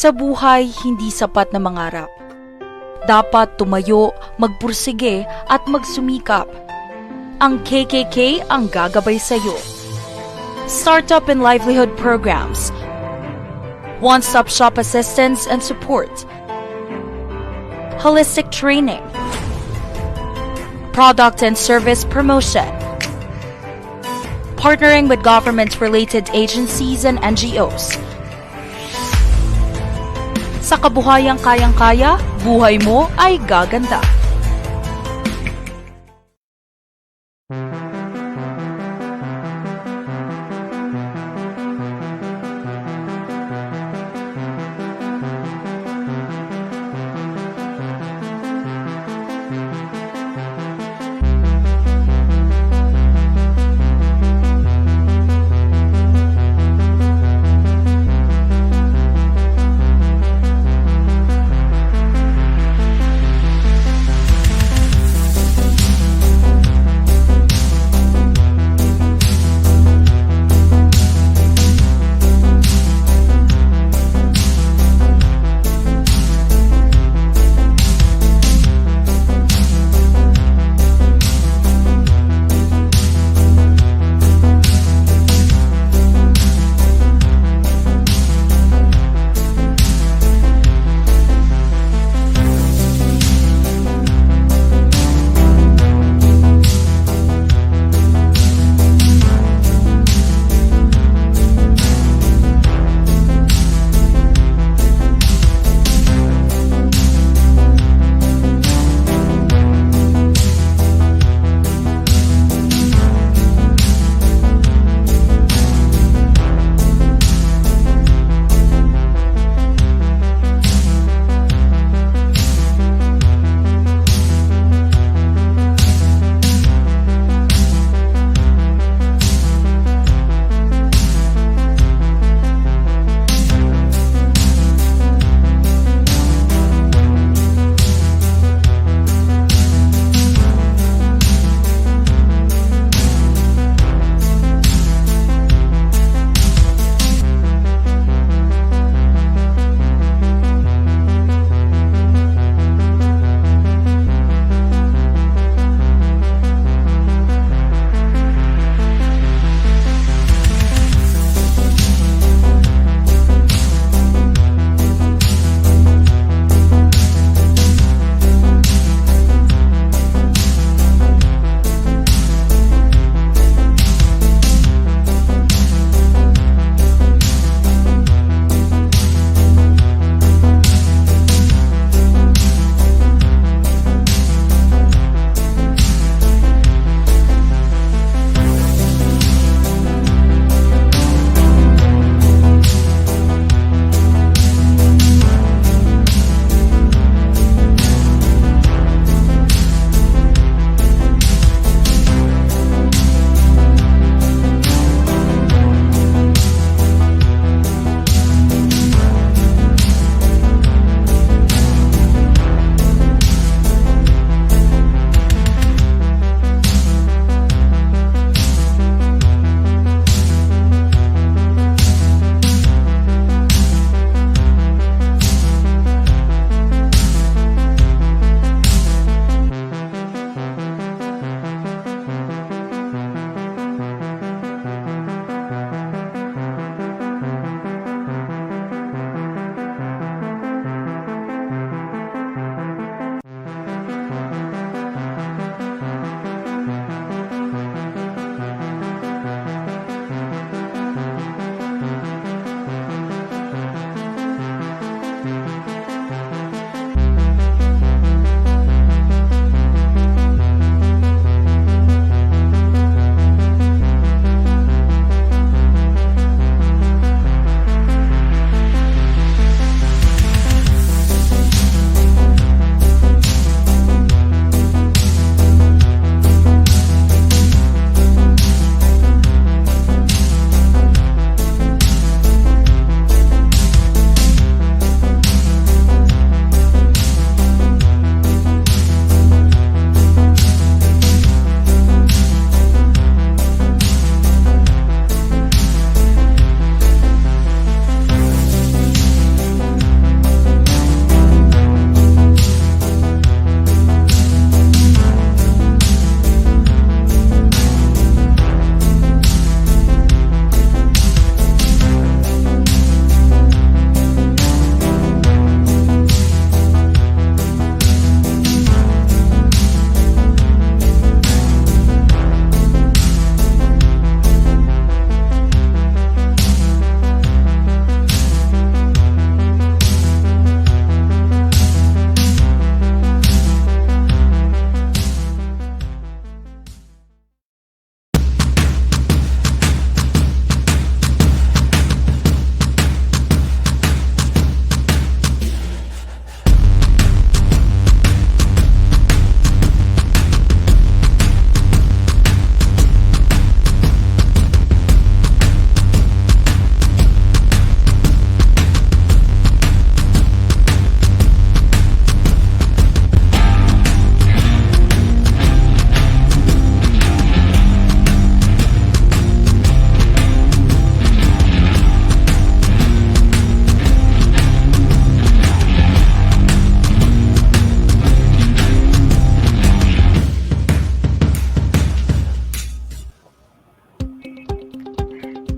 Sa buhay, hindi sapat na mangarap. Dapat tumayo, magpursige at magsumikap. Ang KKK ang gagabay sa iyo. Startup and livelihood programs, one-stop shop assistance and support, holistic training, product and service promotion, partnering with government-related agencies and NGOs. Sa kabuhayang kayang-kaya, buhay mo ay gaganda.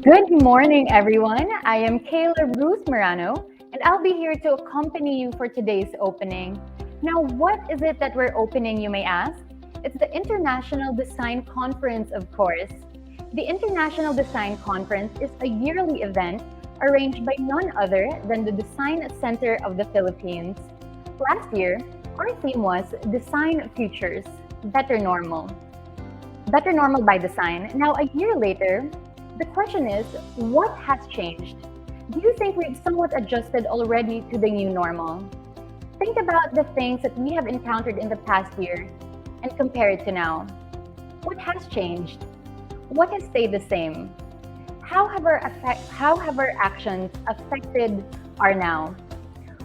Good morning, everyone. I am Kayla Ruth Morano, and I'll be here to accompany you for today's opening. Now, what is it that we're opening, you may ask? It's the International Design Conference, of course. The International Design Conference is a yearly event arranged by none other than the Design Center of the Philippines. Last year, our theme was Design Futures, Better Normal. Better Normal by Design. Now, a year later, the question is, what has changed? Do you think we've somewhat adjusted already to the new normal? Think about the things that we have encountered in the past year and compare it to now. What has changed? What has stayed the same? How have our actions affected our now?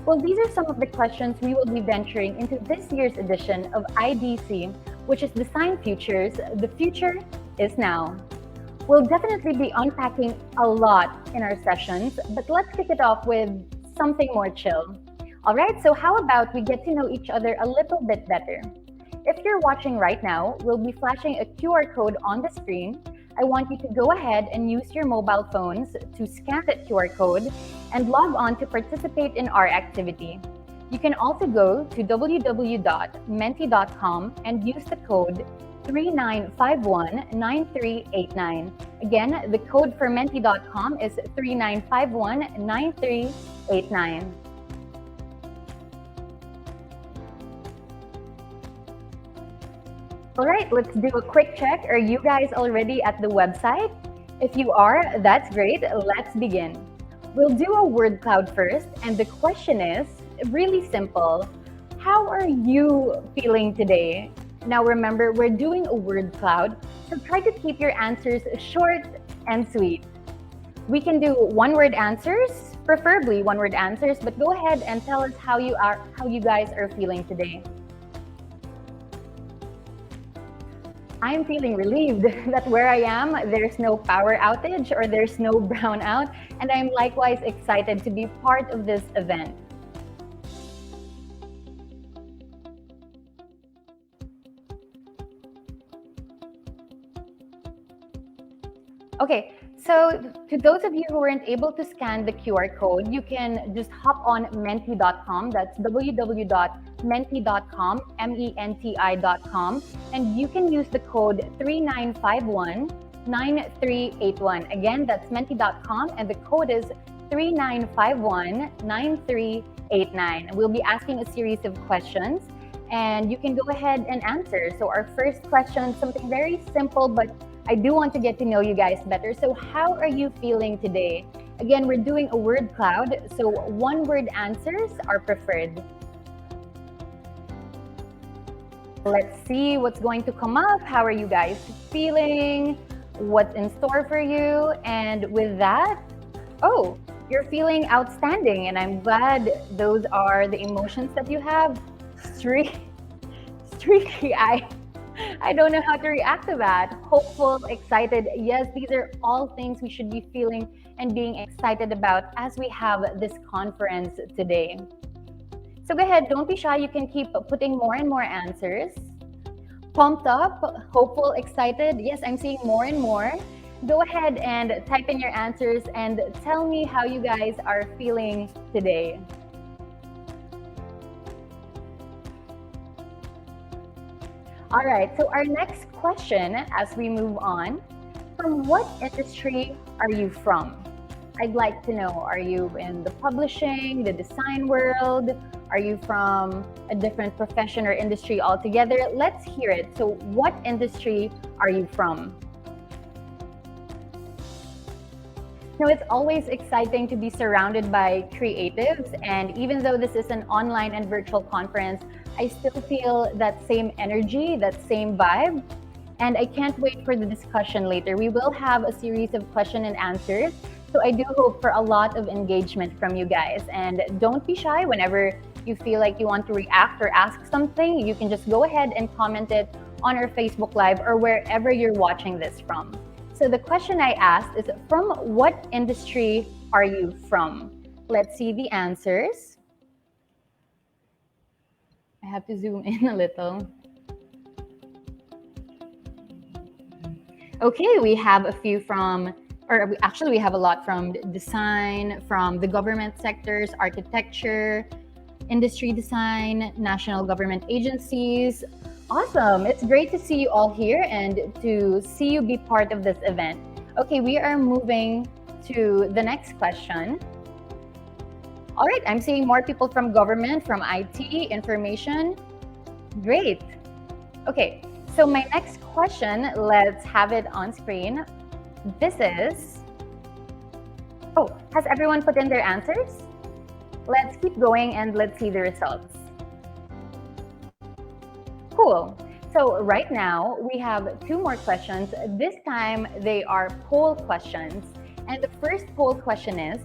Well, these are some of the questions we will be venturing into this year's edition of IDC, which is Design Futures. The future is now. We'll definitely be unpacking a lot in our sessions, but let's kick it off with something more chill. All right, so how about we get to know each other a little bit better? If you're watching right now, we'll be flashing a QR code on the screen. I want you to go ahead and use your mobile phones to scan that QR code and log on to participate in our activity. You can also go to www.menti.com and use the code 39519389. Again, the code for menti.com is 39519389. All right, let's do a quick check. Are you guys already at the website? If you are, that's great. Let's begin. We'll do a word cloud first, and the question is really simple. How are you feeling today? Now remember, we're doing a word cloud, so try to keep your answers short and sweet. We can do one-word answers, preferably one-word answers, but go ahead and tell us how you guys are feeling today. I'm feeling relieved that where I am, there's no power outage or there's no brownout, and I'm likewise excited to be part of this event. Okay, so to those of you who weren't able to scan the QR code, you can just hop on menti.com. That's www.menti.com, menti.com, and you can use the code 39519381. Again, that's menti.com, and the code is 39519389. We'll be asking a series of questions, and you can go ahead and answer. So our first question, something very simple, but I do want to get to know you guys better. So how are you feeling today? Again, we're doing a word cloud, so one-word answers are preferred. Let's see what's going to come up. How are you guys feeling? What's in store for you? And with that, oh, you're feeling outstanding, and I'm glad those are the emotions that you have. Streaky eye. I don't know how to react to that. Hopeful, excited. Yes, these are all things we should be feeling and being excited about as we have this conference today. So go ahead, don't be shy. You can keep putting more and more answers. Pumped up, hopeful, excited. Yes, I'm seeing more and more. Go ahead and type in your answers and tell me how you guys are feeling today. All right, so our next question as we move on, from what industry are you from? I'd like to know, are you in the publishing, the design world? Are you from a different profession or industry altogether? Let's hear it. So what industry are you from? Now, it's always exciting to be surrounded by creatives, and even though this is an online and virtual conference, I still feel that same energy, that same vibe, and I can't wait for the discussion later. We will have a series of question and answers, so I do hope for a lot of engagement from you guys. And don't be shy. Whenever you feel like you want to react or ask something, you can just go ahead and comment it on our Facebook Live or wherever you're watching this from. So the question I asked is, from what industry are you from? Let's see the answers. I have to zoom in a little. Okay, we have a few from actually we have a lot from design, from the government sectors, architecture, industry design, national government agencies. Awesome. It's great to see you all here and to see you be part of this event. Okay, we are moving to the next question. All right, I'm seeing more people from government, from IT, information. Great. Okay, so my next question, let's have it on screen. This is, oh, has everyone put in their answers? Let's keep going and let's see the results. Cool. So right now we have 2 more questions. This time they are poll questions. And the first poll question is,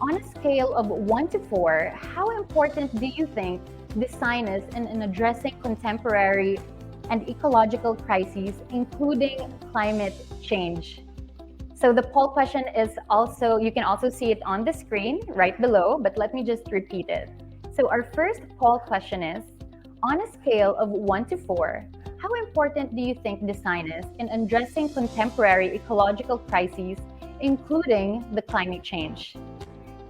on a scale of 1 to 4, how important do you think design is in addressing contemporary and ecological crises, including climate change? So the poll question is also, you can also see it on the screen right below, but let me just repeat it. So our first poll question is, on a scale of 1 to 4, how important do you think design is in addressing contemporary ecological crises, including the climate change?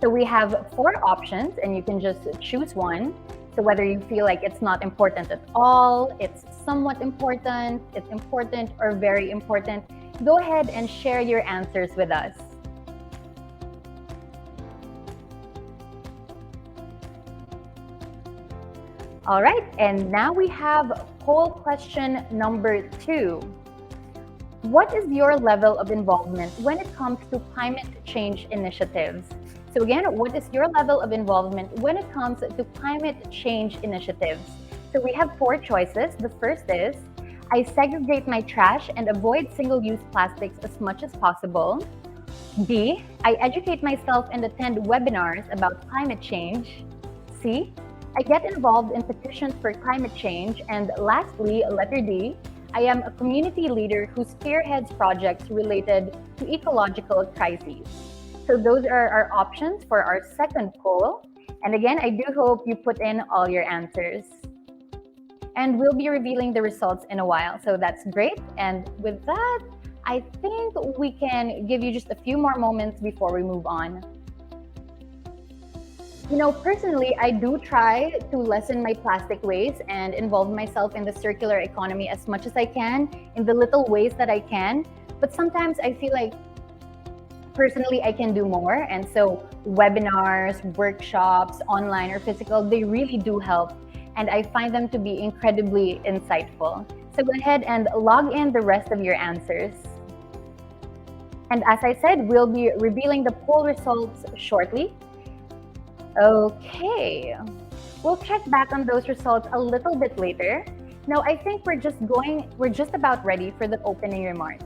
So we have 4 options and you can just choose one. So whether you feel like it's not important at all, it's somewhat important, it's important or very important, go ahead and share your answers with us. All right, and now we have poll question number 2. What is your level of involvement when it comes to climate change initiatives? So again, what is your level of involvement when it comes to climate change initiatives? So we have 4 choices. The first is, I segregate my trash and avoid single-use plastics as much as possible. B, I educate myself and attend webinars about climate change. C, I get involved in petitions for climate change. And lastly, letter D, I am a community leader who spearheads projects related to ecological crises. So those are our options for our second poll. And again, I do hope you put in all your answers. And we'll be revealing the results in a while. So that's great. And with that, I think we can give you just a few more moments before we move on. You know, personally, I do try to lessen my plastic waste and involve myself in the circular economy as much as I can, in the little ways that I can. But sometimes I feel like personally I can do more. And so webinars, workshops, online or physical, they really do help. And I find them to be incredibly insightful. So go ahead and log in the rest of your answers. And as I said, we'll be revealing the poll results shortly. Okay, we'll check back on those results a little bit later. Now, I think we're just about ready for the opening remarks.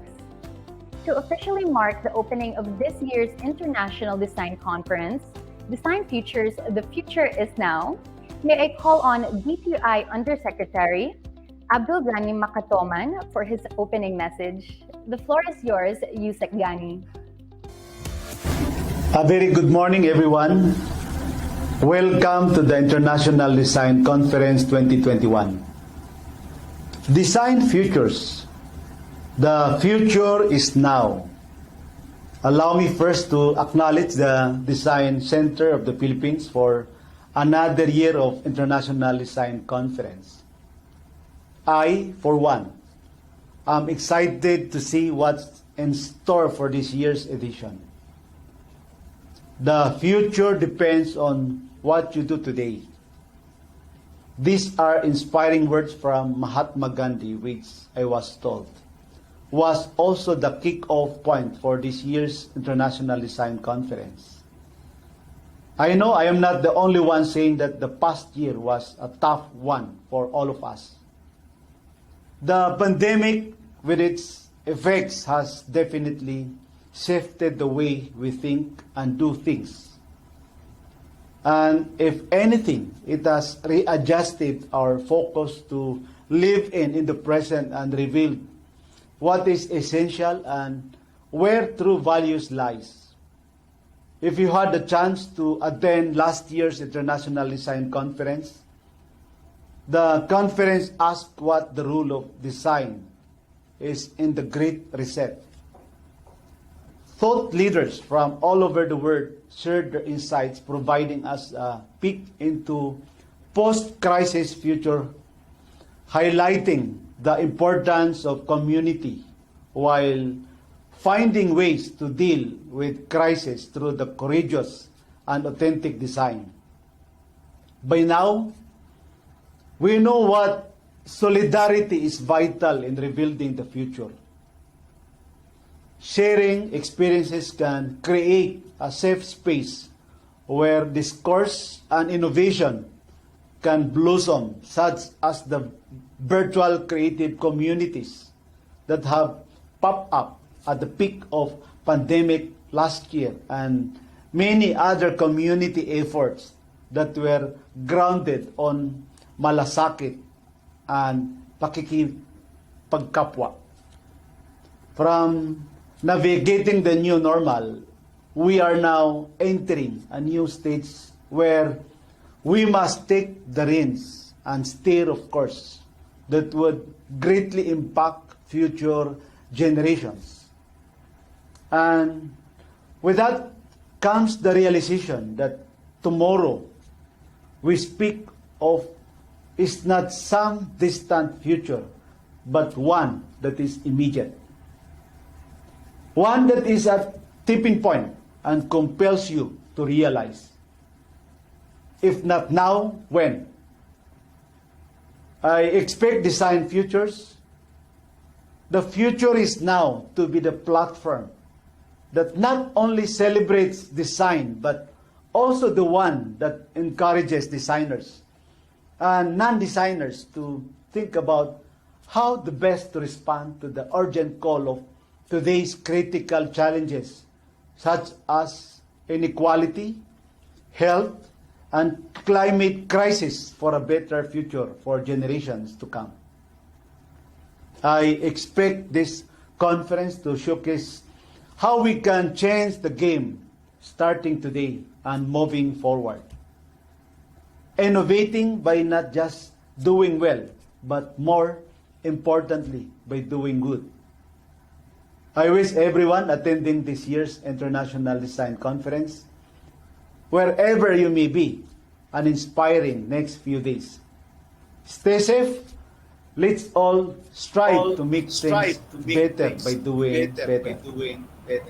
To officially mark the opening of this year's International Design Conference, Design Futures, the Future is Now, may I call on DTI Undersecretary Abdul Ghani Makatoman for his opening message. The floor is yours, Yusek Ghani. A very good morning, everyone. Welcome to the International Design Conference 2021. Design Futures. The future is now. Allow me first to acknowledge the Design Center of the Philippines for another year of International Design Conference. I, for one, am excited to see what's in store for this year's edition. The future depends on what you do today. These are inspiring words from Mahatma Gandhi, which I was told was also the kick-off point for this year's International Design Conference. I know I am not the only one saying that the past year was a tough one for all of us. The pandemic, with its effects, has definitely shifted the way we think and do things. And if anything, it has readjusted our focus to live in the present and revealed what is essential and where true values lies. If you had the chance to attend last year's International Design Conference, the conference asked what the role of design is in the Great Reset. thought leaders from all over the world shared their insights, providing us a peek into post-crisis future, highlighting the importance of community while finding ways to deal with crisis through the courageous and authentic design. By now, we know what solidarity is vital in rebuilding the future. Sharing experiences can create a safe space where discourse and innovation can blossom, such as the virtual creative communities that have popped up at the peak of pandemic last year, and many other community efforts that were grounded on malasakit and pakikipagkapwa. From navigating the new normal, we are now entering a new stage where we must take the reins and steer of course that would greatly impact future generations. And with that comes the realization that tomorrow we speak of is not some distant future, but one that is immediate. One that is at tipping point and compels you to realize, if not now, when? I expect design futures. The future is now to be the platform that not only celebrates design, but also the one that encourages designers and non-designers to think about how the best to respond to the urgent call of today's critical challenges, such as inequality, health, and climate crisis for a better future for generations to come. I expect this conference to showcase how we can change the game starting today and moving forward. Innovating by not just doing well, but more importantly, by doing good. I wish everyone attending this year's International Design Conference, wherever you may be, an inspiring next few days. Stay safe. Let's all strive to make things better by doing better.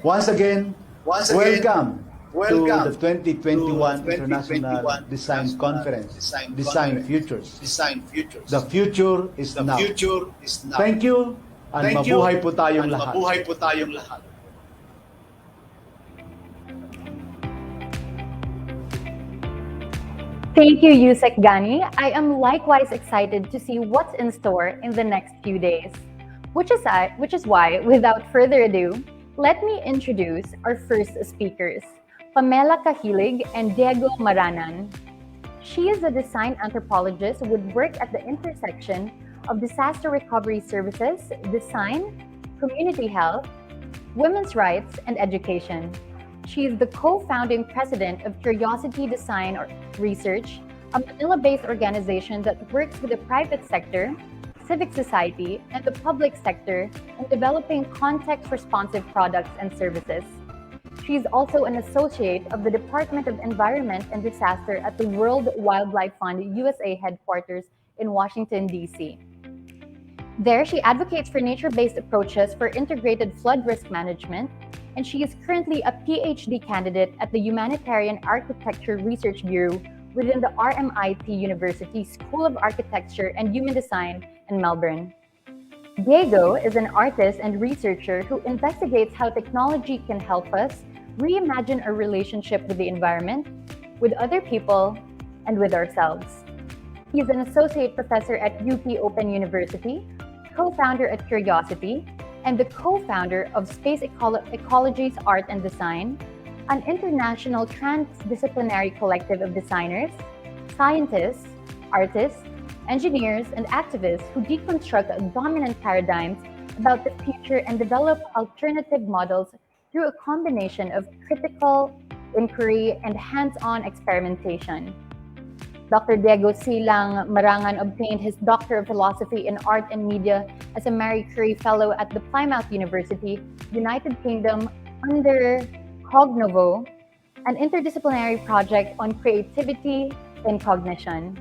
Once again, welcome to the 2021 International Design Conference, Design Futures. The future is now. Thank you, and mabuhay po tayong lahat. Thank you, Yusek Gani. I am likewise excited to see what's in store in the next few days. Which is why, without further ado, let me introduce our first speakers, Pamela Cahilig and Diego Maranan. She is a design anthropologist with work at the intersection of disaster recovery services, design, community health, women's rights, and education. She is the co-founding president of Curiosity Design Research, a Manila-based organization that works with the private sector, civic society, and the public sector in developing context-responsive products and services. She is also an associate of the Department of Environment and Disaster at the World Wildlife Fund USA headquarters in Washington, D.C. There, she advocates for nature-based approaches for integrated flood risk management, and she is currently a PhD candidate at the Humanitarian Architecture Research Bureau within the RMIT University School of Architecture and Human Design in Melbourne. Diego is an artist and researcher who investigates how technology can help us reimagine our relationship with the environment, with other people, and with ourselves. He is an associate professor at UP Open University, co-founder at Curiosity, and the co-founder of Space Ecology's Art and Design, an international transdisciplinary collective of designers, scientists, artists, engineers, and activists who deconstruct dominant paradigms about the future and develop alternative models through a combination of critical inquiry and hands-on experimentation. Dr. Diego Silang Marangan obtained his Doctor of Philosophy in Art and Media as a Marie Curie Fellow at the Plymouth University, United Kingdom, under Cognovo, an interdisciplinary project on creativity in cognition.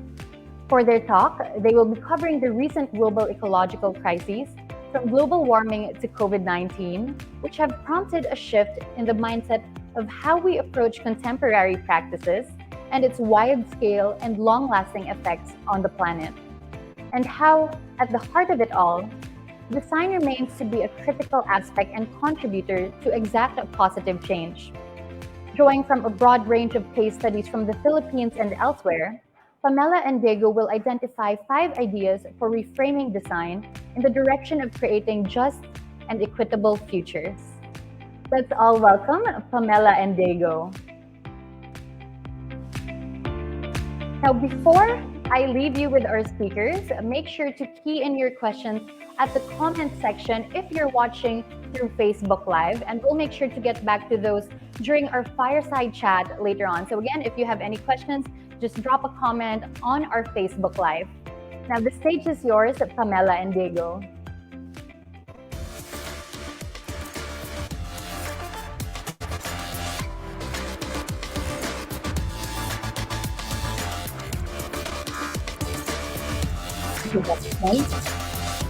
For their talk, they will be covering the recent global ecological crises, from global warming to COVID-19, which have prompted a shift in the mindset of how we approach contemporary practices and its wide-scale and long-lasting effects on the planet. And how, at the heart of it all, design remains to be a critical aspect and contributor to exact a positive change. Drawing from a broad range of case studies from the Philippines and elsewhere, Pamela and Diego will identify 5 ideas for reframing design in the direction of creating just and equitable futures. Let's all welcome Pamela and Diego. Now, before I leave you with our speakers, make sure to key in your questions at the comment section if you're watching through Facebook Live, and we'll make sure to get back to those during our fireside chat later on. So again, if you have any questions, just drop a comment on our Facebook Live. Now the stage is yours, Pamela and Diego.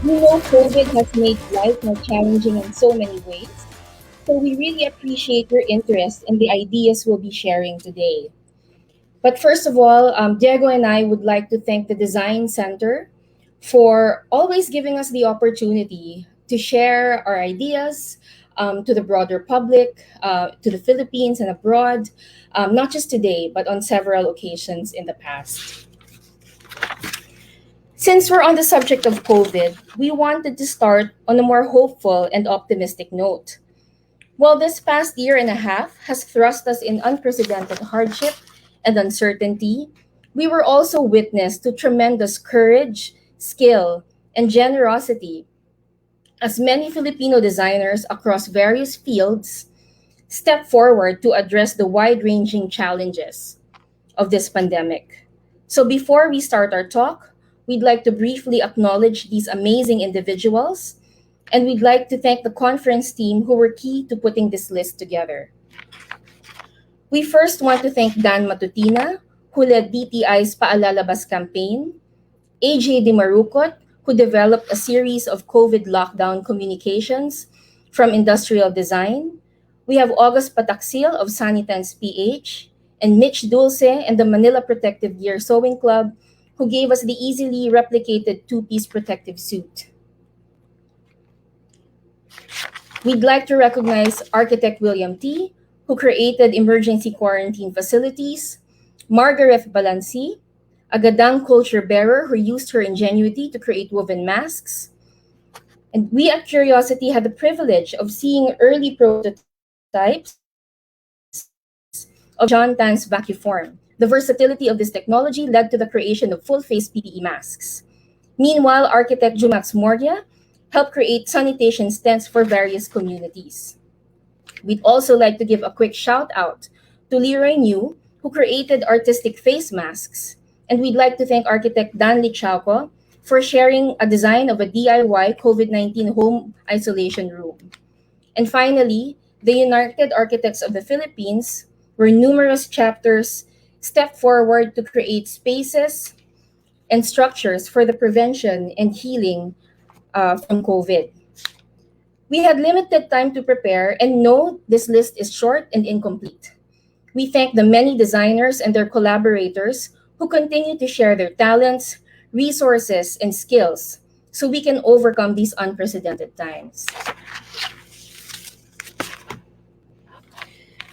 We know COVID has made life more challenging in so many ways, so we really appreciate your interest in the ideas we'll be sharing today. But first of all, Diego and I would like to thank the Design Center for always giving us the opportunity to share our ideas to the broader public, to the Philippines and abroad, not just today, but on several occasions in the past. Since we're on the subject of COVID, we wanted to start on a more hopeful and optimistic note. While this past year and a half has thrust us in unprecedented hardship and uncertainty, we were also witness to tremendous courage, skill, and generosity as many Filipino designers across various fields step forward to address the wide-ranging challenges of this pandemic. So before we start our talk, we'd like to briefly acknowledge these amazing individuals, and we'd like to thank the conference team who were key to putting this list together. We first want to thank Dan Matutina, who led DTI's Paalalabas campaign, AJ Di Marucot, who developed a series of COVID lockdown communications from industrial design. We have August Pataksil of Sanitans PH, and Mitch Dulce and the Manila Protective Gear Sewing Club, who gave us the easily replicated 2-piece protective suit. We'd like to recognize architect William T., who created emergency quarantine facilities, Margaret Balanci, a Gadang culture bearer who used her ingenuity to create woven masks. And we at Curiosity had the privilege of seeing early prototypes of John Tan's vacuform. The versatility of this technology led to the creation of full-face PPE masks. Meanwhile, architect Jumax Moria helped create sanitation tents for various communities. We'd also like to give a quick shout out to Leroy New, who created artistic face masks. And we'd like to thank architect Dan Lichauco for sharing a design of a DIY COVID-19 home isolation room. And finally, the United Architects of the Philippines, where numerous chapters stepped forward to create spaces and structures for the prevention and healing from COVID. We had limited time to prepare, and no, this list is short and incomplete. We thank the many designers and their collaborators who continue to share their talents, resources, and skills so we can overcome these unprecedented times.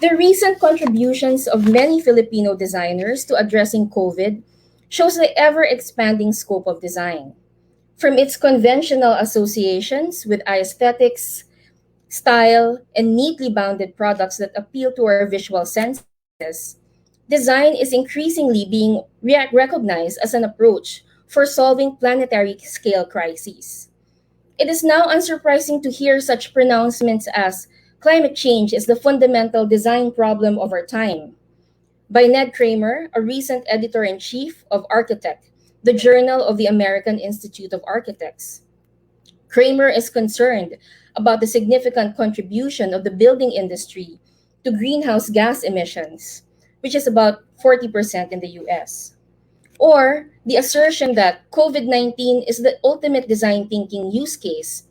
The recent contributions of many Filipino designers to addressing COVID shows the ever-expanding scope of design. From its conventional associations with aesthetics, style, and neatly bounded products that appeal to our visual senses, design is increasingly being recognized as an approach for solving planetary scale crises. It is now unsurprising to hear such pronouncements as climate change is the fundamental design problem of our time, by Ned Kramer, a recent editor-in-chief of Architect, the Journal of the American Institute of Architects. Kramer is concerned about the significant contribution of the building industry to greenhouse gas emissions, which is about 40% in the US. Or the assertion that COVID 19 is the ultimate design thinking use case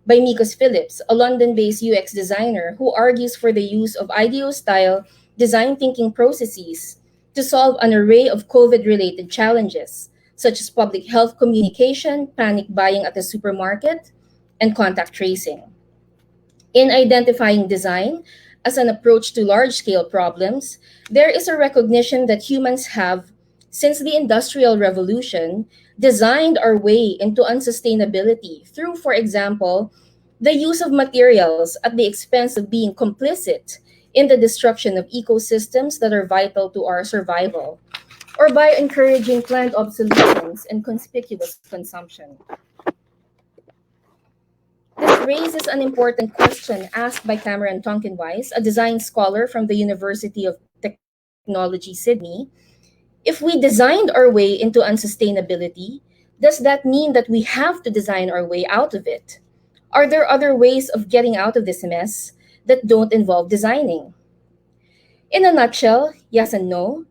by Mikos Phillips, a London based UX designer who argues for the use of IDEO style design thinking processes to solve an array of COVID related challenges, such as public health communication, panic buying at the supermarket, and contact tracing. In identifying design as an approach to large scale problems, there is a recognition that humans have, since the Industrial Revolution, designed our way into unsustainability through, for example, the use of materials at the expense of being complicit in the destruction of ecosystems that are vital to our survival, or by encouraging planned obsolescence and conspicuous consumption. This raises an important question asked by Cameron Tonkinwise, a design scholar from the University of Technology, Sydney. If we designed our way into unsustainability, does that mean that we have to design our way out of it? Are there other ways of getting out of this mess that don't involve designing? In a nutshell, yes and no.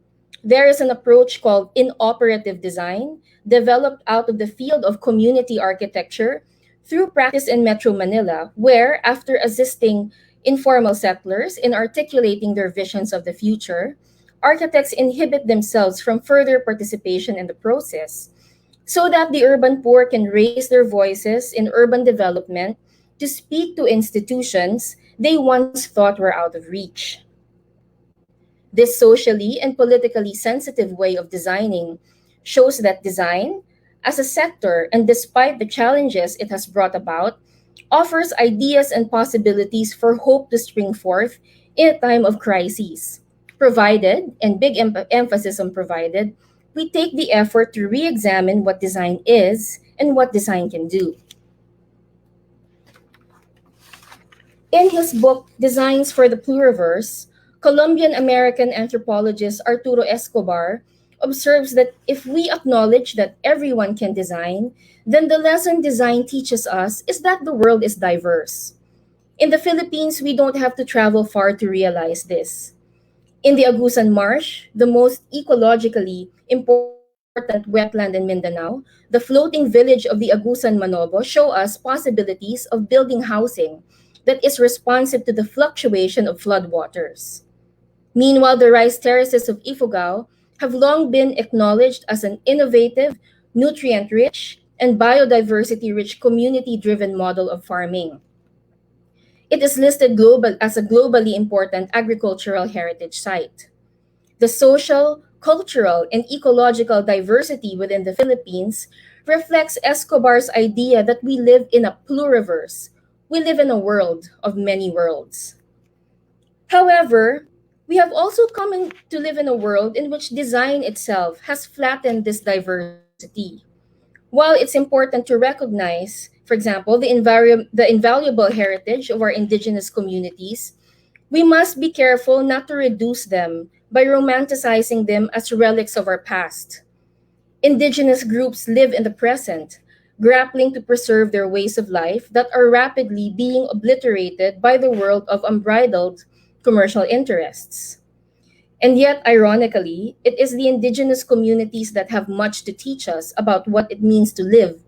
There is an approach called Inoperative Design, developed out of the field of community architecture through practice in Metro Manila, where, after assisting informal settlers in articulating their visions of the future, architects inhibit themselves from further participation in the process so that the urban poor can raise their voices in urban development to speak to institutions they once thought were out of reach. This socially and politically sensitive way of designing shows that design, as a sector, and despite the challenges it has brought about, offers ideas and possibilities for hope to spring forth in a time of crises, provided, and big emphasis on provided, we take the effort to re examine what design is and what design can do. In his book, Designs for the Pluriverse, Colombian American anthropologist Arturo Escobar observes that if we acknowledge that everyone can design, then the lesson design teaches us is that the world is diverse. In the Philippines, we don't have to travel far to realize this. In the Agusan Marsh, the most ecologically important wetland in Mindanao, the floating village of the Agusan Manobo show us possibilities of building housing that is responsive to the fluctuation of floodwaters. Meanwhile, the rice terraces of Ifugao have long been acknowledged as an innovative, nutrient-rich, and biodiversity-rich community-driven model of farming. It is listed as a globally important agricultural heritage site. The social, cultural, and ecological diversity within the Philippines reflects Escobar's idea that we live in a pluriverse. We live in a world of many worlds. However, we have also come to live in a world in which design itself has flattened this diversity. While it's important to recognize, for example, the invaluable heritage of our indigenous communities, we must be careful not to reduce them by romanticizing them as relics of our past. Indigenous groups live in the present, grappling to preserve their ways of life that are rapidly being obliterated by the world of unbridled commercial interests. And yet, ironically, it is the indigenous communities that have much to teach us about what it means to live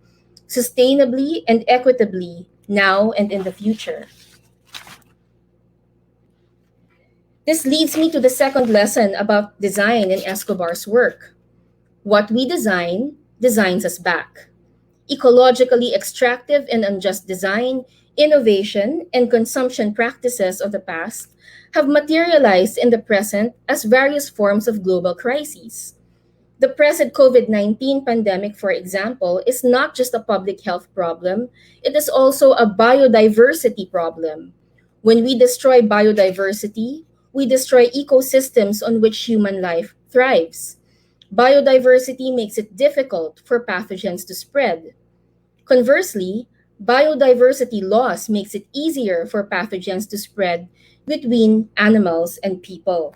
sustainably and equitably now and in the future. This leads me to the second lesson about design in Escobar's work. What we design designs us back. Ecologically extractive and unjust design, innovation, and consumption practices of the past have materialized in the present as various forms of global crises. The present COVID 19 pandemic, for example, is not just a public health problem, it is also a biodiversity problem. When we destroy biodiversity, we destroy ecosystems on which human life thrives. Biodiversity makes it difficult for pathogens to spread. Conversely, biodiversity loss makes it easier for pathogens to spread between animals and people.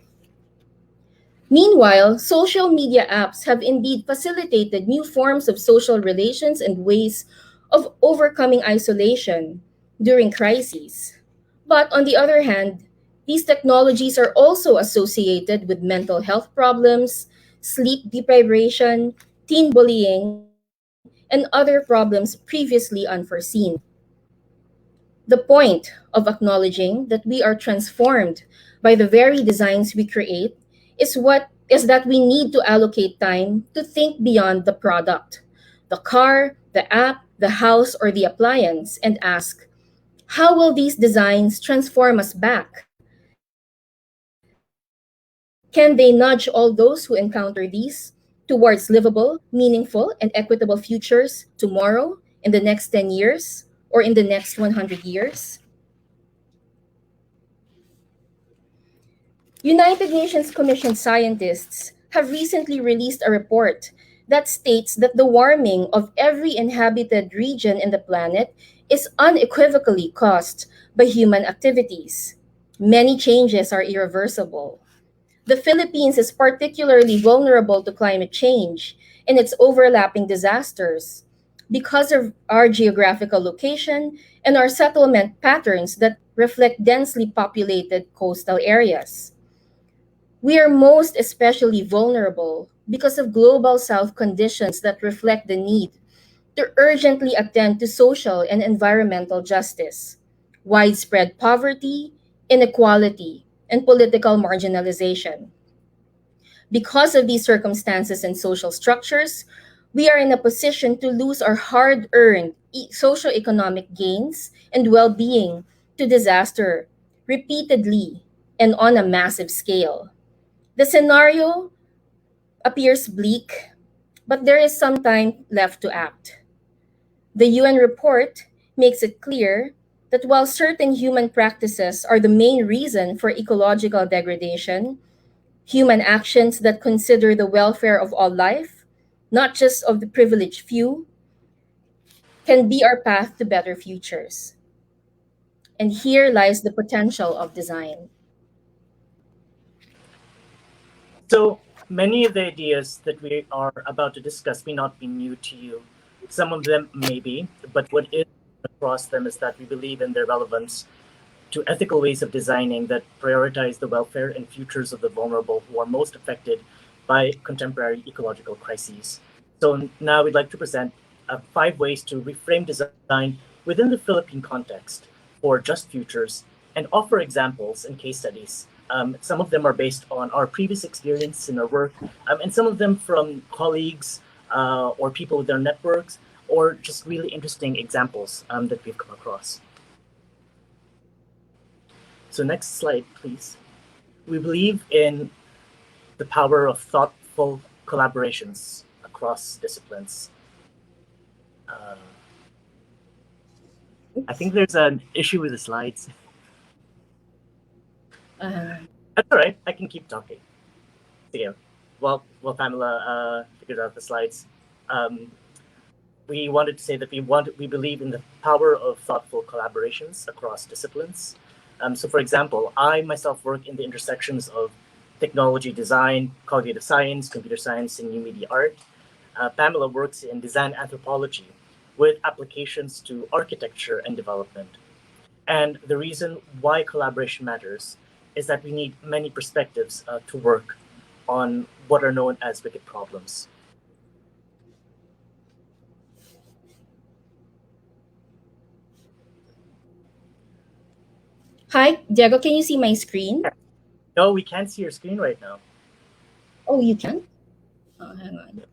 Meanwhile, social media apps have indeed facilitated new forms of social relations and ways of overcoming isolation during crises. But on the other hand, these technologies are also associated with mental health problems, sleep deprivation, teen bullying, and other problems previously unforeseen. The point of acknowledging that we are transformed by the very designs we create is that we need to allocate time to think beyond the product, the car, the app, the house, or the appliance, and ask, how will these designs transform us back? Can they nudge all those who encounter these towards livable, meaningful, and equitable futures tomorrow, in the next 10 years, or in the next 100 years? United Nations Commission scientists have recently released a report that states that the warming of every inhabited region in the planet is unequivocally caused by human activities. Many changes are irreversible. The Philippines is particularly vulnerable to climate change and its overlapping disasters because of our geographical location and our settlement patterns that reflect densely populated coastal areas. We are most especially vulnerable because of global south conditions that reflect the need to urgently attend to social and environmental justice, widespread poverty, inequality, and political marginalization. Because of these circumstances and social structures, we are in a position to lose our hard earned socioeconomic gains and well being to disaster repeatedly and on a massive scale. The scenario appears bleak, but there is some time left to act. The UN report makes it clear that while certain human practices are the main reason for ecological degradation, human actions that consider the welfare of all life, not just of the privileged few, can be our path to better futures. And here lies the potential of design. So many of the ideas that we are about to discuss may not be new to you. Some of them may be, but what is across them is that we believe in their relevance to ethical ways of designing that prioritize the welfare and futures of the vulnerable who are most affected by contemporary ecological crises. So now we'd like to present 5 ways to reframe design within the Philippine context for just futures and offer examples and case studies. Some of them are based on our previous experience in our work, and some of them from colleagues or people with their networks, or just really interesting examples that we've come across. So next slide, please. We believe in the power of thoughtful collaborations across disciplines. I think there's an issue with the slides. That's all right. I can keep talking. Yeah. Well, Pamela figured out the slides. We wanted to say that we believe in the power of thoughtful collaborations across disciplines. So, for example, I myself work in the intersections of technology design, cognitive science, computer science, and new media art. Pamela works in design anthropology with applications to architecture and development. And the reason why collaboration matters is that we need many perspectives to work on what are known as wicked problems. Hi, Diego, can you see my screen? No, we can't see your screen right now. Oh, you can? Oh, hang on.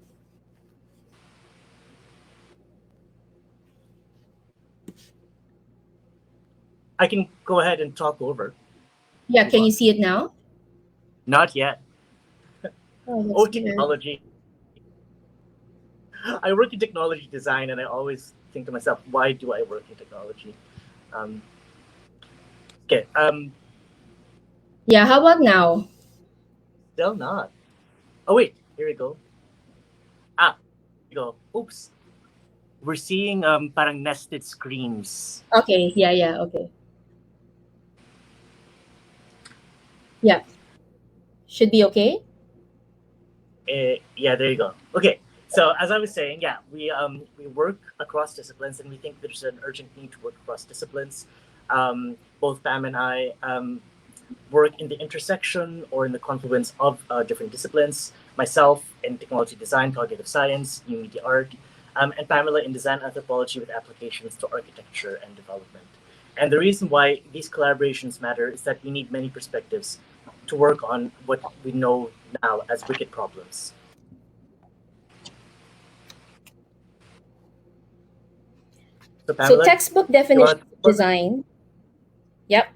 I can go ahead and talk over. Yeah, can you see it now? Not yet. Oh, technology. I work in technology design, and I always think to myself, why do I work in technology? Okay. Yeah, how about now? Still not. Oh, wait. Here we go. Here we go. Oops. We're seeing parang nested screens. Okay, yeah, okay. Yeah. Should be okay? Yeah, there you go. Okay. So as I was saying, yeah, we work across disciplines, and we think there's an urgent need to work across disciplines. Both Pam and I work in the intersection or in the confluence of different disciplines. Myself in technology design, cognitive science, new media art, and Pamela in design anthropology with applications to architecture and development. And the reason why these collaborations matter is that we need many perspectives to work on what we know now as wicked problems. So So Pamela, textbook you definition want of design. Yep.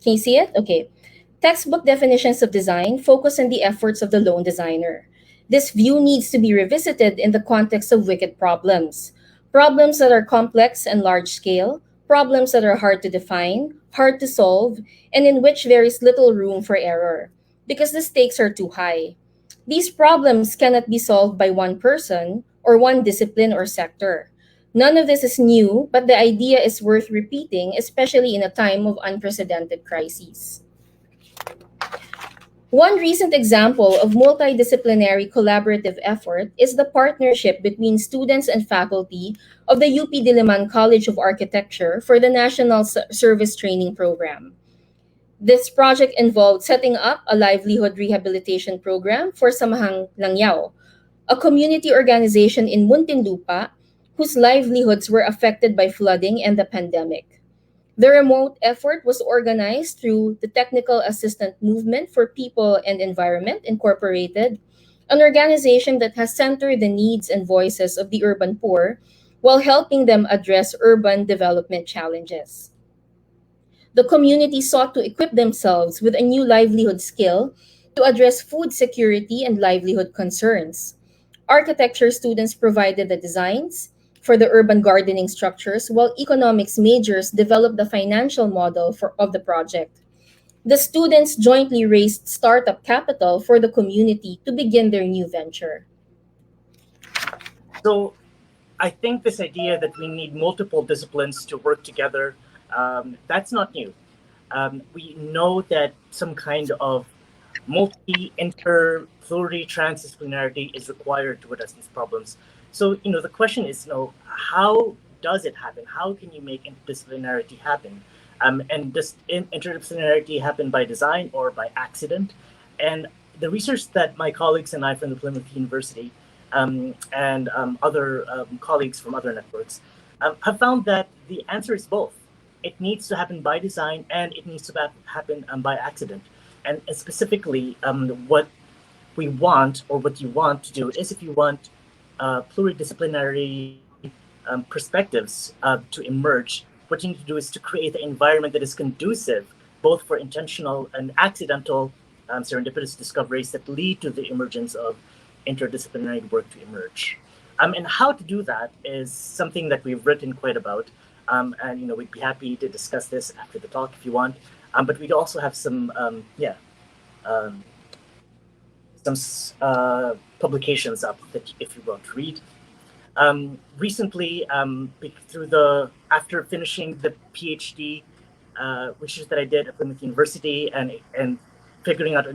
Can you see it? Okay. Textbook definitions of design focus on the efforts of the lone designer. This view needs to be revisited in the context of wicked problems. Problems that are complex and large scale, problems that are hard to define, hard to solve, and in which there is little room for error, because the stakes are too high. These problems cannot be solved by one person or one discipline or sector. None of this is new, but the idea is worth repeating, especially in a time of unprecedented crises. One recent example of multidisciplinary collaborative effort is the partnership between students and faculty of the UP Diliman College of Architecture for the National Service Training Program. This project involved setting up a livelihood rehabilitation program for Samahang Langyao, a community organization in Muntinlupa whose livelihoods were affected by flooding and the pandemic. The remote effort was organized through the Technical Assistant Movement for People and Environment, Incorporated, an organization that has centered the needs and voices of the urban poor while helping them address urban development challenges. The community sought to equip themselves with a new livelihood skill to address food security and livelihood concerns. Architecture students provided the designs for the urban gardening structures, while economics majors developed the financial model of the project. The students jointly raised startup capital for the community to begin their new venture. so I think this idea that we need multiple disciplines to work together, that's not new. We know that some kind of transdisciplinarity is required to address these problems. So, the question is, how does it happen? How can you make interdisciplinarity happen? And does interdisciplinarity happen by design or by accident? And the research that my colleagues and I from the Plymouth University and other colleagues from other networks have found that the answer is both. It needs to happen by design and it needs to happen by accident. And specifically, what we want or what you want to do is if you want pluridisciplinary perspectives to emerge, what you need to do is to create an environment that is conducive both for intentional and accidental serendipitous discoveries that lead to the emergence of interdisciplinary work to emerge. And how to do that is something that we've written quite about. And we'd be happy to discuss this after the talk if you want. But we'd also have some publications up that if you want to read. Recently, after finishing the PhD research that I did at Plymouth University and figuring out,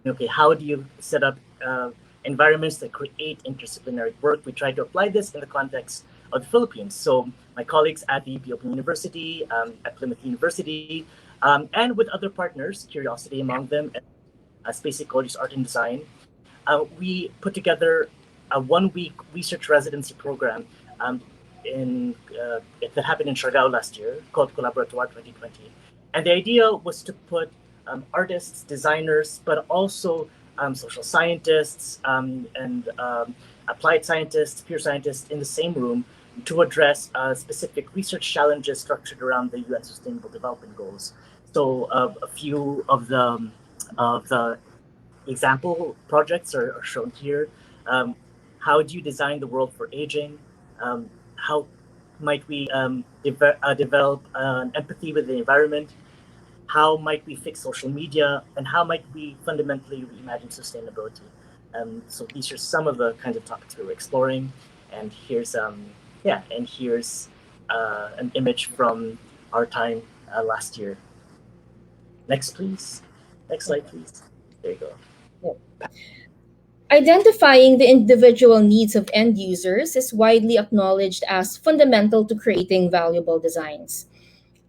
okay, how do you set up environments that create interdisciplinary work, we tried to apply this in the context of the Philippines. So my colleagues at the UP Open University, at Plymouth University, and with other partners, Curiosity among them, and Space Ecology's Art and Design, we put together a 1-week research residency program that happened in Siargao last year called Collaboratoire 2020. And the idea was to put artists, designers, but also social scientists and applied scientists, peer scientists in the same room to address specific research challenges structured around the UN Sustainable Development Goals. So a few of the example projects are shown here. How do you design the world for aging? How might we develop empathy with the environment? How might we fix social media? And how might we fundamentally reimagine sustainability? So these are some of the kinds of topics we were exploring. And here's an image from our time last year. Next, please. Next slide, please. There you go. Identifying the individual needs of end users is widely acknowledged as fundamental to creating valuable designs.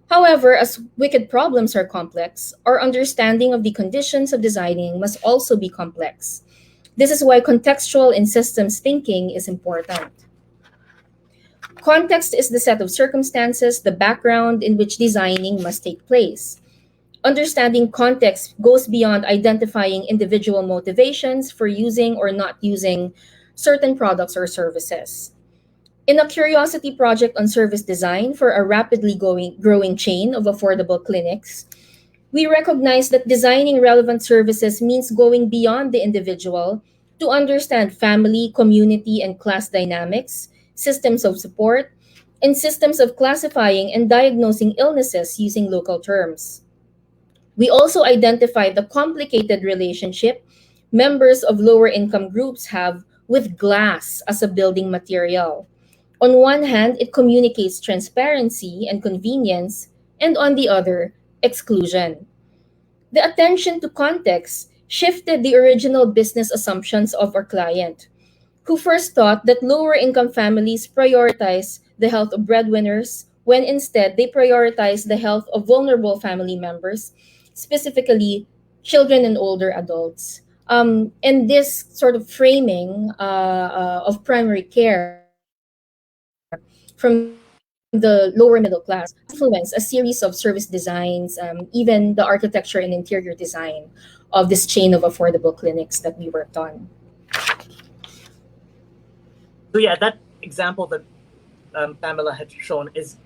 However, as wicked problems are complex, our understanding of the conditions of designing must also be complex. This is why contextual and systems thinking is important. Context is the set of circumstances, the background in which designing must take place. Understanding context goes beyond identifying individual motivations for using or not using certain products or services. In a curiosity project on service design for a rapidly growing chain of affordable clinics, we recognize that designing relevant services means going beyond the individual to understand family, community, and class dynamics, systems of support, and systems of classifying and diagnosing illnesses using local terms. We also identify the complicated relationship members of lower income groups have with glass as a building material. On one hand, it communicates transparency and convenience, and on the other, exclusion. The attention to context shifted the original business assumptions of our client, who first thought that lower income families prioritize the health of breadwinners when instead they prioritize the health of vulnerable family members, specifically children and older adults. And this sort of framing of primary care from the lower middle class influence a series of service designs, even the architecture and interior design of this chain of affordable clinics that we worked on. So yeah, that example that Pamela had shown is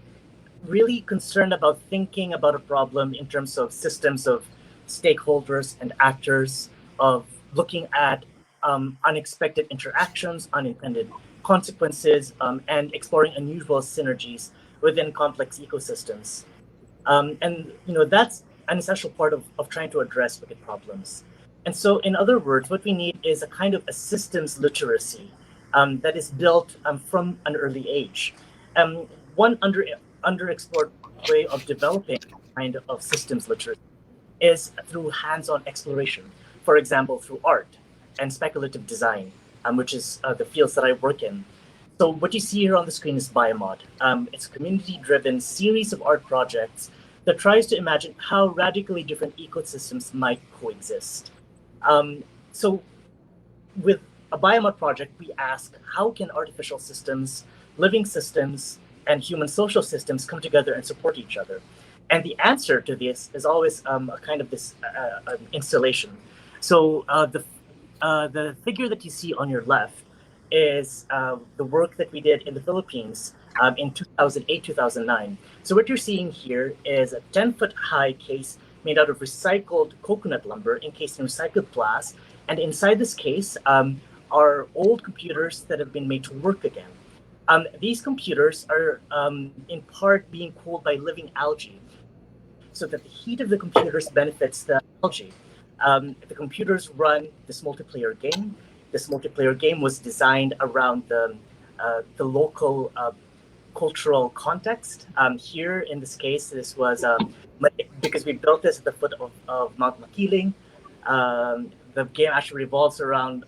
really concerned about thinking about a problem in terms of systems of stakeholders and actors, of looking at unexpected interactions, unintended consequences, and exploring unusual synergies within complex ecosystems. And that's an essential part of trying to address wicked problems. And so, in other words, what we need is a kind of a systems literacy that is built from an early age. One underexplored way of developing kind of systems literacy is through hands-on exploration. For example, through art and speculative design, which is the fields that I work in. So what you see here on the screen is Biomod. It's a community-driven series of art projects that tries to imagine how radically different ecosystems might coexist. So with a Biomod project, we ask, how can artificial systems, living systems, and human social systems come together and support each other? And the answer to this is always a kind of this installation. So the figure that you see on your left is the work that we did in the Philippines in 2008, 2009. So what you're seeing here is a 10-foot high case made out of recycled coconut lumber encased in recycled glass. And inside this case are old computers that have been made to work again. These computers are in part being cooled by living algae, so that the heat of the computers benefits the algae. The computers run this multiplayer game. This multiplayer game was designed around the local cultural context. Here, in this case, this was because we built this at the foot of Mount Makiling. The game actually revolves around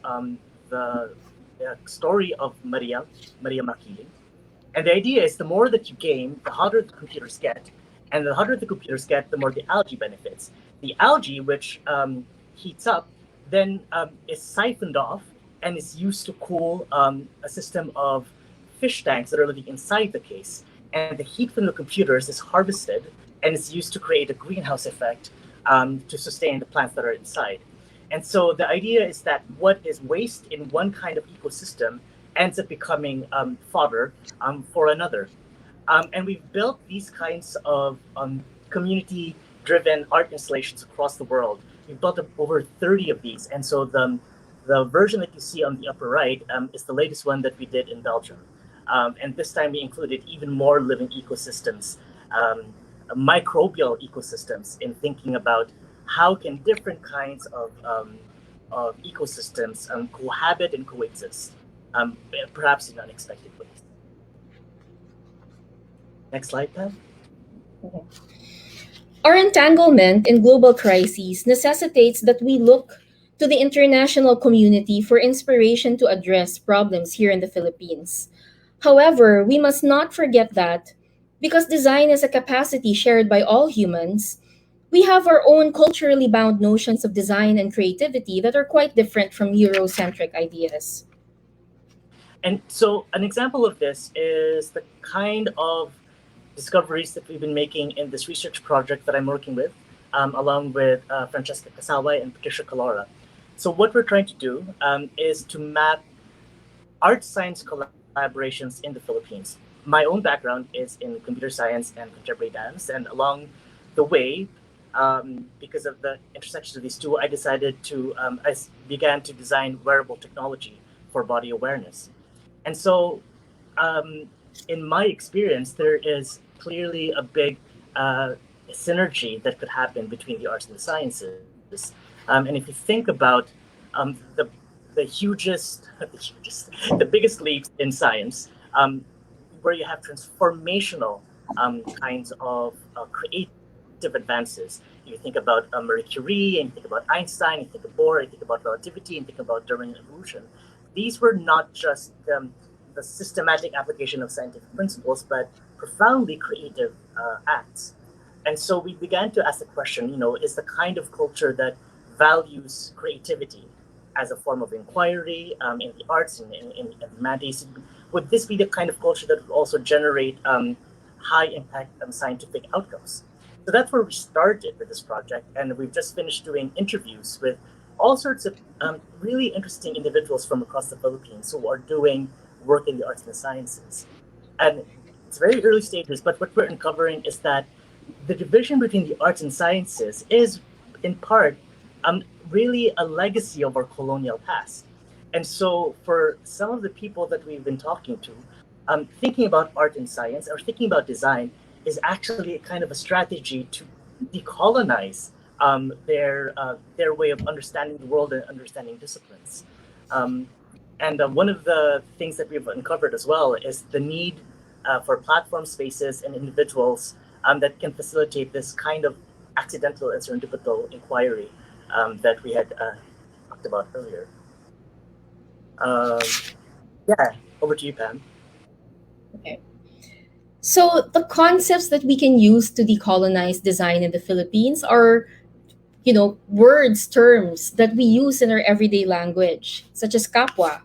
the story of Maria Makiling. And the idea is the more that you game, the hotter the computers get. And the hotter the computers get, the more the algae benefits. The algae, which heats up, then is siphoned off and is used to cool a system of fish tanks that are living inside the case. And the heat from the computers is harvested and is used to create a greenhouse effect to sustain the plants that are inside. And so the idea is that what is waste in one kind of ecosystem ends up becoming fodder for another. And we've built these kinds of community-driven art installations across the world. We've built over 30 of these. And so the version that you see on the upper right is the latest one that we did in Belgium. And this time we included even more living ecosystems, microbial ecosystems, in thinking about how can different kinds of ecosystems cohabit and coexist, perhaps in unexpected ways. Next slide, Pam. Our entanglement in global crises necessitates that we look to the international community for inspiration to address problems here in the Philippines. However, we must not forget that because design is a capacity shared by all humans, we have our own culturally bound notions of design and creativity that are quite different from Eurocentric ideas. And so, an example of this is the kind of discoveries that we've been making in this research project that I'm working with, along with Francesca Casaway and Patricia Calora. So, what we're trying to do is to map art science collaborations in the Philippines. My own background is in computer science and contemporary dance, and along the way, because of the intersection of these two, I decided to began to design wearable technology for body awareness. And so, in my experience, there is clearly a big synergy that could happen between the arts and the sciences. And if you think about the hugest, the biggest leaps in science, where you have transformational kinds of creative advances. You think about Marie Curie, and you think about Einstein, you think of Bohr, you think about relativity, and think about Darwinian evolution. These were not just the systematic application of scientific principles, but profoundly creative acts. And so we began to ask the question, is the kind of culture that values creativity as a form of inquiry in the arts and in humanities, would this be the kind of culture that would also generate high impact scientific outcomes? So that's where we started with this project, and we've just finished doing interviews with all sorts of really interesting individuals from across the Philippines who are doing work in the arts and the sciences. And it's very early stages, but what we're uncovering is that the division between the arts and sciences is, in part, really a legacy of our colonial past. And so for some of the people that we've been talking to, thinking about art and science or thinking about design is actually a kind of a strategy to decolonize their way of understanding the world and understanding disciplines. And one of the things that we've uncovered as well is the need for platform spaces and individuals that can facilitate this kind of accidental and serendipitous inquiry that we had talked about earlier. Yeah, over to you, Pam. Okay. So the concepts that we can use to decolonize design in the Philippines are, words, terms that we use in our everyday language, such as kapwa.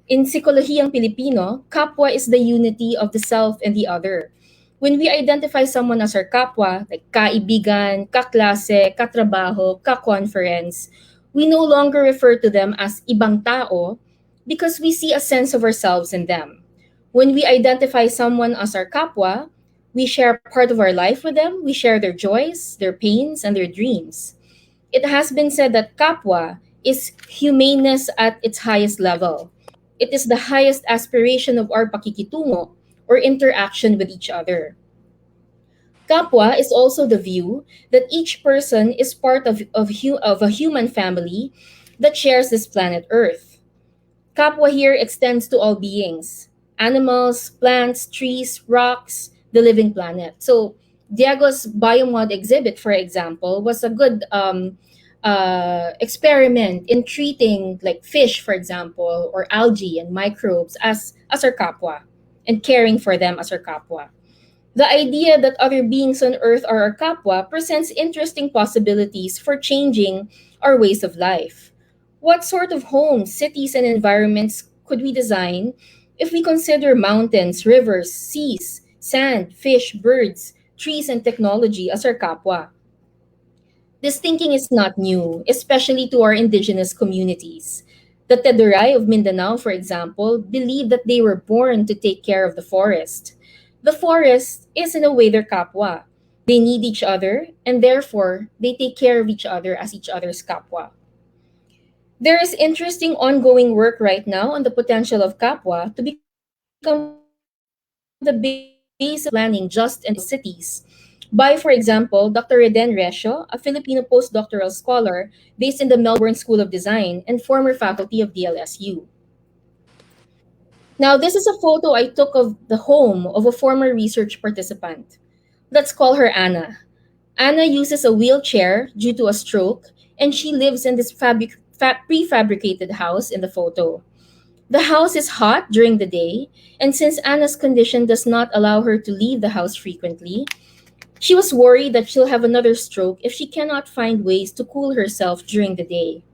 In Psikolohiyang Pilipino, kapwa is the unity of the self and the other. When we identify someone as our kapwa, like kaibigan, kaklase, katrabaho, kakonference, we no longer refer to them as ibang tao because we see a sense of ourselves in them. When we identify someone as our kapwa, we share part of our life with them, we share their joys, their pains, and their dreams. It has been said that kapwa is humaneness at its highest level. It is the highest aspiration of our pakikitungo or interaction with each other. Kapwa is also the view that each person is part of a human family that shares this planet Earth. Kapwa here extends to all beings: animals, plants, trees, rocks, the living planet. So, Diego's Biomod exhibit, for example, was a good experiment in treating like fish, for example, or algae and microbes as our kapwa and caring for them as our kapwa. The idea that other beings on Earth are our kapwa presents interesting possibilities for changing our ways of life. What sort of homes, cities, and environments could we design if we consider mountains, rivers, seas, sand, fish, birds, trees, and technology as our kapwa? This thinking is not new, especially to our indigenous communities. The Teduray of Mindanao, for example, believe that they were born to take care of the forest. The forest is, in a way, their kapwa. They need each other, and therefore, they take care of each other as each other's kapwa. There is interesting ongoing work right now on the potential of kapwa to become the base of planning just and cities. By, for example, Dr. Reden Resio, a Filipino postdoctoral scholar based in the Melbourne School of Design and former faculty of DLSU. Now, this is a photo I took of the home of a former research participant. Let's call her Anna. Anna uses a wheelchair due to a stroke, and she lives in this prefabricated house in the photo. The house is hot during the day, and since Anna's condition does not allow her to leave the house frequently, she was worried that she'll have another stroke if she cannot find ways to cool herself during the day.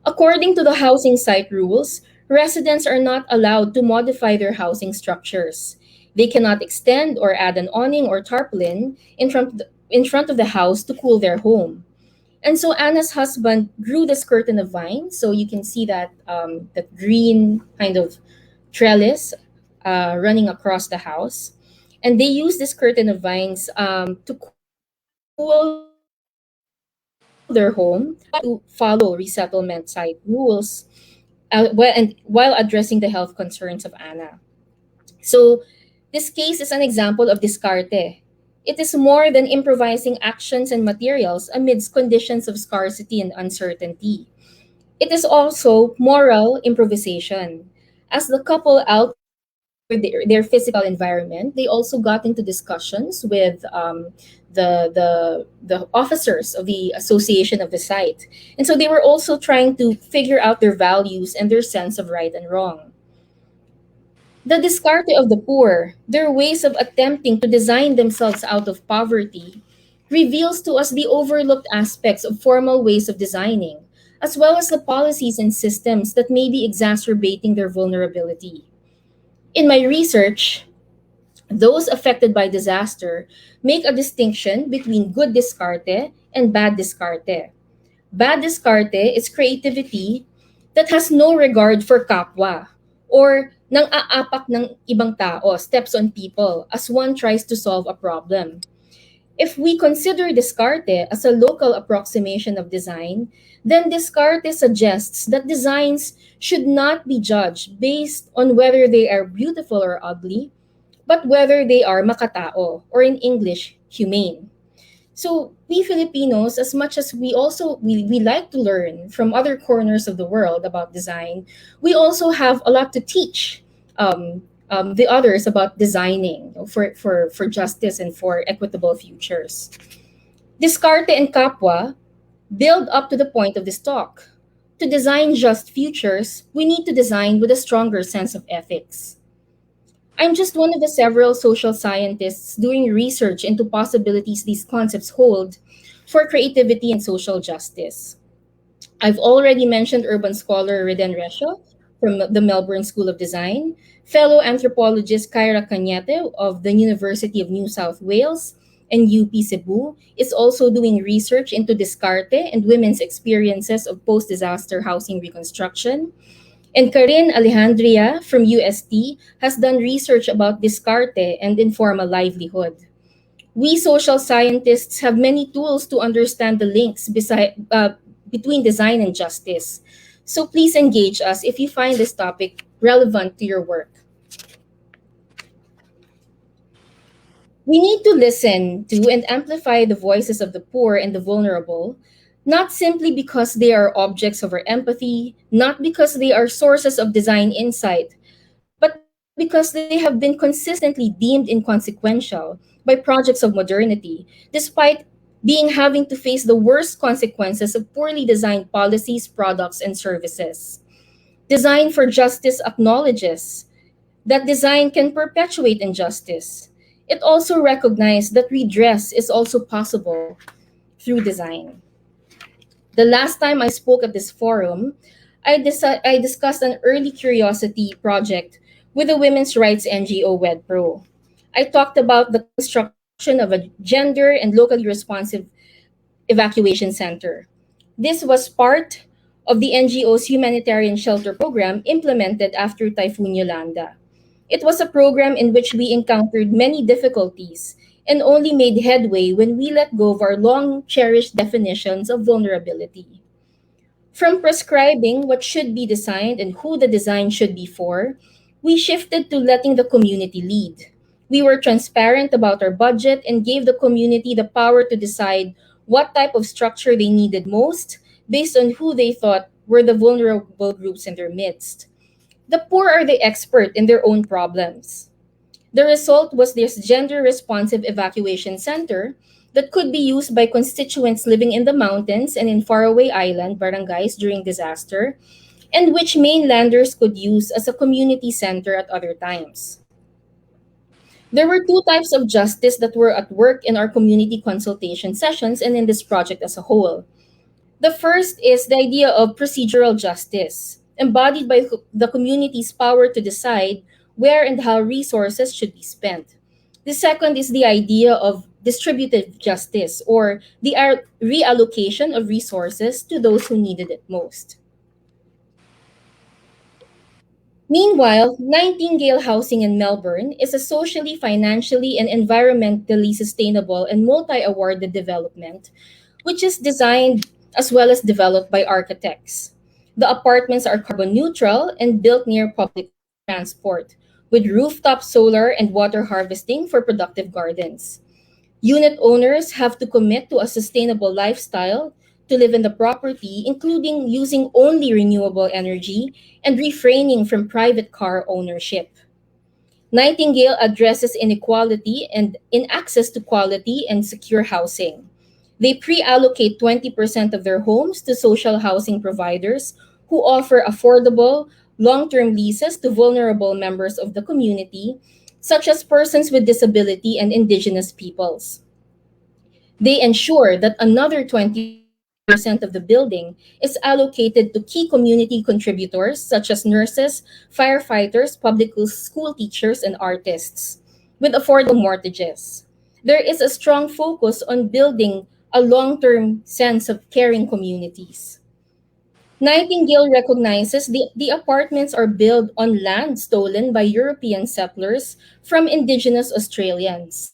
According to the housing site rules, residents are not allowed to modify their housing structures. They cannot extend or add an awning or tarpaulin in front of the house to cool their home. And so Anna's husband grew this curtain of vines. So you can see that green kind of trellis running across the house. And they use this curtain of vines to cool their home, to follow resettlement site rules while addressing the health concerns of Anna. So this case is an example of discarte. It is more than improvising actions and materials amidst conditions of scarcity and uncertainty. It is also moral improvisation. As the couple altered their physical environment, they also got into discussions with the officers of the association of the site. And so they were also trying to figure out their values and their sense of right and wrong. The discarte of the poor, their ways of attempting to design themselves out of poverty, reveals to us the overlooked aspects of formal ways of designing, as well as the policies and systems that may be exacerbating their vulnerability. In my research, those affected by disaster make a distinction between good discarte and bad discarte. Bad discarte is creativity that has no regard for kapwa or nang aapak ng ibang tao, steps on people as one tries to solve a problem. If we consider discarte as a local approximation of design, then discarte suggests that designs should not be judged based on whether they are beautiful or ugly, but whether they are makatao, or in English, humane. So we Filipinos, as much as we like to learn from other corners of the world about design, we also have a lot to teach the others about designing for justice and for equitable futures. Descartes and Kapwa build up to the point of this talk. To design just futures, we need to design with a stronger sense of ethics. I'm just one of the several social scientists doing research into possibilities these concepts hold for creativity and social justice. I've already mentioned urban scholar Reden Resho from the Melbourne School of Design, fellow anthropologist Kyra Cañete of the University of New South Wales, and UP Cebu is also doing research into discarte and women's experiences of post-disaster housing reconstruction. And Karin Alejandria from UST has done research about discarte and informal livelihood. We social scientists have many tools to understand the links between design and justice. So please engage us if you find this topic relevant to your work. We need to listen to and amplify the voices of the poor and the vulnerable, not simply because they are objects of our empathy, not because they are sources of design insight, but because they have been consistently deemed inconsequential by projects of modernity, despite being having to face the worst consequences of poorly designed policies, products, and services. Design for Justice acknowledges that design can perpetuate injustice. It also recognizes that redress is also possible through design. The last time I spoke at this forum, I discussed an early curiosity project with the women's rights NGO WedPro. I talked about the construction of a gender and locally responsive evacuation center. This was part of the NGO's humanitarian shelter program implemented after Typhoon Yolanda. It was a program in which we encountered many difficulties and only made headway when we let go of our long cherished definitions of vulnerability. From prescribing what should be designed and who the design should be for, we shifted to letting the community lead. We were transparent about our budget and gave the community the power to decide what type of structure they needed most based on who they thought were the vulnerable groups in their midst. The poor are the expert in their own problems. The result was this gender responsive evacuation center that could be used by constituents living in the mountains and in faraway island barangays during disaster, and which mainlanders could use as a community center at other times. There were two types of justice that were at work in our community consultation sessions and in this project as a whole. The first is the idea of procedural justice, embodied by the community's power to decide where and how resources should be spent. The second is the idea of distributive justice, or the reallocation of resources to those who needed it most. Meanwhile, Nightingale Housing in Melbourne is a socially, financially, and environmentally sustainable and multi awarded development, which is designed as well as developed by architects. The apartments are carbon neutral and built near public transport, with rooftop solar and water harvesting for productive gardens. Unit owners have to commit to a sustainable lifestyle to live in the property, including using only renewable energy and refraining from private car ownership. Nightingale addresses inequality and in access to quality and secure housing. They pre allocate 20% of their homes to social housing providers who offer affordable, long term leases to vulnerable members of the community, such as persons with disability and indigenous peoples. They ensure that another 20% of the building is allocated to key community contributors such as nurses, firefighters, public school teachers, and artists, with affordable mortgages. There is a strong focus on building a long term sense of caring communities. Nightingale recognizes the apartments are built on land stolen by European settlers from indigenous Australians.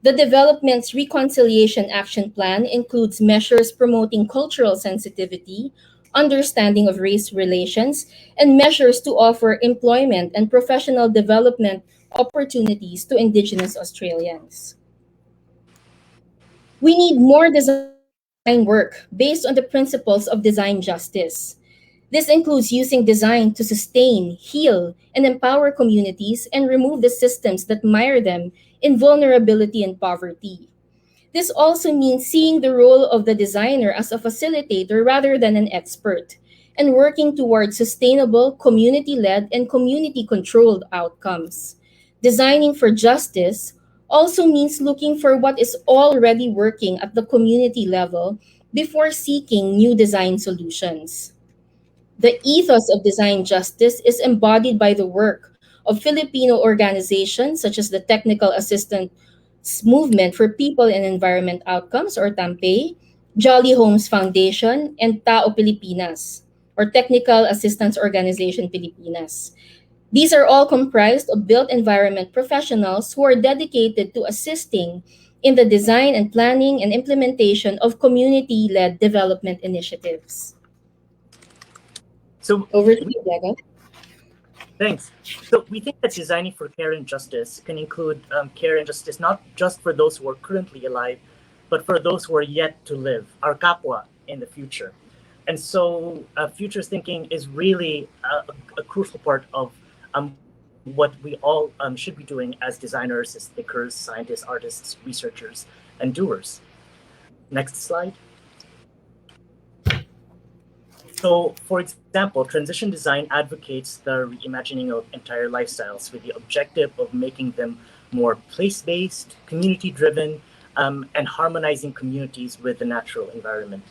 The development's Reconciliation Action Plan includes measures promoting cultural sensitivity, understanding of race relations, and measures to offer employment and professional development opportunities to Indigenous Australians. We need more design work based on the principles of design justice. This includes using design to sustain, heal, and empower communities and remove the systems that mire them in vulnerability and poverty. This also means seeing the role of the designer as a facilitator rather than an expert, and working towards sustainable, community led, and community controlled outcomes. Designing for justice also means looking for what is already working at the community level before seeking new design solutions. The ethos of design justice is embodied by the work of Filipino organizations such as the Technical Assistance Movement for People and Environment Outcomes, or TAMPE, Jolly Homes Foundation, and Tao Pilipinas, or Technical Assistance Organization Pilipinas. These are all comprised of built environment professionals who are dedicated to assisting in the design and planning and implementation of community led development initiatives. So Over to you, Diego. thanks. So we think that designing for care and justice can include care and justice not just for those who are currently alive, but for those who are yet to live, our Kapwa, in the future. And so futures thinking is really a crucial part of what we all should be doing as designers, as thinkers, scientists, artists, researchers, and doers. Next slide. So, for example, transition design advocates the reimagining of entire lifestyles with the objective of making them more place-based, community-driven, and harmonizing communities with the natural environment.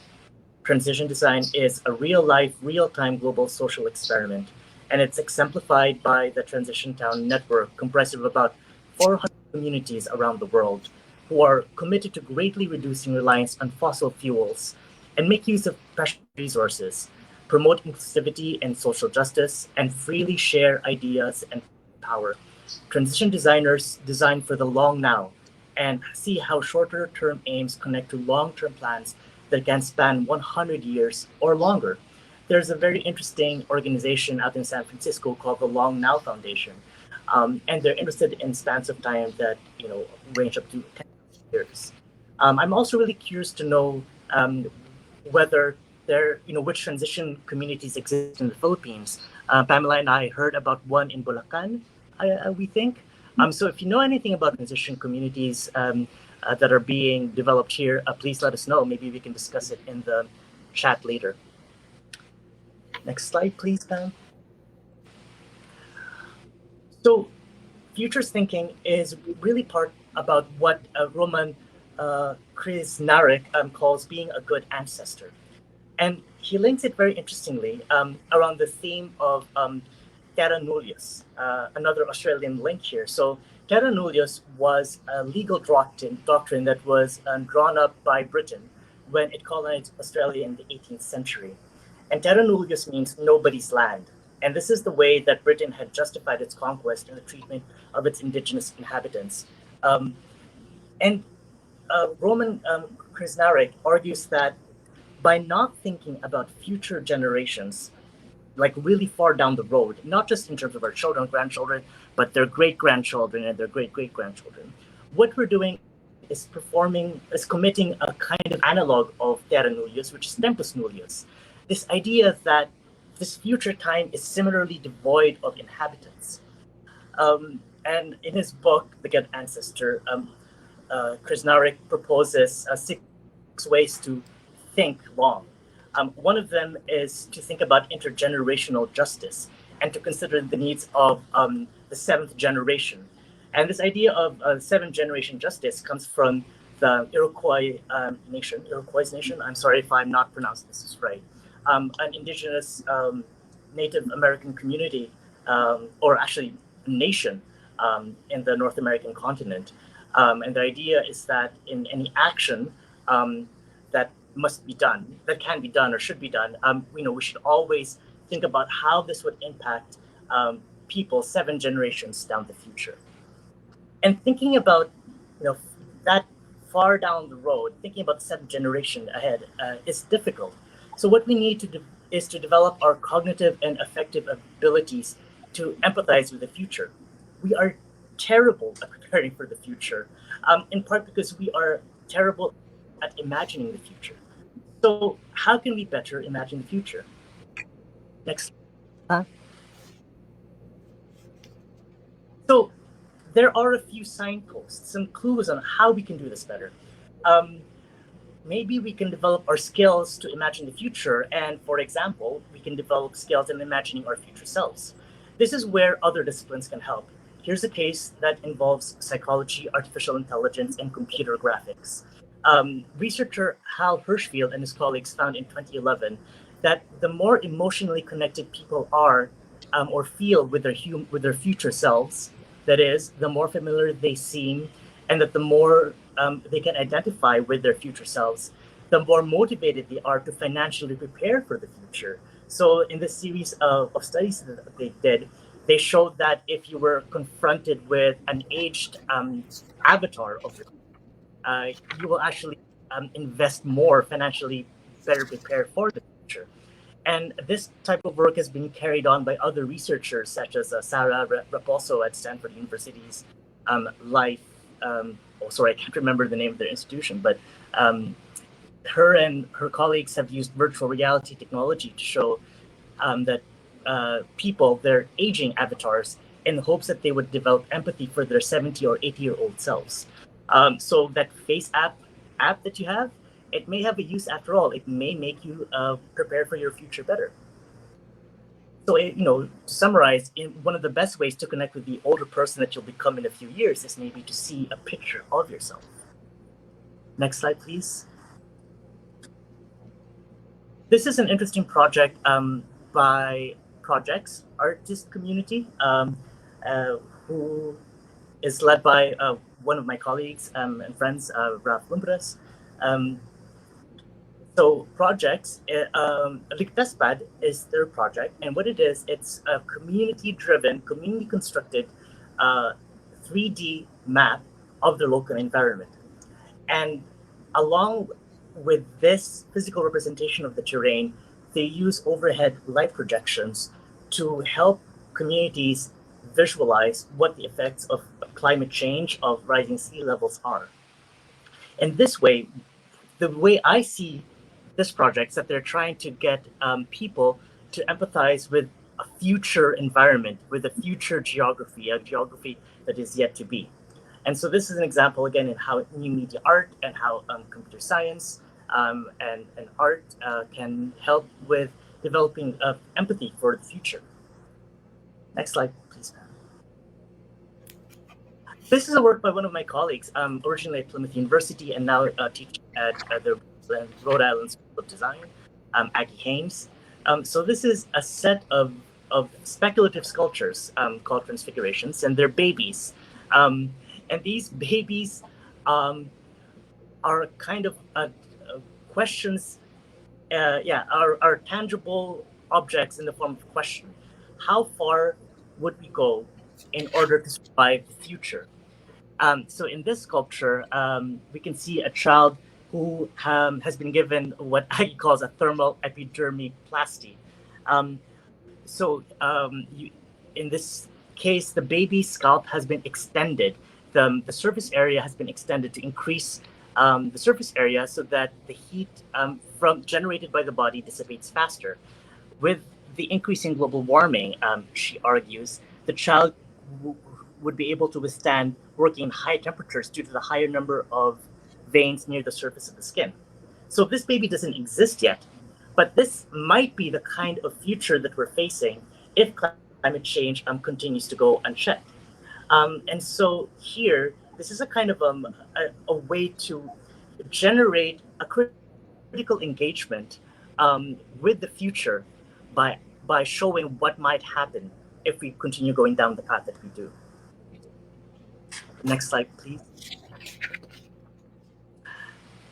Transition design is a real-life, real-time global social experiment, and it's exemplified by the Transition Town Network, comprised of about 400 communities around the world who are committed to greatly reducing reliance on fossil fuels and make use of precious resources, promote inclusivity and social justice, and freely share ideas and power. Transition designers design for the long now and see how shorter term aims connect to long term plans that can span 100 years or longer. There's a very interesting organization out in San Francisco called the Long Now Foundation, and they're interested in spans of time that range up to 10 years. I'm also really curious to know whether which transition communities exist in the Philippines. Pamela and I heard about one in Bulacan, we think. So if you know anything about transition communities that are being developed here, please let us know. Maybe we can discuss it in the chat later. Next slide, please, Pam. So futures thinking is really part about what Roman Krznaric calls being a good ancestor. And he links it very interestingly around the theme of terra nullius, another Australian link here. So terra nullius was a legal doctrine that was drawn up by Britain when it colonized Australia in the 18th century. And terra nullius means nobody's land. And this is the way that Britain had justified its conquest and the treatment of its indigenous inhabitants. And Roman Krznaric argues that by not thinking about future generations, like really far down the road, not just in terms of our children, grandchildren, but their great-grandchildren and their great-great-grandchildren, what we're doing is committing a kind of analog of terra nullius, which is tempus nullius. This idea that this future time is similarly devoid of inhabitants. And in his book, The Good Ancestor, Krznaric proposes 6 ways to think long. One of them is to think about intergenerational justice and to consider the needs of the 7th generation. And this idea of 7th generation justice comes from the Iroquois Nation. I'm sorry if I'm not pronouncing this right. An indigenous Native American community, or actually nation in the North American continent. And the idea is that in any action that must be done, that can be done or should be done, we should always think about how this would impact people 7 generations down the future. And thinking about that far down the road, thinking about 7th generation ahead is difficult. So what we need to do is to develop our cognitive and affective abilities to empathize with the future. We are terrible at preparing for the future, in part because we are terrible at imagining the future. So how can we better imagine the future? Next. So there are a few signposts, some clues on how we can do this better. Maybe we can develop our skills to imagine the future. And for example, we can develop skills in imagining our future selves. This is where other disciplines can help. Here's a case that involves psychology, artificial intelligence, and computer graphics. Researcher Hal Hirschfield and his colleagues found in 2011 that the more emotionally connected people are or feel with their future selves, that is, the more familiar they seem, and that the more they can identify with their future selves, the more motivated they are to financially prepare for the future. So in this series of studies that they did, they showed that if you were confronted with an aged avatar of yourself, you will actually invest more financially, better prepared for the future. And this type of work has been carried on by other researchers, such as Sarah Raposo at Stanford University's Life. I can't remember the name of their institution, but her and her colleagues have used virtual reality technology to show that people, their aging avatars, in the hopes that they would develop empathy for their 70 or 80-year-old selves. So that face app that you have, it may have a use after all. It may make you prepare for your future better. So, to summarize, one of the best ways to connect with the older person that you'll become in a few years is maybe to see a picture of yourself. Next slide, please. This is an interesting project by Projects Artist Community, who is led by one of my colleagues and friends, Ralph Lumbres. So Projects, Ligtaspad is their project, and what it is, it's a community-driven, community-constructed 3D map of the local environment. And along with this physical representation of the terrain, they use overhead light projections to help communities visualize what the effects of climate change, of rising sea levels are. And this way, the way I see this project is that they're trying to get people to empathize with a future environment with a future geography, a geography that is yet to be. And so this is an example, again, in how new media art and how computer science and art can help with developing empathy for the future. Next slide, please, Pam. This is a work by one of my colleagues, originally at Plymouth University and now teaching at the Rhode Island School of Design, Aggie Haynes. So this is a set of speculative sculptures called transfigurations, and they're babies. And these babies are kind of questions, are tangible objects in the form of question. How far would we go in order to survive the future? So in this sculpture, we can see a child who has been given what Aggie calls a thermal epidermoplasty. In this case, the baby's scalp has been extended. The surface area has been extended to increase the surface area so that the heat generated by the body dissipates faster. With the increasing global warming, she argues, the child would be able to withstand working in high temperatures due to the higher number of veins near the surface of the skin. So this baby doesn't exist yet, but this might be the kind of future that we're facing if climate change continues to go unchecked. And so here, this is a kind of a way to generate a critical engagement with the future by showing what might happen if we continue going down the path that we do. Next slide, please.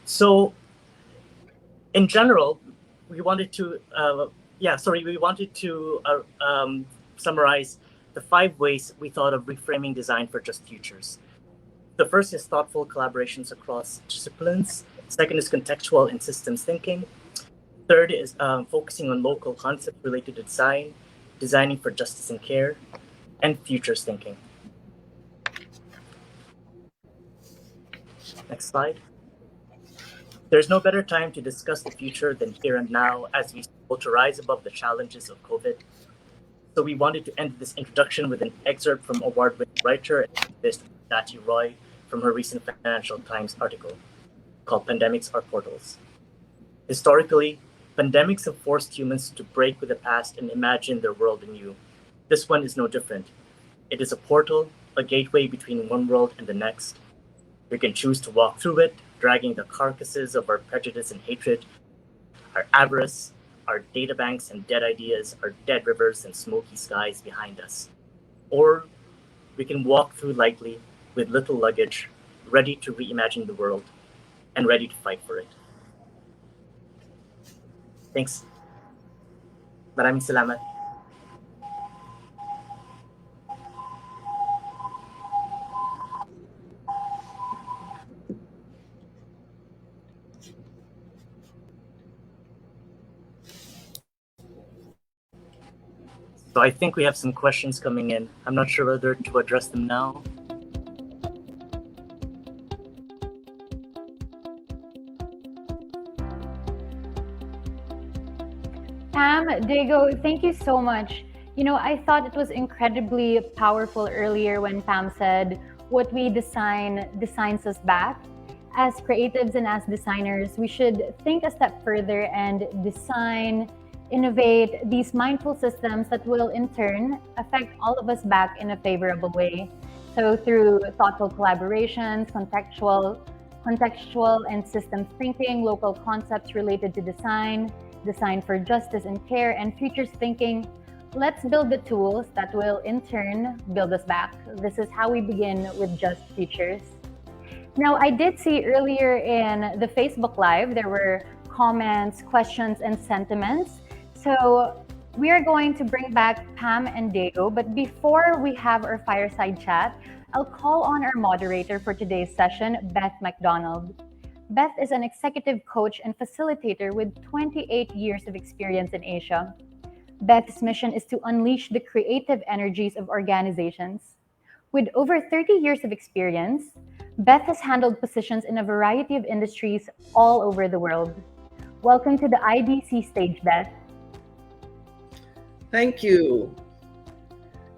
So, in general, we wanted to summarize the 5 ways we thought of reframing design for just futures. The first is thoughtful collaborations across disciplines. Second is contextual and systems thinking. Third is focusing on local concepts related to design, designing for justice and care, and futures thinking. Next slide. There's no better time to discuss the future than here and now as we struggle to rise above the challenges of COVID. So we wanted to end this introduction with an excerpt from award-winning writer and activist Dati Roy from her recent Financial Times article called Pandemics Are Portals. Historically, pandemics have forced humans to break with the past and imagine their world anew. This one is no different. It is a portal, a gateway between one world and the next. We can choose to walk through it, dragging the carcasses of our prejudice and hatred, our avarice, our databanks and dead ideas, our dead rivers and smoky skies behind us. Or we can walk through lightly with little luggage, ready to reimagine the world and ready to fight for it. Thanks. Maraming salamat. So I think we have some questions coming in. I'm not sure whether to address them now. Pam, Diego, thank you so much. I thought it was incredibly powerful earlier when Pam said, what we design designs us back. As creatives and as designers, we should think a step further and design, innovate these mindful systems that will in turn affect all of us back in a favorable way. So through thoughtful collaborations, contextual and systems thinking, local concepts related to design for justice and care, and futures thinking, let's build the tools that will in turn build us back. This is how we begin with Just Futures. Now, I did see earlier in the Facebook Live, there were comments, questions, and sentiments. So we are going to bring back Pam and Diego, but before we have our fireside chat, I'll call on our moderator for today's session, Beth McDonald. Beth is an executive coach and facilitator with 28 years of experience in Asia. Beth's mission is to unleash the creative energies of organizations. With over 30 years of experience, Beth has handled positions in a variety of industries all over the world. Welcome to the IDC stage, Beth. Thank you.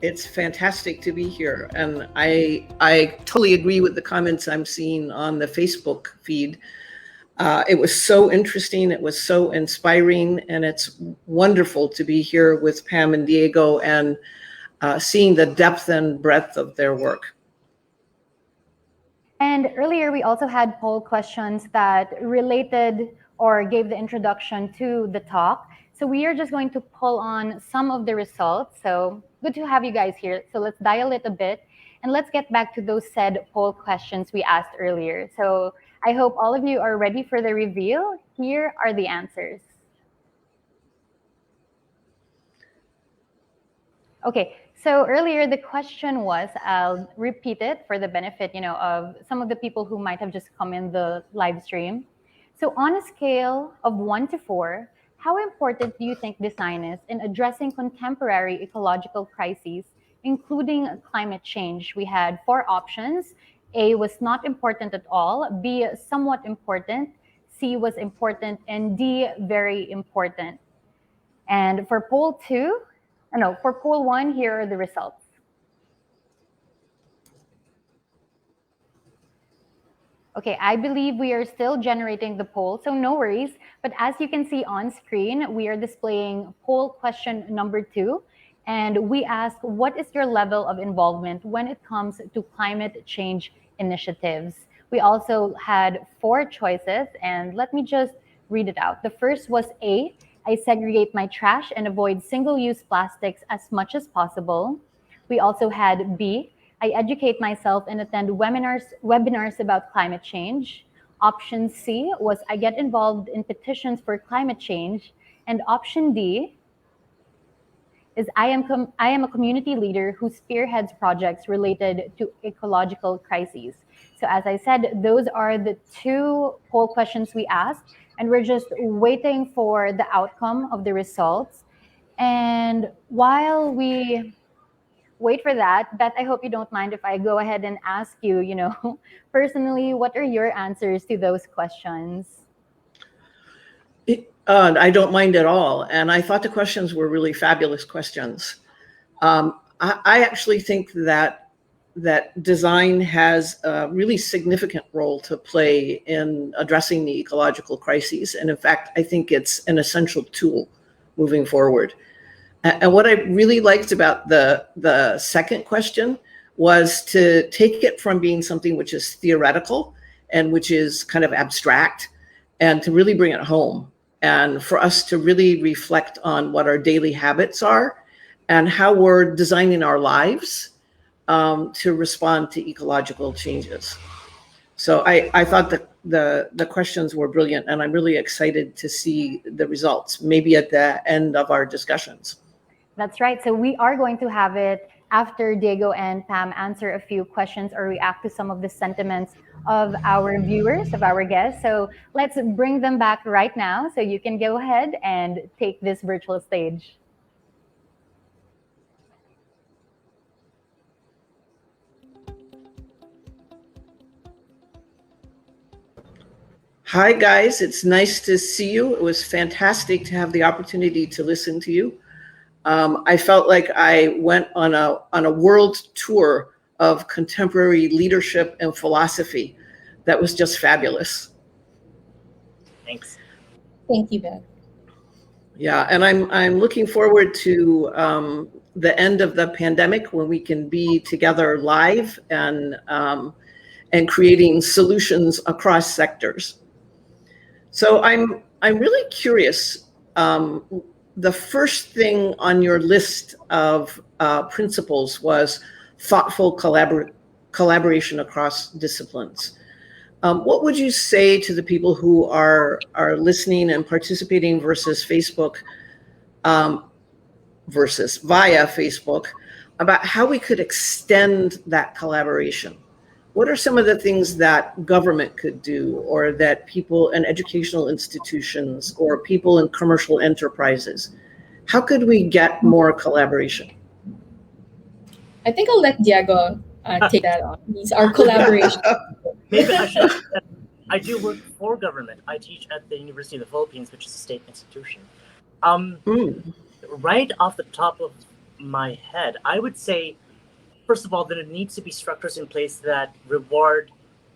It's fantastic to be here. And I totally agree with the comments I'm seeing on the Facebook feed. It was so interesting. It was so inspiring. And it's wonderful to be here with Pam and Diego and seeing the depth and breadth of their work. And earlier, we also had poll questions that related or gave the introduction to the talk. So we are just going to pull on some of the results. So good to have you guys here. So let's dial it a bit and let's get back to those said poll questions we asked earlier. So I hope all of you are ready for the reveal. Here are the answers. Okay, so earlier the question was, I'll repeat it for the benefit, of some of the people who might have just come in the live stream. So on a scale of 1 to 4, how important do you think design is in addressing contemporary ecological crises, including climate change? We had 4 options. A was not important at all, B somewhat important, C was important, and D very important. And for poll 1, here are the results. Okay, I believe we are still generating the poll, so no worries. But as you can see on screen, we are displaying poll question number 2. And we ask, what is your level of involvement when it comes to climate change initiatives? We also had 4 choices, and let me just read it out. The first was A, I segregate my trash and avoid single-use plastics as much as possible. We also had B, I educate myself and attend webinars about climate change. Option C was I get involved in petitions for climate change. And option D is I am a community leader who spearheads projects related to ecological crises. So as I said, those are the 2 poll questions we asked, and we're just waiting for the outcome of the results. And while we wait for that, Beth, I hope you don't mind if I go ahead and ask you, personally, what are your answers to those questions? I don't mind at all. And I thought the questions were really fabulous questions. I actually think that design has a really significant role to play in addressing the ecological crises. And in fact, I think it's an essential tool moving forward. And what I really liked about the second question was to take it from being something which is theoretical and which is kind of abstract, and to really bring it home, and for us to really reflect on what our daily habits are and how we're designing our lives to respond to ecological changes. So I thought that the questions were brilliant, and I'm really excited to see the results, maybe at the end of our discussions. That's right. So we are going to have it after Diego and Pam answer a few questions or react to some of the sentiments of our viewers, of our guests. So let's bring them back right now so you can go ahead and take this virtual stage. Hi, guys. It's nice to see you. It was fantastic to have the opportunity to listen to you. I felt like I went on a world tour of contemporary leadership and philosophy. That was just fabulous. Thanks. Thank you, Beth. Yeah, and I'm looking forward to the end of the pandemic, when we can be together live and creating solutions across sectors. So I'm really curious. The first thing on your list of principles was thoughtful collaboration across disciplines. What would you say to the people who are listening and participating versus Facebook, versus via Facebook, about how we could extend that collaboration? What are some of the things that government could do, or that people in educational institutions or people in commercial enterprises? How could we get more collaboration? I think I'll let Diego take that on. These are collaboration. Maybe I should. I do work for government. I teach at the University of the Philippines, which is a state institution. right off the top of my head, I would say, first of all, that it needs to be structures in place that reward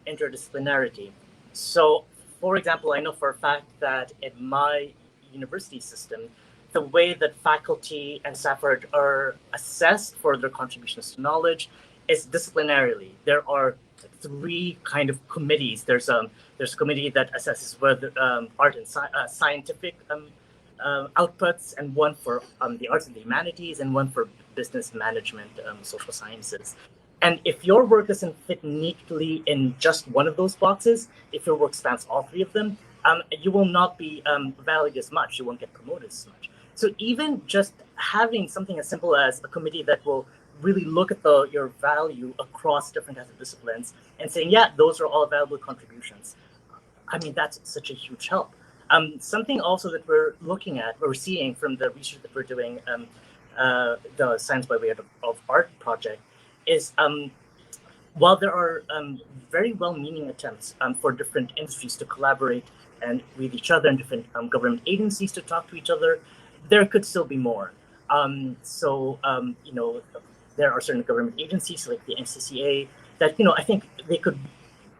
interdisciplinarity. So, for example, I know for a fact that in my university system, the way that faculty and staff are assessed for their contributions to knowledge is disciplinarily. There are three kind of committees. There's a committee that assesses whether art and scientific outputs, and one for the arts and the humanities, and one for business management, social sciences. And if your work doesn't fit neatly in just one of those boxes, if your work spans all three of them, you will not be valued as much. You won't get promoted as much. So even just having something as simple as a committee that will really look at your value across different types of disciplines and saying, yeah, those are all valuable contributions. I mean, that's such a huge help. Something also that we're looking at, we're seeing from the research that we're doing, the Science by Way of Art project, is while there are very well-meaning attempts for different industries to collaborate and with each other, and different government agencies to talk to each other, there could still be more. There are certain government agencies like the NCCA that, I think they could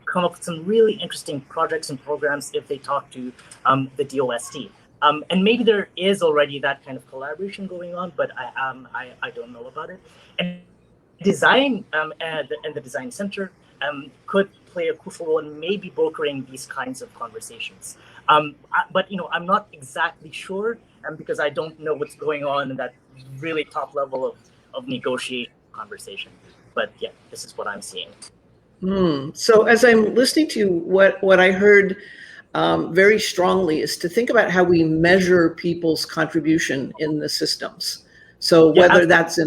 come up with some really interesting projects and programs if they talk to the DOST. And maybe there is already that kind of collaboration going on, but I don't know about it. And design and the design center could play a crucial role in maybe brokering these kinds of conversations. But I'm not exactly sure, because I don't know what's going on in that really top level of negotiation conversation. But yeah, this is what I'm seeing. So as I'm listening to what I heard very strongly is to think about how we measure people's contribution in the systems. So whether that's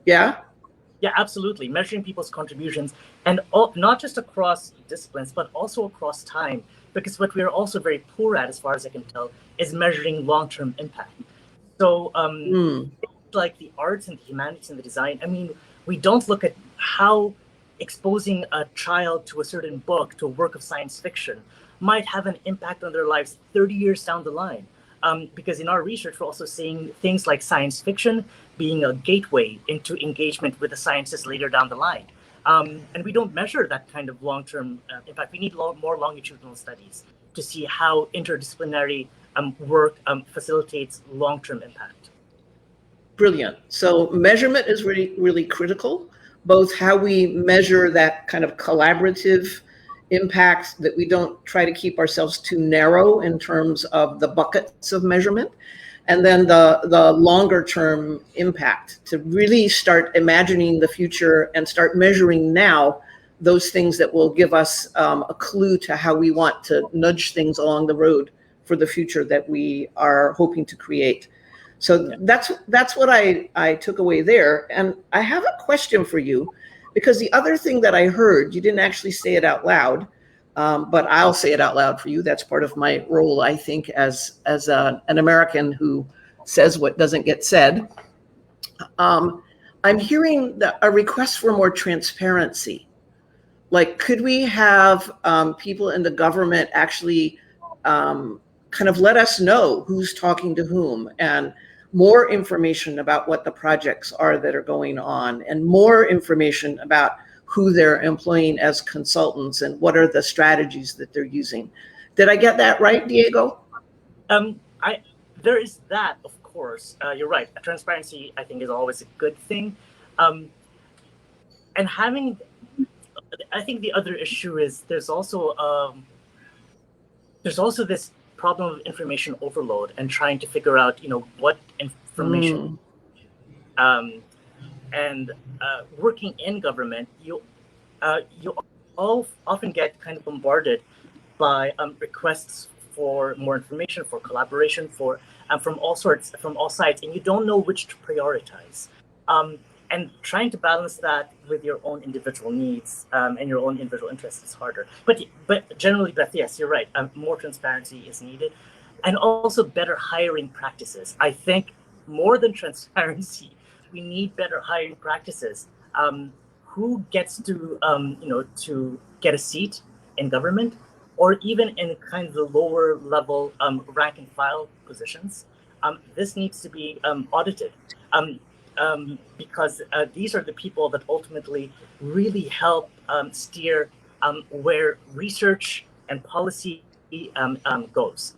Yeah, absolutely. Measuring people's contributions, and not just across disciplines, but also across time. Because what we are also very poor at, as far as I can tell, is measuring long-term impact. So like the arts and the humanities and the design, I mean, we don't look at how exposing a child to a certain book, to a work of science fiction, might have an impact on their lives 30 years down the line. Because in our research, we're also seeing things like science fiction being a gateway into engagement with the sciences later down the line. And we don't measure that kind of long-term impact. We need more longitudinal studies to see how interdisciplinary work facilitates long-term impact. Brilliant. So measurement is really, really critical, both how we measure that kind of collaborative impact, that we don't try to keep ourselves too narrow in terms of the buckets of measurement, and then the longer term impact, to really start imagining the future and start measuring now those things that will give us a clue to how we want to nudge things along the road for the future that we are hoping to create. So that's what I took away there. And I have a question for you, because the other thing that I heard, you didn't actually say it out loud, but I'll say it out loud for you. That's part of my role, I think, as an American who says what doesn't get said. I'm hearing a request for more transparency. Like, could we have people in the government actually kind of let us know who's talking to whom, and more information about what the projects are that are going on, and more information about who they're employing as consultants and what are the strategies that they're using. Did I get that right, Diego? There is that, of course. You're right. Transparency, I think, is always a good thing. And I think the other issue is there's also this problem of information overload and trying to figure out, what information. And working in government, you all often get kind of bombarded by requests for more information, for collaboration, from all sides, and you don't know which to prioritize. And trying to balance that with your own individual needs and your own individual interests is harder. But generally, Beth, yes, you're right. More transparency is needed, and also better hiring practices. I think more than transparency, we need better hiring practices. Who gets to to get a seat in government, or even in kind of the lower level rank and file positions? this needs to be audited. Because these are the people that ultimately really help steer where research and policy goes.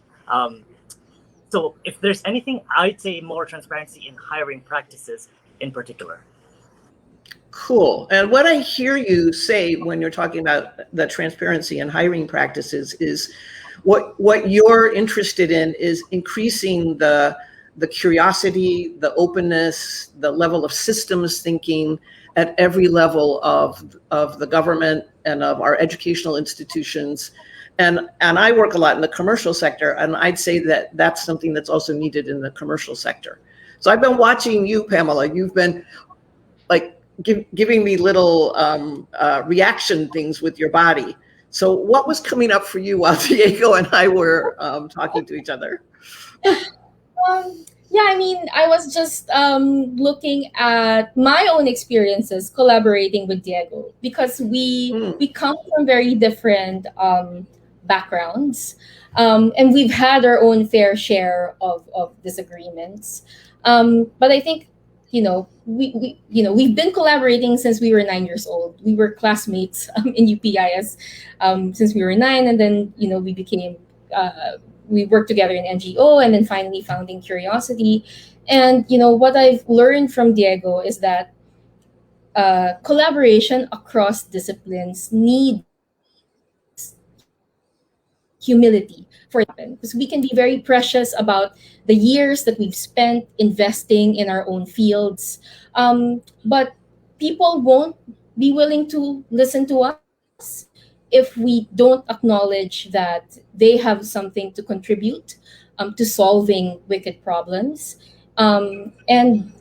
So if there's anything, I'd say more transparency in hiring practices in particular. Cool. And what I hear you say when you're talking about the transparency and hiring practices is what you're interested in is increasing the curiosity, the openness, the level of systems thinking at every level of the government and of our educational institutions. And I work a lot in the commercial sector, and I'd say that that's something that's also needed in the commercial sector. So I've been watching you, Pamela. You've been like giving me little reaction things with your body. So what was coming up for you while Diego and I were talking to each other? Yeah, I mean, I was just looking at my own experiences collaborating with Diego, because we come from very different backgrounds, and we've had our own fair share of disagreements. But I think, we've been collaborating since we were 9 years old. We were classmates in UPIS since we were 9, and then we became. We worked together in NGO, and then finally founding Curiosity. And what I've learned from Diego is that collaboration across disciplines needs humility for it to happen, because we can be very precious about the years that we've spent investing in our own fields, but people won't be willing to listen to us if we don't acknowledge that they have something to contribute to solving wicked problems. And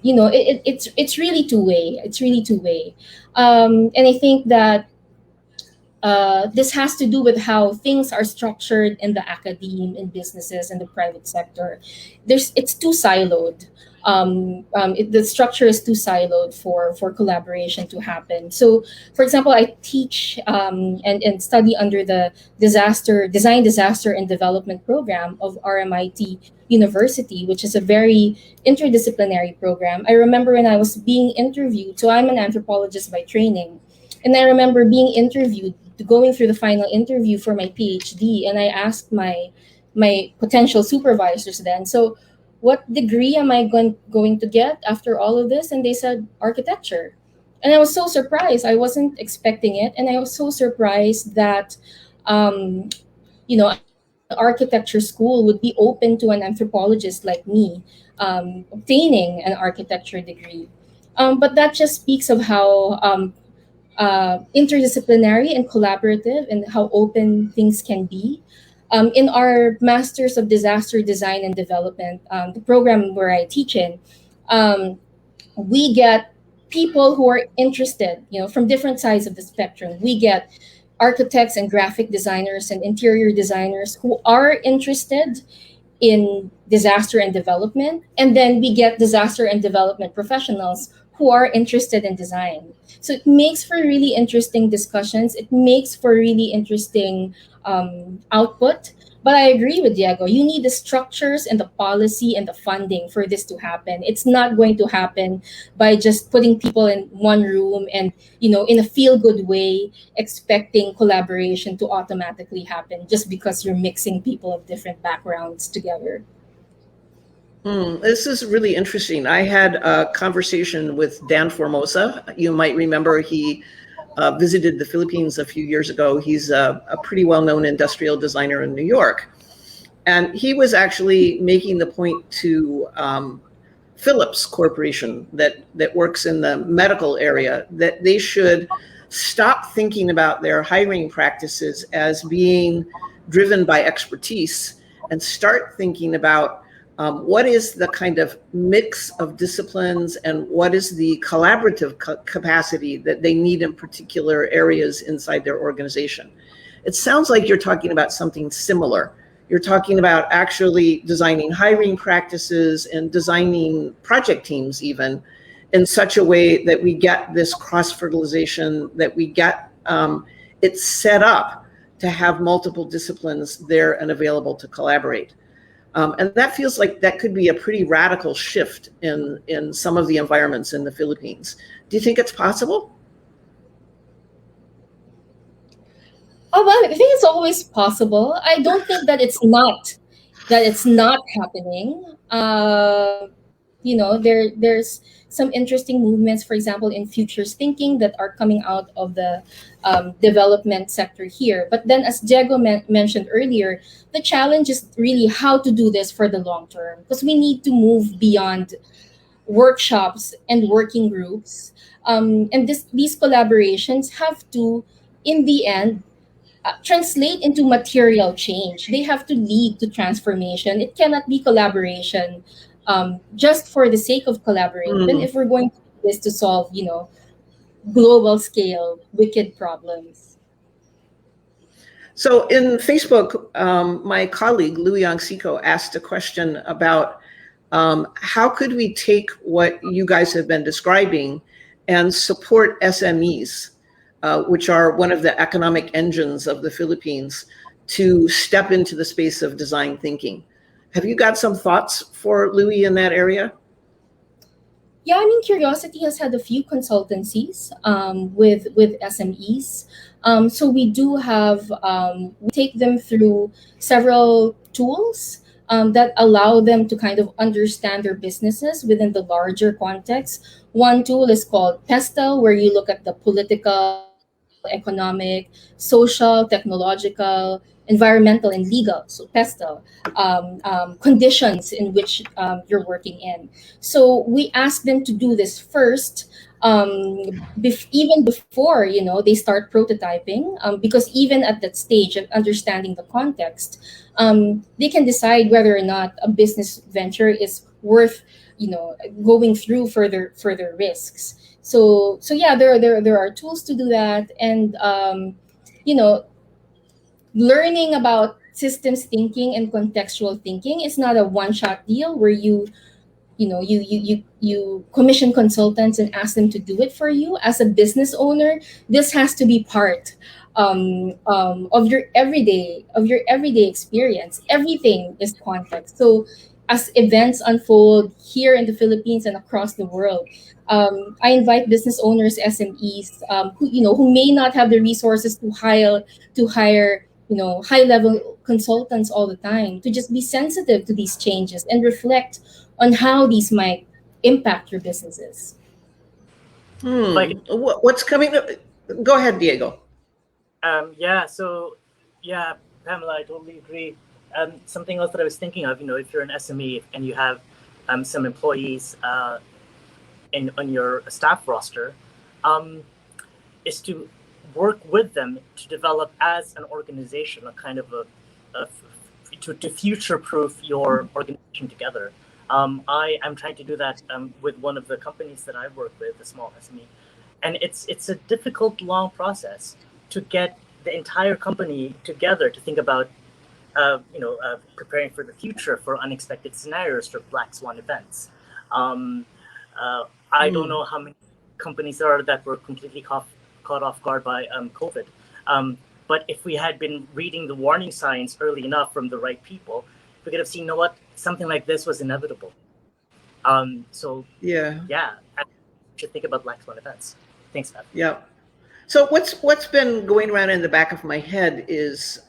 it's really two-way. It's really two-way. And I think that this has to do with how things are structured in the academe, in businesses, and the private sector. It's too siloed. The structure is too siloed for collaboration to happen. So, for example, I teach and study under the Design, Disaster, and Development program of RMIT University, which is a very interdisciplinary program. I remember when I was being interviewed, so I'm an anthropologist by training, and I remember being interviewed, going through the final interview for my PhD, and I asked my potential supervisors then, so what degree am I going to get after all of this? And they said architecture. And I was so surprised. I wasn't expecting it. And I was so surprised that, architecture school would be open to an anthropologist like me obtaining an architecture degree. But that just speaks of how interdisciplinary and collaborative and how open things can be. In our Masters of Disaster Design and Development, the program where I teach in, we get people who are interested, from different sides of the spectrum. We get architects and graphic designers and interior designers who are interested in disaster and development. And then we get disaster and development professionals who are interested in design. So it makes for really interesting discussions. It makes for really interesting output. But I agree with Diego. You need the structures and the policy and the funding for this to happen. It's not going to happen by just putting people in one room and, in a feel-good way, expecting collaboration to automatically happen just because you're mixing people of different backgrounds together. This is really interesting. I had a conversation with Dan Formosa. You might remember he visited the Philippines a few years ago. He's a pretty well-known industrial designer in New York. And he was actually making the point to Philips Corporation that works in the medical area that they should stop thinking about their hiring practices as being driven by expertise and start thinking about what is the kind of mix of disciplines and what is the collaborative capacity that they need in particular areas inside their organization. It sounds like you're talking about something similar. You're talking about actually designing hiring practices and designing project teams even in such a way that we get this cross-fertilization, that we get it set up to have multiple disciplines there and available to collaborate. And that feels like that could be a pretty radical shift in some of the environments in the Philippines. Do you think it's possible? Oh well, I think it's always possible. I don't think that it's not happening. There's some interesting movements, for example, in futures thinking that are coming out of the development sector here. But then, as Diego mentioned earlier, the challenge is really how to do this for the long term, because we need to move beyond workshops and working groups, and these collaborations have to, in the end, translate into material change. They have to lead to transformation. It cannot be collaboration just for the sake of collaboration if we're going to do this to solve, global scale wicked problems. So in Facebook, my colleague Louis Angsico asked a question about how could we take what you guys have been describing and support SMEs, which are one of the economic engines of the Philippines, to step into the space of design thinking. Have you got some thoughts for Louis in that area? Yeah, I mean, Curiosity has had a few consultancies with SMEs. So we do have, we take them through several tools that allow them to kind of understand their businesses within the larger context. One tool is called PESTEL, where you look at the political, economic, social, technological, environmental, and legal, so PESTEL, conditions in which you're working in. So we ask them to do this first, even before they start prototyping, because even at that stage of understanding the context, they can decide whether or not a business venture is worth going through further risks. So yeah, there are tools to do that, and learning about systems thinking and contextual thinking is not a one-shot deal where you commission consultants and ask them to do it for you. As a business owner, this has to be part of your everyday experience. Everything is context. So as events unfold here in the Philippines and across the world, I invite business owners, SMEs, who may not have the resources to hire high-level consultants all the time, to just be sensitive to these changes and reflect on how these might impact your businesses. What's coming up? Go ahead, Diego. Yeah, Pamela, I totally agree. Something else that I was thinking of, if you're an SME and you have some employees on your staff roster, is to work with them to develop as an organization a kind of to future-proof your organization together. I am trying to do that with one of the companies that I work with, a small SME, and it's a difficult, long process to get the entire company together to think about, preparing for the future, for unexpected scenarios, for black swan events. I don't know how many companies there are that were completely caught off guard by COVID. But if we had been reading the warning signs early enough from the right people, we could have seen, something like this was inevitable. I should think about black swan events. Thanks, Matt. Yeah. So what's been going around in the back of my head is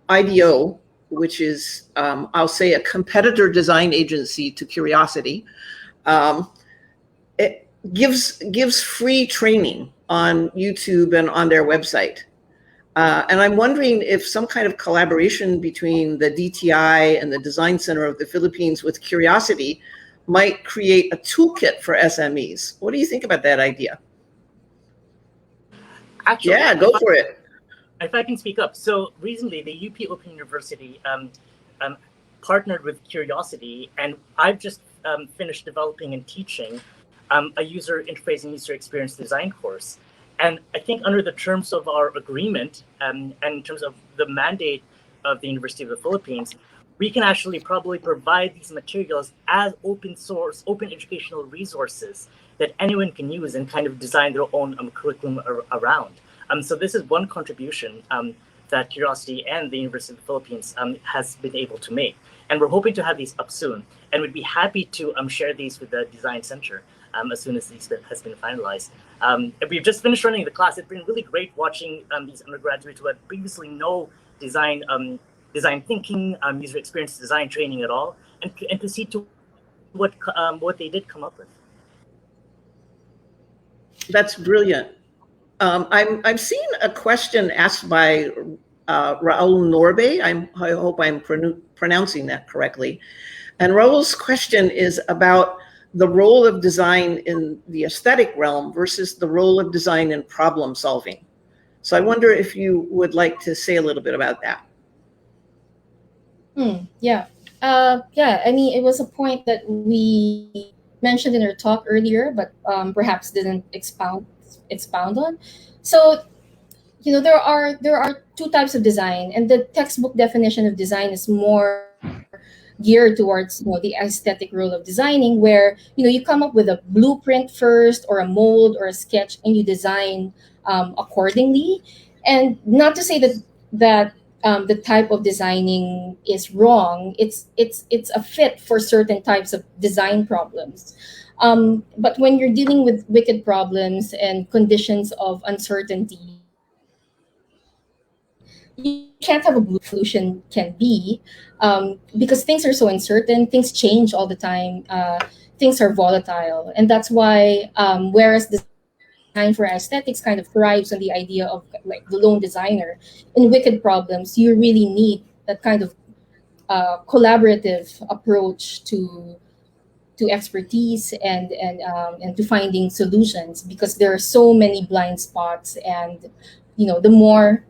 IDEO, which is I'll say a competitor design agency to Curiosity. It gives free training on YouTube and on their website. And I'm wondering if some kind of collaboration between the DTI and the Design Center of the Philippines with Curiosity might create a toolkit for SMEs. What do you think about that idea? Actually, yeah, go for it. If I can speak up. So recently, the UP Open University partnered with Curiosity, and I've just finished developing and teaching a user interface and user experience design course. And I think under the terms of our agreement and in terms of the mandate of the University of the Philippines, we can actually probably provide these materials as open source, open educational resources that anyone can use and kind of design their own curriculum around. So this is one contribution that Curiosity and the University of the Philippines has been able to make. And we're hoping to have these up soon. And we'd be happy to share these with the Design Center as soon as these has been finalized. We've just finished running the class. It's been really great watching these undergraduates who had previously no design thinking, user experience design training at all, and to see to what they did come up with. That's brilliant. I'm seeing a question asked by Raul Norbe. I hope I'm pronouncing that correctly. And Raul's question is about the role of design in the aesthetic realm versus the role of design in problem solving. So I wonder if you would like to say a little bit about that. Yeah. I mean, it was a point that we mentioned in our talk earlier, but perhaps didn't expound on. So, there are two types of design, and the textbook definition of design is more geared towards the aesthetic role of designing, where you come up with a blueprint first, or a mold, or a sketch, and you design accordingly. And not to say that the type of designing is wrong. It's a fit for certain types of design problems. But when you're dealing with wicked problems and conditions of uncertainty, you can't have a blue solution can be, because things are so uncertain, things change all the time, things are volatile. And that's why, whereas design for aesthetics kind of thrives on the idea of like the lone designer, in wicked problems, you really need that kind of collaborative approach to expertise and to finding solutions, because there are so many blind spots. And the more,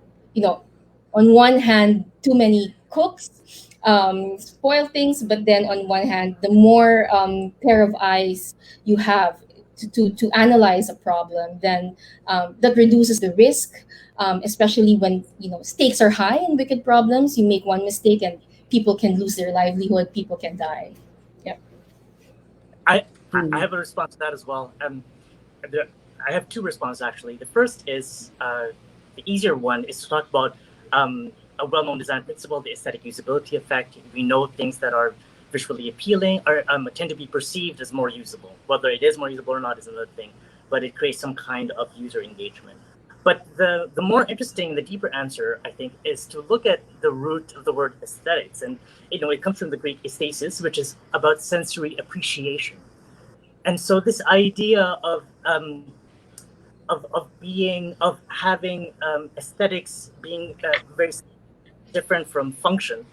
on one hand, too many cooks spoil things, but then on one hand, the more pair of eyes you have to analyze a problem, then that reduces the risk, especially when stakes are high in wicked problems. You make one mistake and people can lose their livelihood, people can die. Yeah. I have a response to that as well. I have two responses actually. The first is the easier one is to talk about a well-known design principle, the aesthetic usability effect. We know things that are visually appealing are tend to be perceived as more usable. Whether it is more usable or not is another thing, but it creates some kind of user engagement. But the more interesting, the deeper answer, I think, is to look at the root of the word aesthetics. And it comes from the Greek aesthesis, which is about sensory appreciation. And so this idea of having aesthetics being very different from function,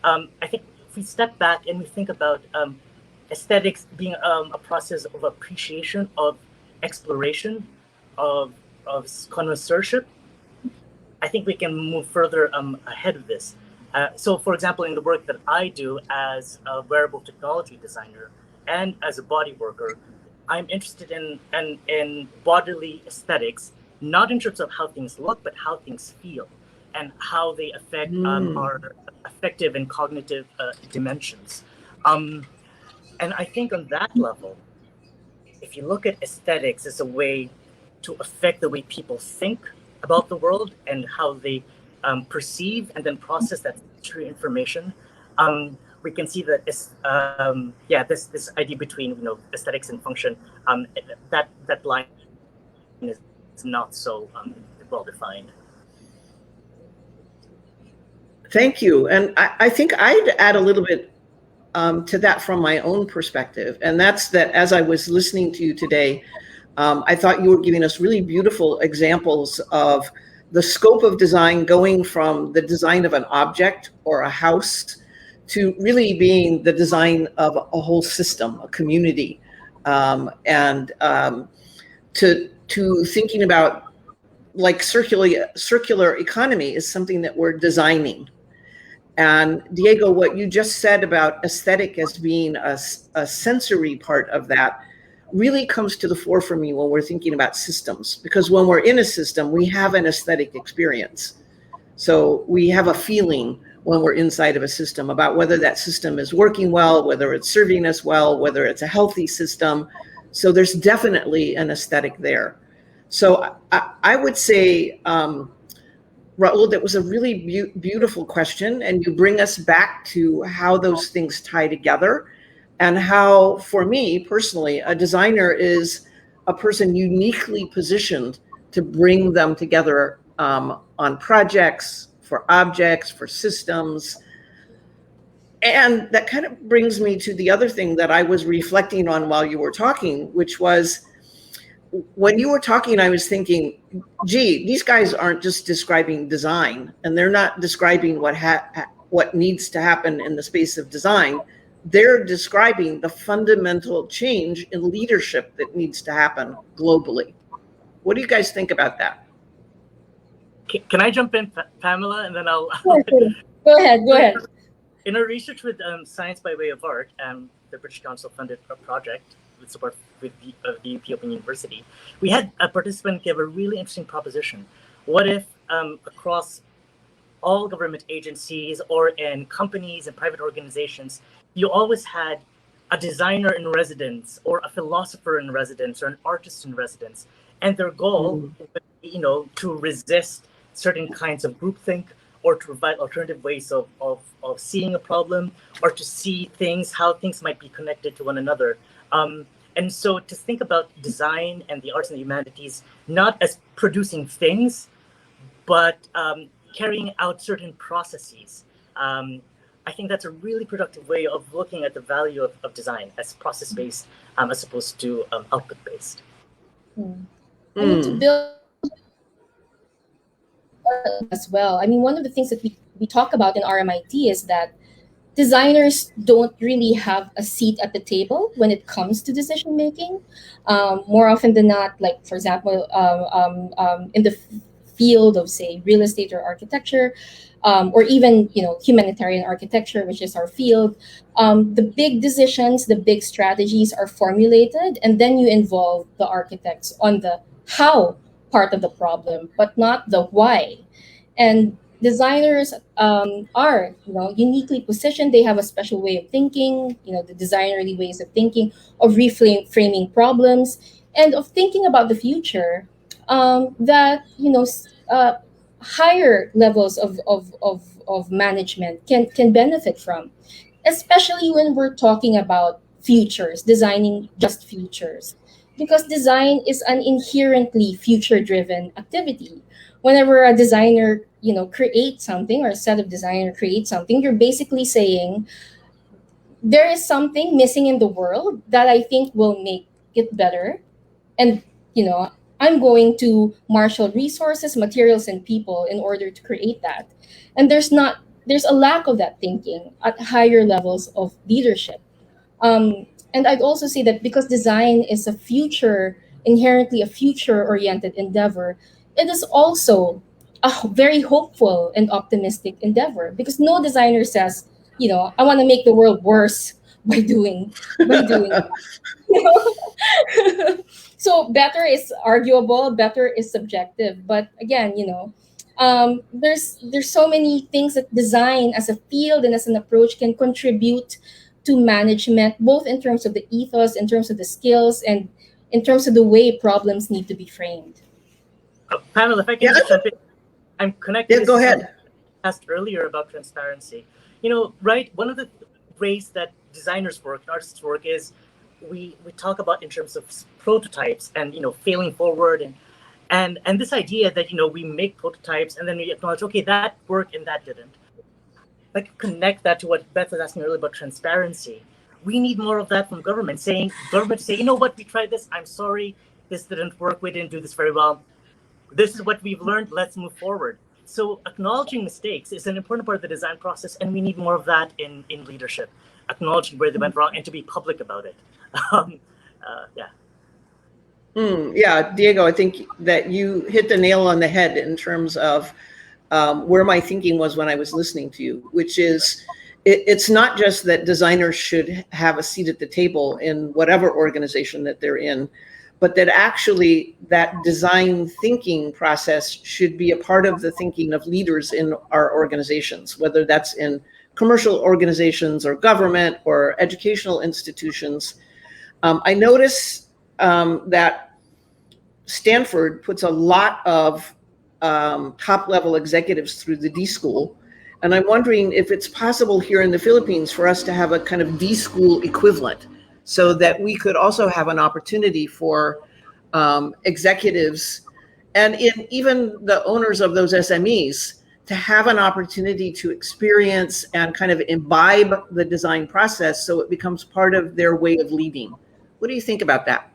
I think if we step back and we think about aesthetics being a process of appreciation, of exploration, of connoisseurship, I think we can move further ahead of this. So, for example, in the work that I do as a wearable technology designer and as a body worker, I'm interested in bodily aesthetics, not in terms of how things look, but how things feel and how they affect our affective and cognitive dimensions. And I think on that level, if you look at aesthetics as a way to affect the way people think about the world and how they perceive and then process that sensory information, we can see that this idea between aesthetics and function, that line is not so well defined. Thank you. And I think I'd add a little bit to that from my own perspective. And that's that as I was listening to you today, I thought you were giving us really beautiful examples of the scope of design going from the design of an object or a house to really being the design of a whole system, a community, and to thinking about like circular economy is something that we're designing. And Diego, what you just said about aesthetic as being a sensory part of that really comes to the fore for me when we're thinking about systems, because when we're in a system, we have an aesthetic experience. So we have a feeling when we're inside of a system about whether that system is working well, whether it's serving us well, whether it's a healthy system. So there's definitely an aesthetic there. So I would say Raul, that was a really beautiful question, and you bring us back to how those things tie together, and how, for me personally, a designer is a person uniquely positioned to bring them together on projects, for objects, for systems. And that kind of brings me to the other thing that I was reflecting on while you were talking, which was, when you were talking, I was thinking, gee, these guys aren't just describing design, and they're not describing what needs to happen in the space of design. They're describing the fundamental change in leadership that needs to happen globally. What do you guys think about that? Can I jump in, Pamela, and then I'll... Sure. Go ahead. In our research with Science by Way of Art, the British Council funded a project with support with the UP Open University. We had a participant give a really interesting proposition. What if across all government agencies or in companies and private organizations, you always had a designer in residence or a philosopher in residence or an artist in residence, and their goal, to resist certain kinds of groupthink, or to provide alternative ways of seeing a problem, or to see things, how things might be connected to one another. And so to think about design and the arts and the humanities, not as producing things, but carrying out certain processes. I think that's a really productive way of looking at the value of design as process-based as opposed to output-based. I need to build as well. I mean, one of the things that we talk about in RMIT is that designers don't really have a seat at the table when it comes to decision making. More often than not, like for example, in the field of say real estate or architecture, or even humanitarian architecture, which is our field, the big decisions, the big strategies are formulated, and then you involve the architects on the how part of the problem, but not the why. And designers are uniquely positioned. They have a special way of thinking, the designerly ways of thinking, of reframing problems, and of thinking about the future, that higher levels of management can benefit from, especially when we're talking about futures, designing just futures, because design is an inherently future-driven activity. Whenever a designer creates something, or a set of designers create something, you're basically saying there is something missing in the world that I think will make it better, and I'm going to marshal resources, materials, and people in order to create that. And there's a lack of that thinking at higher levels of leadership. And I'd also say that because design is inherently a future-oriented endeavor, it is also a very hopeful and optimistic endeavor, because no designer says, I want to make the world worse by doing that. So better is arguable, better is subjective. But again, there's so many things that design as a field and as an approach can contribute to management, both in terms of the ethos, in terms of the skills, and in terms of the way problems need to be framed. Pamela, if I can just jump in, I'm connected. Yeah, go ahead. Asked earlier about transparency. Right? One of the ways that designers work, artists work, is we talk about in terms of prototypes and failing forward, and this idea that we make prototypes and then we acknowledge, okay, that worked and that didn't. Like, connect that to what Beth was asking earlier about transparency. We need more of that from government say, you know what, we tried this, I'm sorry, this didn't work, we didn't do this very well. This is what we've learned, let's move forward. So acknowledging mistakes is an important part of the design process, and we need more of that in leadership, acknowledging where they went wrong and to be public about it. Yeah, Diego, I think that you hit the nail on the head in terms of where my thinking was when I was listening to you, which is it's not just that designers should have a seat at the table in whatever organization that they're in, but that actually that design thinking process should be a part of the thinking of leaders in our organizations, whether that's in commercial organizations or government or educational institutions. I notice that Stanford puts a lot of top level executives through the D School. And I'm wondering if it's possible here in the Philippines for us to have a kind of D School equivalent, so that we could also have an opportunity for executives and even the owners of those SMEs to have an opportunity to experience and kind of imbibe the design process so it becomes part of their way of leading. What do you think about that?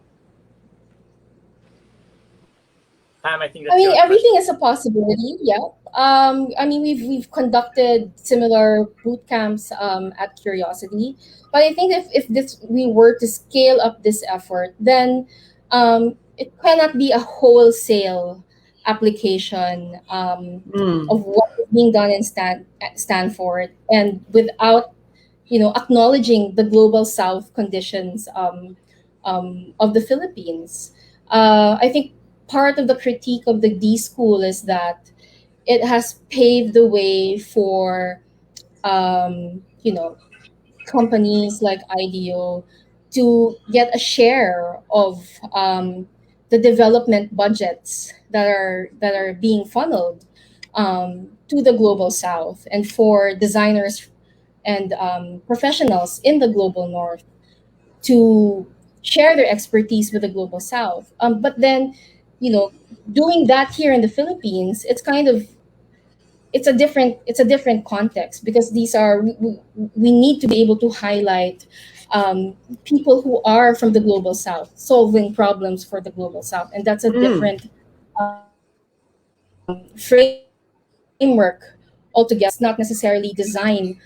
Pam, I think I that's mean, your everything question. is a possibility. Yeah. I mean, we've conducted similar boot camps at Curiosity, but I think if this we were to scale up this effort, then it cannot be a wholesale application of what is being done in Stanford, and without acknowledging the global South conditions of the Philippines. I think part of the critique of the D School is that it has paved the way for companies like IDEO to get a share of the development budgets that are being funneled to the global South, and for designers and professionals in the global North to share their expertise with the global South. But then, doing that here in the Philippines, it's a different context, because we need to be able to highlight people who are from the global South solving problems for the global South, and that's a different framework altogether. It's not necessarily design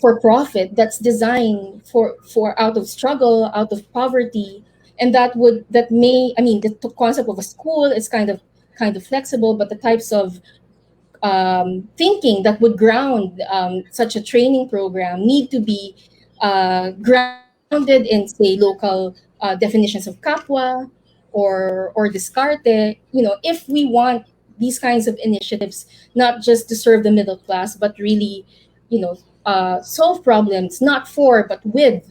for profit. That's designed for out of struggle, out of poverty, and the concept of a school is kind of flexible, but the types of thinking that would ground such a training program need to be grounded in, say, local definitions of Kapwa or Descartes. If we want these kinds of initiatives not just to serve the middle class, but really, solve problems not for but with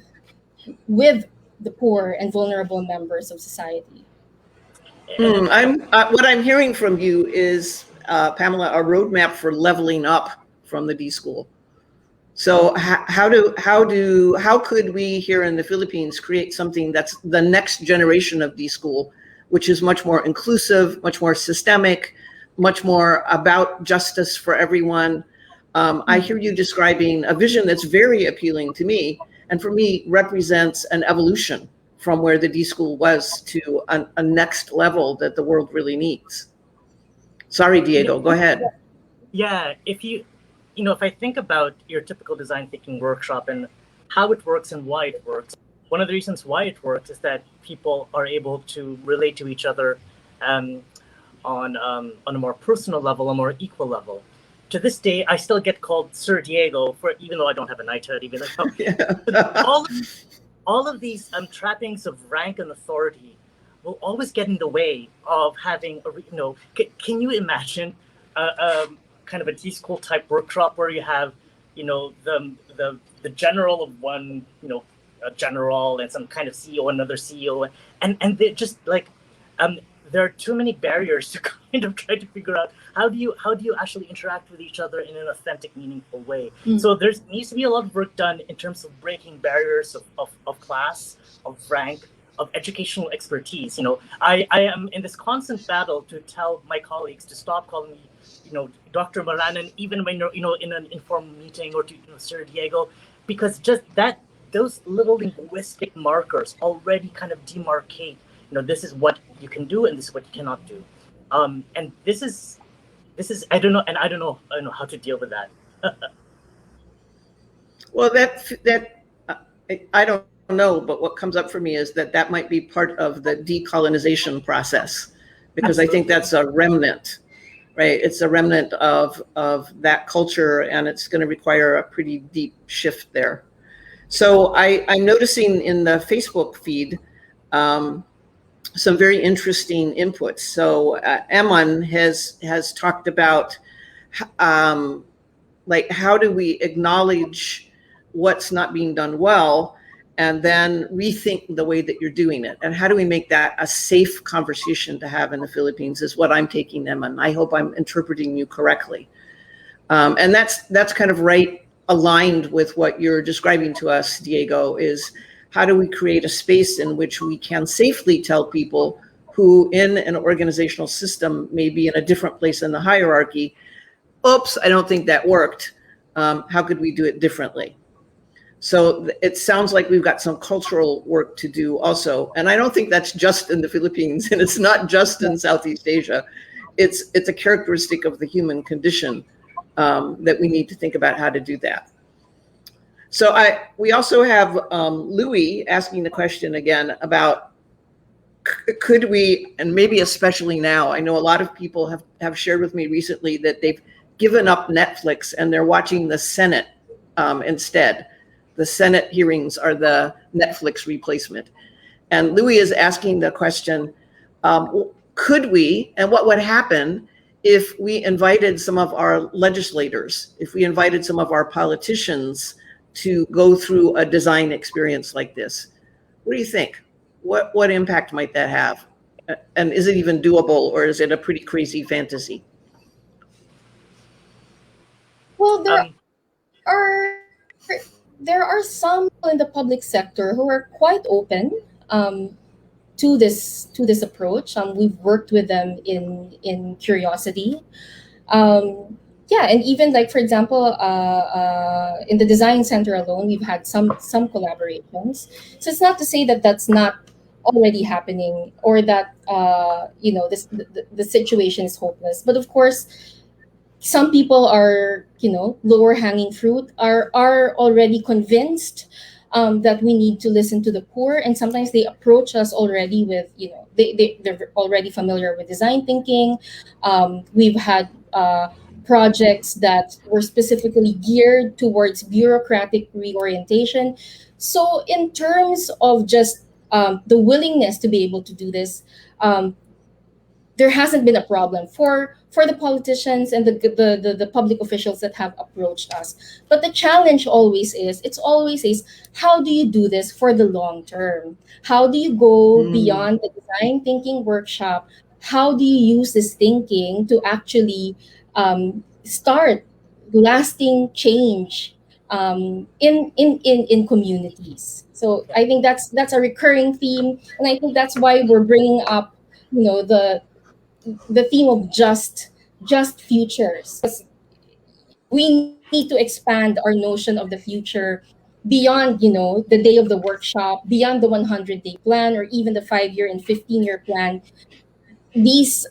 the poor and vulnerable members of society. What I'm hearing from you is, Pamela, a roadmap for leveling up from the D School. So how could we here in the Philippines create something that's the next generation of D School, which is much more inclusive, much more systemic, much more about justice for everyone? I hear you describing a vision that's very appealing to me, and for me represents an evolution from where the D School was to a next level that the world really needs. Sorry, Diego, go ahead. Yeah, if I think about your typical design thinking workshop and how it works and why it works, one of the reasons why it works is that people are able to relate to each other on a more personal level, a more equal level. To this day, I still get called Sir Diego, even though I don't have a knighthood, even though Yeah. all of these trappings of rank and authority will always get in the way of having can you imagine kind of a D School type workshop where you have the general of one a general and some kind of CEO, another CEO, and they're just like there are too many barriers to kind of try to figure out how do you actually interact with each other in an authentic, meaningful way. So there needs to be a lot of work done in terms of breaking barriers of class, of rank, of educational expertise. I am in this constant battle to tell my colleagues to stop calling me Dr. Moranan, even when you're in an informal meeting, or to Sir Diego, because just those little linguistic markers already kind of demarcate this is what you can do and this is what you cannot do, and this is I don't know how to deal with that. Well, I don't know, but what comes up for me is that might be part of the decolonization process, because Absolutely. I think that's a remnant, right? It's a remnant of that culture, and it's going to require a pretty deep shift there. So I'm noticing in the Facebook feed some very interesting inputs. So Eman has talked about how do we acknowledge what's not being done well, and then rethink the way that you're doing it? And how do we make that a safe conversation to have in the Philippines is what I'm taking them, and I hope I'm interpreting you correctly. And that's kind of right aligned with what you're describing to us, Diego, is how do we create a space in which we can safely tell people who in an organizational system may be in a different place in the hierarchy, oops, I don't think that worked. How could we do it differently? So it sounds like we've got some cultural work to do also. And I don't think that's just in the Philippines, and it's not just in Southeast Asia. It's a characteristic of the human condition that we need to think about how to do that. So we also have Louis asking the question again about could we, and maybe especially now, I know a lot of people have shared with me recently that they've given up Netflix and they're watching the Senate instead. The Senate hearings are the Netflix replacement. And Louis is asking the question, could we, and what would happen if we invited some of our legislators, if we invited some of our politicians to go through a design experience like this? What do you think? What impact might that have? And is it even doable, or is it a pretty crazy fantasy? Well, there are some in the public sector who are quite open to this approach. We've worked with them in Curiosity. Yeah, and even like, for example, in the design center alone, we've had some collaborations. So it's not to say that that's not already happening, or that the situation is hopeless. But of course, some people are, lower hanging fruit, are already convinced that we need to listen to the poor, and sometimes they approach us already with, they're already familiar with design thinking. We've had projects that were specifically geared towards bureaucratic reorientation. So in terms of just the willingness to be able to do this, there hasn't been a problem for the politicians and the public officials that have approached us. But the challenge always is how do you do this for the long term? How do you go beyond the design thinking workshop? How do you use this thinking to actually start lasting change in communities? So I think that's a recurring theme, and I think that's why we're bringing up the theme of just futures. We need to expand our notion of the future beyond the day of the workshop, beyond the 100-day plan, or even the 5-year and 15-year plan. These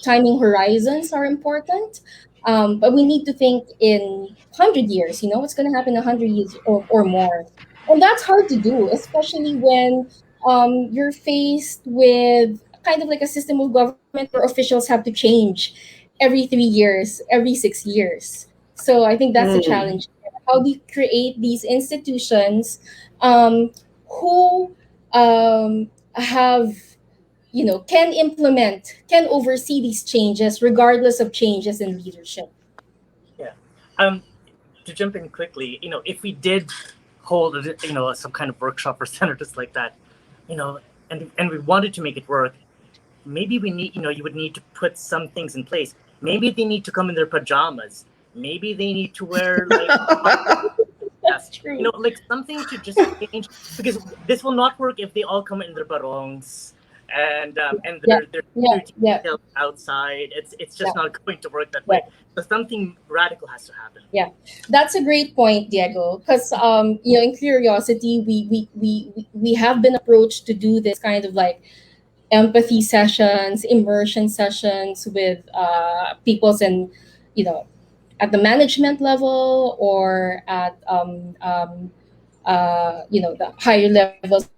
timing horizons are important, but we need to think in 100 years. What's going to happen in 100 years or more, and that's hard to do, especially when you're faced with kind of like a system of government where officials have to change every 3 years, every 6 years. So I think that's the challenge. How do you create these institutions who have, can implement, can oversee these changes regardless of changes in leadership? Yeah. To jump in quickly, if we did hold, some kind of workshop or senators like that, and we wanted to make it work, maybe we need, you would need to put some things in place. Maybe they need to come in their pajamas. Maybe they need to wear That's true. Like something to just change, because this will not work if they all come in their barongs and their details outside. It's just not going to work that way. So something radical has to happen. Yeah, that's a great point, Diego. Because in Curiosity, we have been approached to do this kind of like empathy sessions, immersion sessions with peoples and at the management level, or at the higher levels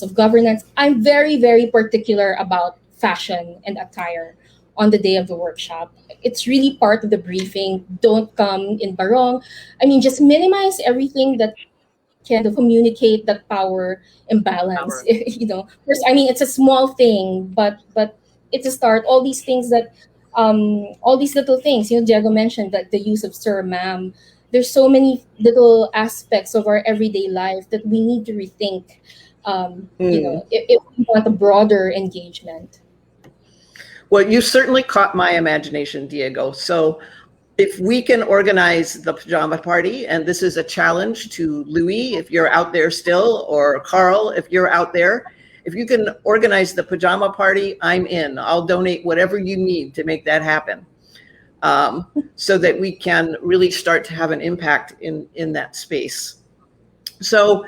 of governance. I'm very, very particular about fashion and attire on the day of the workshop. It's really part of the briefing. Don't come in barong. I mean, just minimize everything that can communicate that power imbalance. First, I mean, it's a small thing, but it's a start. All these things that all these little things, Diego mentioned that the use of sir, ma'am, there's so many little aspects of our everyday life that we need to rethink, if we want a broader engagement. Well, you certainly caught my imagination, Diego. So if we can organize the pajama party, and this is a challenge to Louis, if you're out there still, or Carl, if you're out there, if you can organize the pajama party, I'm in. I'll donate whatever you need to make that happen, so that we can really start to have an impact in that space. So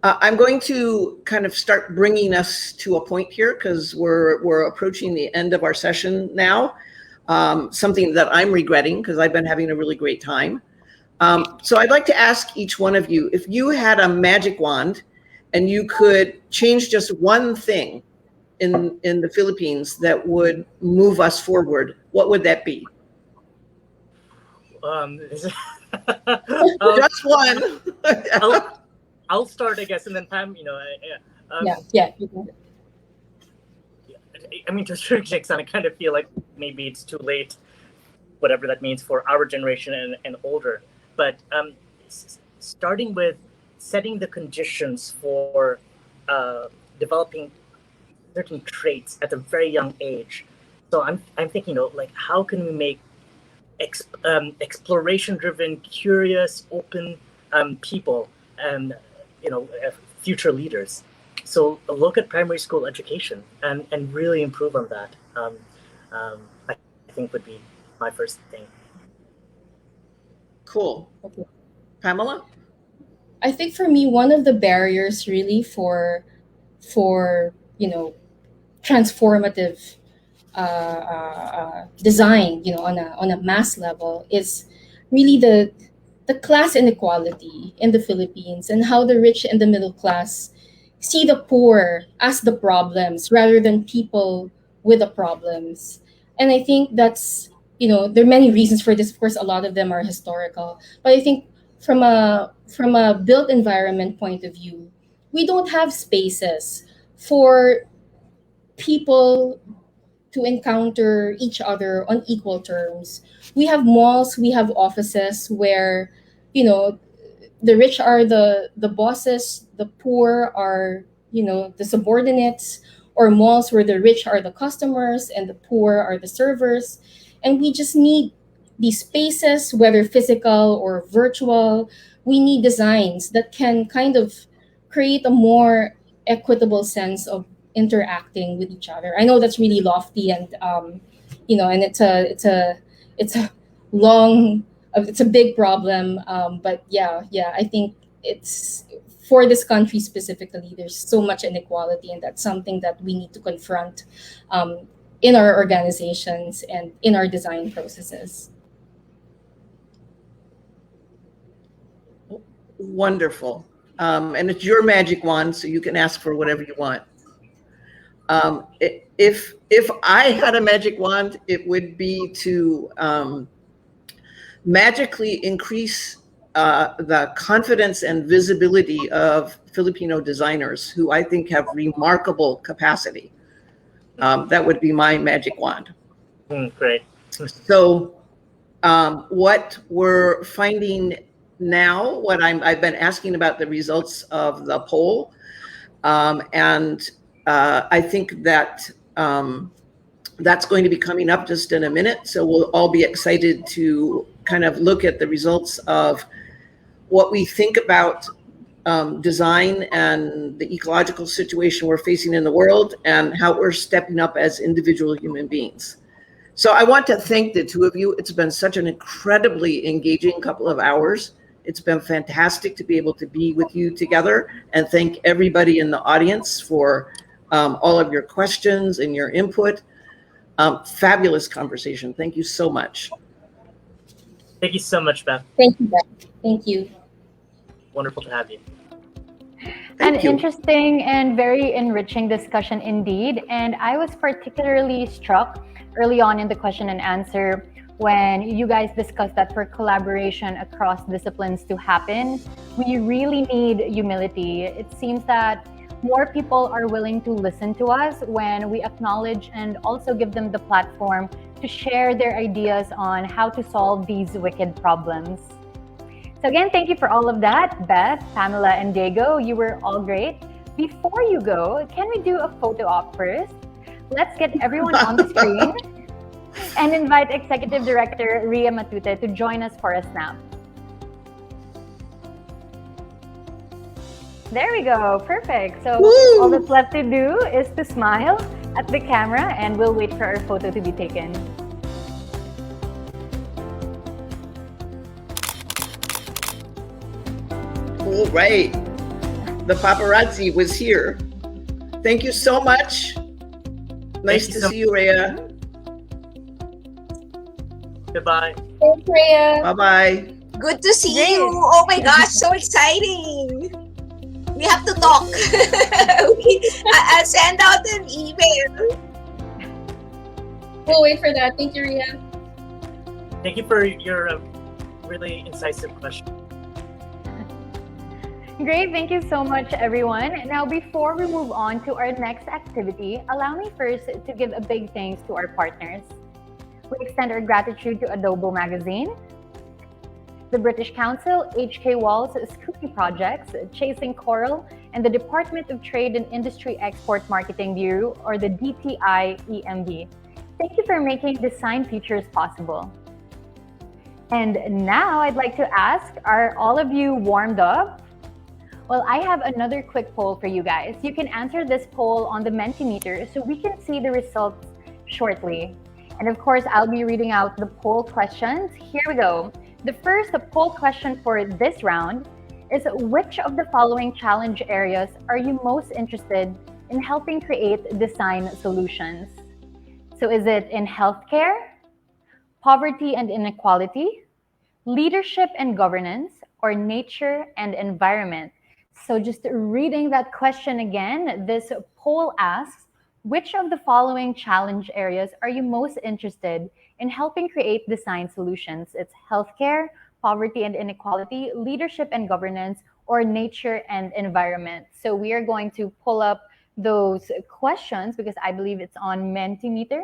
I'm going to kind of start bringing us to a point here, because we're approaching the end of our session now. Something that I'm regretting, because I've been having a really great time. So I'd like to ask each one of you, if you had a magic wand and you could change just one thing in the Philippines that would move us forward, what would that be? Just one. I'll start, I guess, and then Pam, Yeah. I mean, to a certain extent, I kind of feel like maybe it's too late, whatever that means for our generation and older. But starting with setting the conditions for developing certain traits at a very young age. So I'm thinking, like, how can we make exploration-driven, curious, open people and future leaders? So look at primary school education and really improve on that. I think would be my first thing. Cool. Okay. Pamela? I think for me, one of the barriers really for transformative design, on a mass level, is really the class inequality in the Philippines, and how the rich and the middle class see the poor as the problems rather than people with the problems. And I think that's, there are many reasons for this. Of course, a lot of them are historical, but I think from a built environment point of view, we don't have spaces for people to encounter each other on equal terms. We have malls, we have offices where, the rich are the bosses, the poor are, the subordinates, or malls where the rich are the customers and the poor are the servers. And we just need these spaces, whether physical or virtual. We need designs that can kind of create a more equitable sense of interacting with each other. I know that's really lofty, and and it's a big problem. But yeah, I think it's, for this country specifically, there's so much inequality, and that's something that we need to confront in our organizations and in our design processes. Wonderful. And it's your magic wand, so you can ask for whatever you want. If I had a magic wand, it would be to magically increase the confidence and visibility of Filipino designers, who I think have remarkable capacity. That would be my magic wand. Great. So what we're finding now, I've been asking about the results of the poll, and I think that that's going to be coming up just in a minute. So we'll all be excited to kind of look at the results of what we think about design and the ecological situation we're facing in the world, and how we're stepping up as individual human beings. So I want to thank the two of you. It's been such an incredibly engaging couple of hours. It's been fantastic to be able to be with you together, and thank everybody in the audience for all of your questions and your input. Fabulous conversation. Thank you so much. Thank you so much, Beth. Thank you, Beth. Thank you. Wonderful to have you. An interesting and very enriching discussion indeed. And I was particularly struck early on in the question and answer when you guys discussed that for collaboration across disciplines to happen, we really need humility. It seems that more people are willing to listen to us when we acknowledge and also give them the platform to share their ideas on how to solve these wicked problems. So again, thank you for all of that, Beth, Pamela, and Diego. You were all great. Before you go, can we do a photo op first? Let's get everyone on the screen and invite Executive Director Ria Matute to join us for a snap. There we go, perfect. So Woo! all that's left to do is to smile at the camera and we'll wait for our photo to be taken. All right. The paparazzi was here. Thank you so much. Nice to see you, Rhea. Goodbye. Thanks, Rhea. Bye-bye. Good to see Great. you. Oh my gosh, so exciting. We have to talk. I'll send out an email. We'll wait for that. Thank you, Rhea. Thank you for your really incisive question. Great, thank you so much, everyone. Now, before we move on to our next activity, allow me first to give a big thanks to our partners. We extend our gratitude to Adobo Magazine, the British Council, HK Wall's Scooty Projects, Chasing Coral, and the Department of Trade and Industry Export Marketing Bureau, or the DTI EMB. Thank you for making design features possible. And now I'd like to ask, are all of you warmed up? Well, I have another quick poll for you guys. You can answer this poll on the Mentimeter so we can see the results shortly. And of course, I'll be reading out the poll questions. Here we go. The first poll question for this round is, which of the following challenge areas are you most interested in helping create design solutions? So is it in healthcare, poverty and inequality, leadership and governance, or nature and environment? So just reading that question again, this poll asks, which of the following challenge areas are you most interested in helping create design solutions? It's healthcare, poverty and inequality, leadership and governance, or nature and environment. So we are going to pull up those questions because I believe it's on Mentimeter.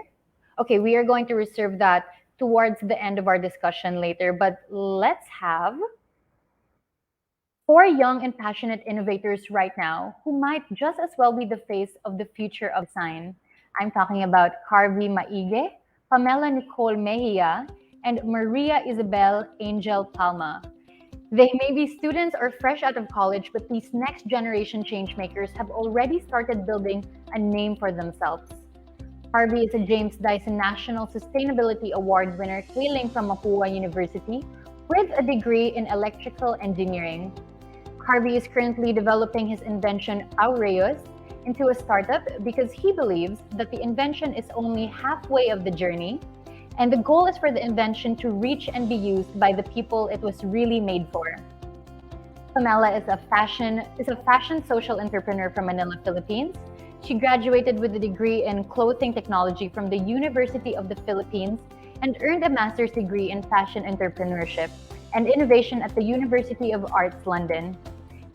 Okay, we are going to reserve that towards the end of our discussion later, but let's have 4 young and passionate innovators right now who might just as well be the face of the future of design. I'm talking about Carvey Maige, Pamela Nicole Mejia, and Maria Isabel Angel Palma. They may be students or fresh out of college, but these next generation changemakers have already started building a name for themselves. Harvey is a James Dyson National Sustainability Award winner hailing from Kapwa University with a degree in electrical engineering. Harvey is currently developing his invention Aureus into a startup because he believes that the invention is only halfway of the journey, and the goal is for the invention to reach and be used by the people it was really made for. Pamela is a fashion social entrepreneur from Manila, Philippines. She graduated with a degree in clothing technology from the University of the Philippines and earned a master's degree in fashion entrepreneurship and innovation at the University of Arts, London.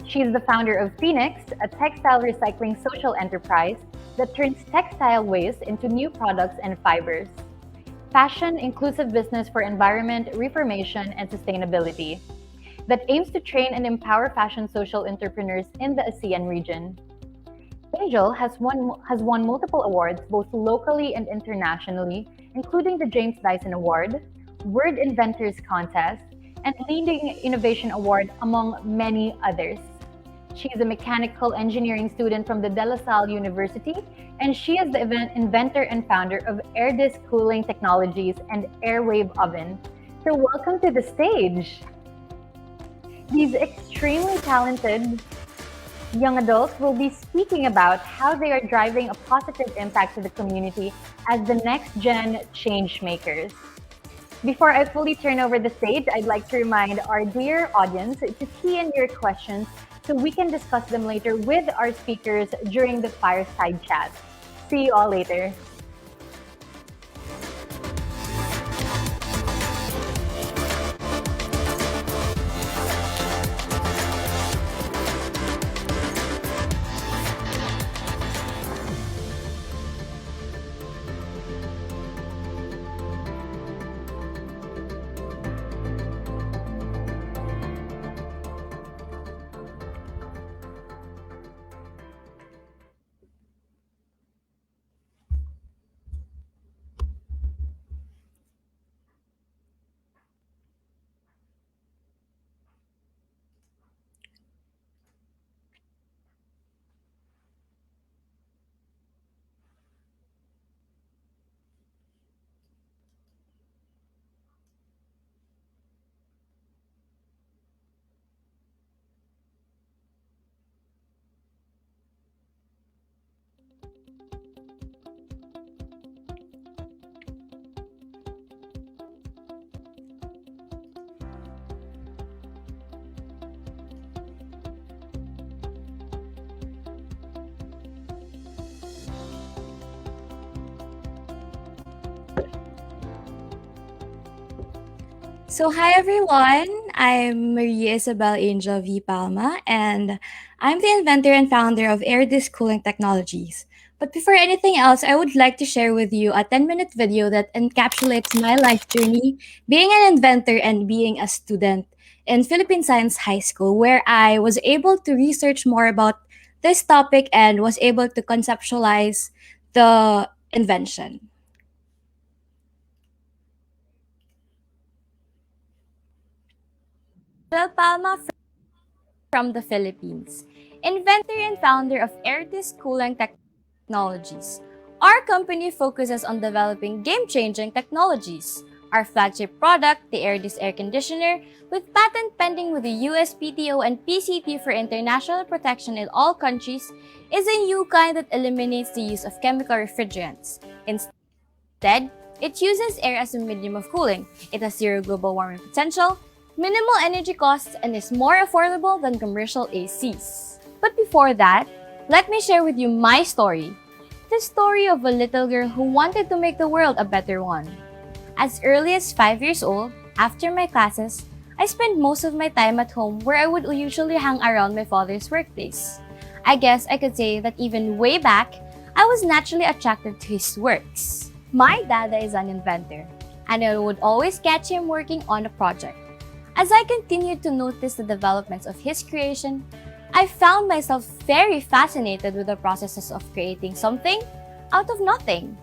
She is the founder of Phoenix, a textile recycling social enterprise that turns textile waste into new products and fibers. Fashion, inclusive business for environment, reformation, and sustainability that aims to train and empower fashion social entrepreneurs in the ASEAN region. Angel has won multiple awards both locally and internationally, including the James Dyson Award, Word Inventors Contest, and Leading Innovation Award, among many others. She is a mechanical engineering student from the De La Salle University, and she is the inventor and founder of Air Disc Cooling Technologies and Airwave Oven. So welcome to the stage. These extremely talented young adults will be speaking about how they are driving a positive impact to the community as the next gen change makers. Before I fully turn over the stage, I'd like to remind our dear audience to key in your questions so we can discuss them later with our speakers during the fireside chat. See you all later. So, hi everyone. I'm Maria Isabel Angel V. Palma, and I'm the inventor and founder of Air Disc Cooling Technologies. But before anything else, I would like to share with you a 10-minute video that encapsulates my life journey being an inventor and being a student in Philippine Science High School, where I was able to research more about this topic and was able to conceptualize the invention. Isabel Palma from the Philippines, inventor and founder of Airtis Cooling Technologies. Our company focuses on developing game-changing technologies. Our flagship product, the Airtis air conditioner, with patent pending with the USPTO and PCT for international protection in all countries, is a new kind that eliminates the use of chemical refrigerants. Instead, it uses air as a medium of cooling. It has zero global warming potential, minimal energy costs, and is more affordable than commercial ACs. But before that, let me share with you my story. The story of a little girl who wanted to make the world a better one. As early as 5 years old, after my classes, I spent most of my time at home where I would usually hang around my father's workplace. I guess I could say that even way back, I was naturally attracted to his works. My dad is an inventor, and I would always catch him working on a project. As I continued to notice the developments of his creation, I found myself very fascinated with the processes of creating something out of nothing.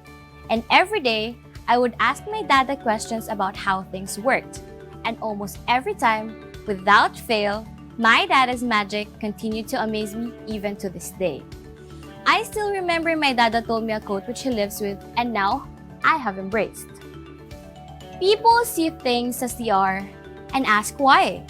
And every day, I would ask my dad the questions about how things worked. And almost every time, without fail, my dad's magic continued to amaze me even to this day. I still remember my dad told me a quote which he lives with, and now I have embraced. People see things as they are and ask why.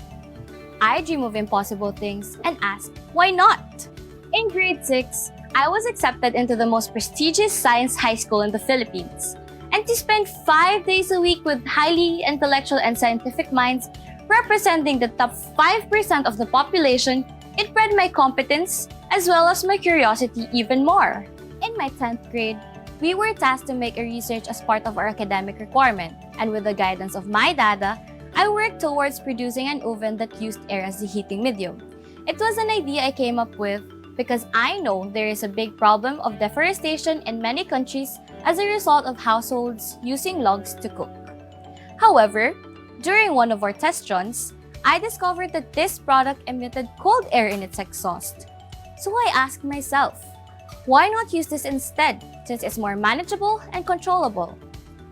I dream of impossible things and ask why not. In grade 6, I was accepted into the most prestigious science high school in the Philippines. And to spend 5 days a week with highly intellectual and scientific minds representing the top 5% of the population, it bred my competence as well as my curiosity even more. In my 10th grade, we were tasked to make a research as part of our academic requirement, and with the guidance of my dada, I worked towards producing an oven that used air as the heating medium. It was an idea I came up with because I know there is a big problem of deforestation in many countries as a result of households using logs to cook. However, during one of our test runs, I discovered that this product emitted cold air in its exhaust. So I asked myself, why not use this instead, since it's more manageable and controllable?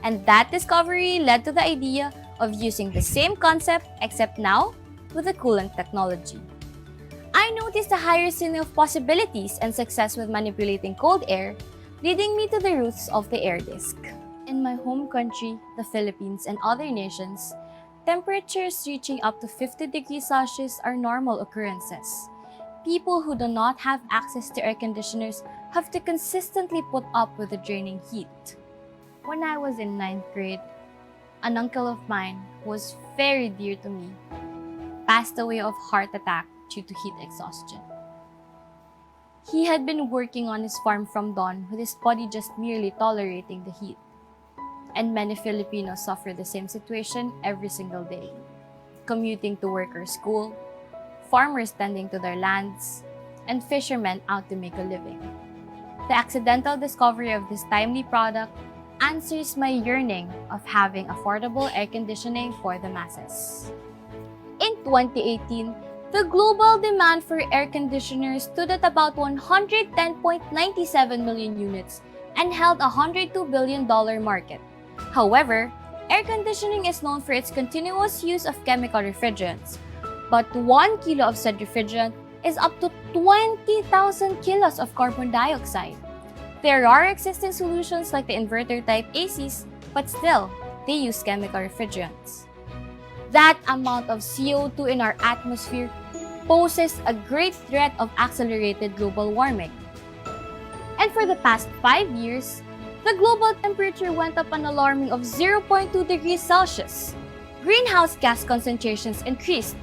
And that discovery led to the idea of using the same concept except now with a coolant technology. I noticed a higher ceiling of possibilities and success with manipulating cold air, leading me to the roots of the air disc. In my home country, the Philippines, and other nations, temperatures reaching up to 50 degrees Celsius are normal occurrences. People who do not have access to air conditioners have to consistently put up with the draining heat. When I was in 9th grade, an uncle of mine who was very dear to me passed away of heart attack due to heat exhaustion. He had been working on his farm from dawn with his body just merely tolerating the heat. And many Filipinos suffer the same situation every single day. Commuting to work or school, farmers tending to their lands, and fishermen out to make a living. The accidental discovery of this timely product answers my yearning of having affordable air conditioning for the masses. In 2018, the global demand for air conditioners stood at about 110.97 million units and held a $102 billion market. However, air conditioning is known for its continuous use of chemical refrigerants, but 1 kilo of said refrigerant is up to 20,000 kilos of carbon dioxide. There are existing solutions like the inverter-type ACs, but still, they use chemical refrigerants. That amount of CO2 in our atmosphere poses a great threat of accelerated global warming. And for the past 5 years, the global temperature went up an alarming of 0.2 degrees Celsius. Greenhouse gas concentrations increased.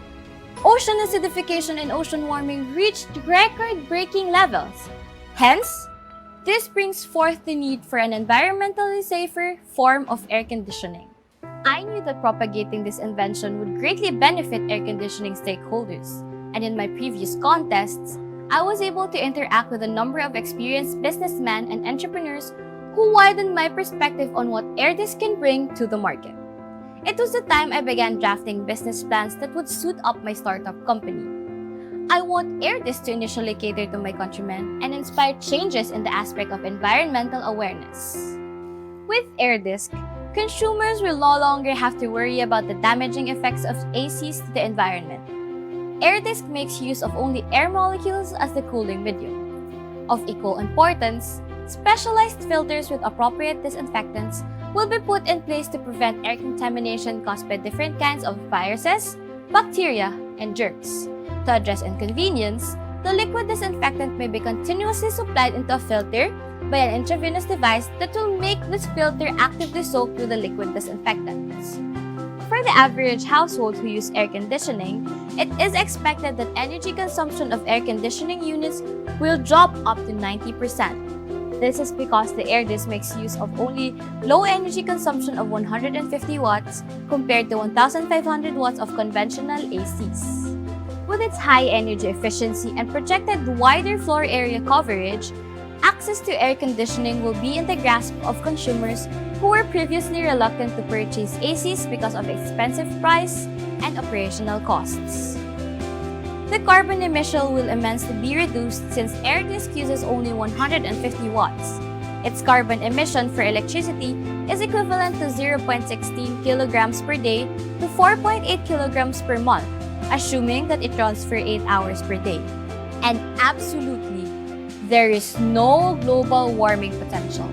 Ocean acidification and ocean warming reached record-breaking levels. Hence, this brings forth the need for an environmentally safer form of air conditioning. I knew that propagating this invention would greatly benefit air conditioning stakeholders, and in my previous contests, I was able to interact with a number of experienced businessmen and entrepreneurs who widened my perspective on what AirDisc can bring to the market. It was the time I began drafting business plans that would suit up my startup company. I want AirDisc to initially cater to my countrymen and inspire changes in the aspect of environmental awareness. With AirDisc, consumers will no longer have to worry about the damaging effects of ACs to the environment. AirDisc makes use of only air molecules as the cooling medium. Of equal importance, specialized filters with appropriate disinfectants will be put in place to prevent air contamination caused by different kinds of viruses, bacteria, and germs. To address inconvenience, the liquid disinfectant may be continuously supplied into a filter by an intravenous device that will make this filter actively soak through the liquid disinfectants. For the average household who use air conditioning, it is expected that energy consumption of air conditioning units will drop up to 90%. This is because the AirDisc makes use of only low energy consumption of 150 watts compared to 1,500 watts of conventional ACs. With its high energy efficiency and projected wider floor area coverage, access to air conditioning will be in the grasp of consumers who were previously reluctant to purchase ACs because of expensive price and operational costs. The carbon emission will immensely be reduced since AirDisc uses only 150 watts. Its carbon emission for electricity is equivalent to 0.16 kilograms per day to 4.8 kilograms per month, assuming that it runs for 8 hours per day. And absolutely, there is no global warming potential.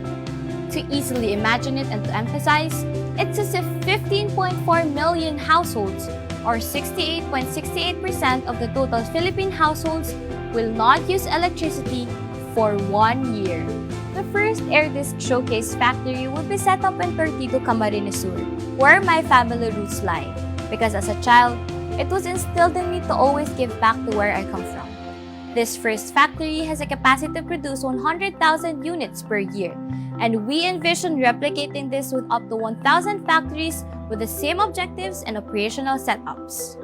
To easily imagine it and to emphasize, it's as if 15.4 million households, or 68.68% of the total Philippine households, will not use electricity for 1 year. The first AirDisc showcase factory will be set up in Tortigo, Camarines Sur, where my family roots lie, because as a child, it was instilled in me to always give back to where I come from. This first factory has a capacity to produce 100,000 units per year, and we envision replicating this with up to 1,000 factories with the same objectives and operational setups.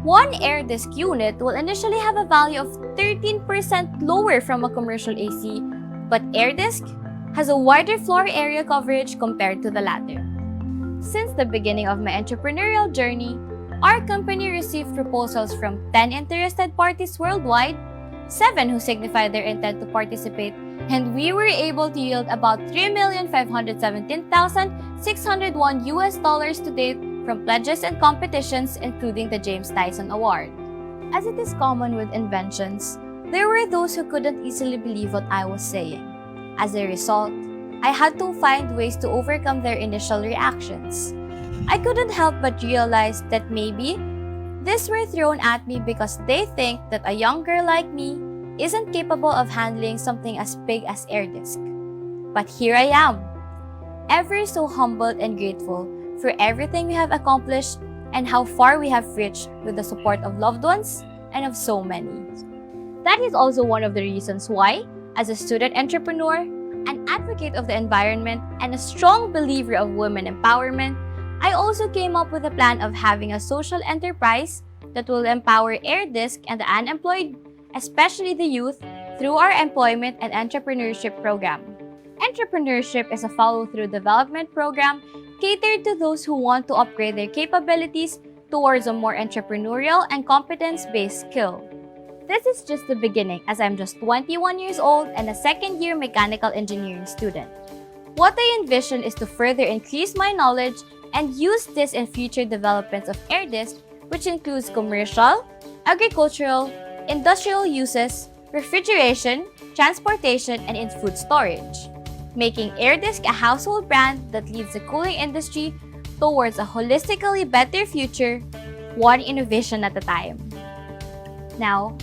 One AirDisc unit will initially have a value of 13% lower from a commercial AC, but AirDisc has a wider floor area coverage compared to the latter. Since the beginning of my entrepreneurial journey, our company received proposals from 10 interested parties worldwide, 7 who signified their intent to participate, and we were able to yield about $3,517,601 to date from pledges and competitions, including the James Tyson Award. As it is common with inventions, there were those who couldn't easily believe what I was saying. As a result, I had to find ways to overcome their initial reactions. I couldn't help but realize that maybe these were thrown at me because they think that a young girl like me isn't capable of handling something as big as AirDisc. But here I am, ever so humbled and grateful for everything we have accomplished and how far we have reached with the support of loved ones and of so many. That is also one of the reasons why, as a student entrepreneur, an advocate of the environment, and a strong believer of women empowerment, I also came up with a plan of having a social enterprise that will empower AirDisc and the unemployed, especially the youth, through our employment and entrepreneurship program. Entrepreneurship is a follow-through development program catered to those who want to upgrade their capabilities towards a more entrepreneurial and competence-based skill. This is just the beginning, as I'm just 21 years old and a second-year mechanical engineering student. What I envision is to further increase my knowledge and use this in future developments of AirDisc, which includes commercial, agricultural, industrial uses, refrigeration, transportation, and in food storage, making AirDisc a household brand that leads the cooling industry towards a holistically better future, one innovation at a time. Now,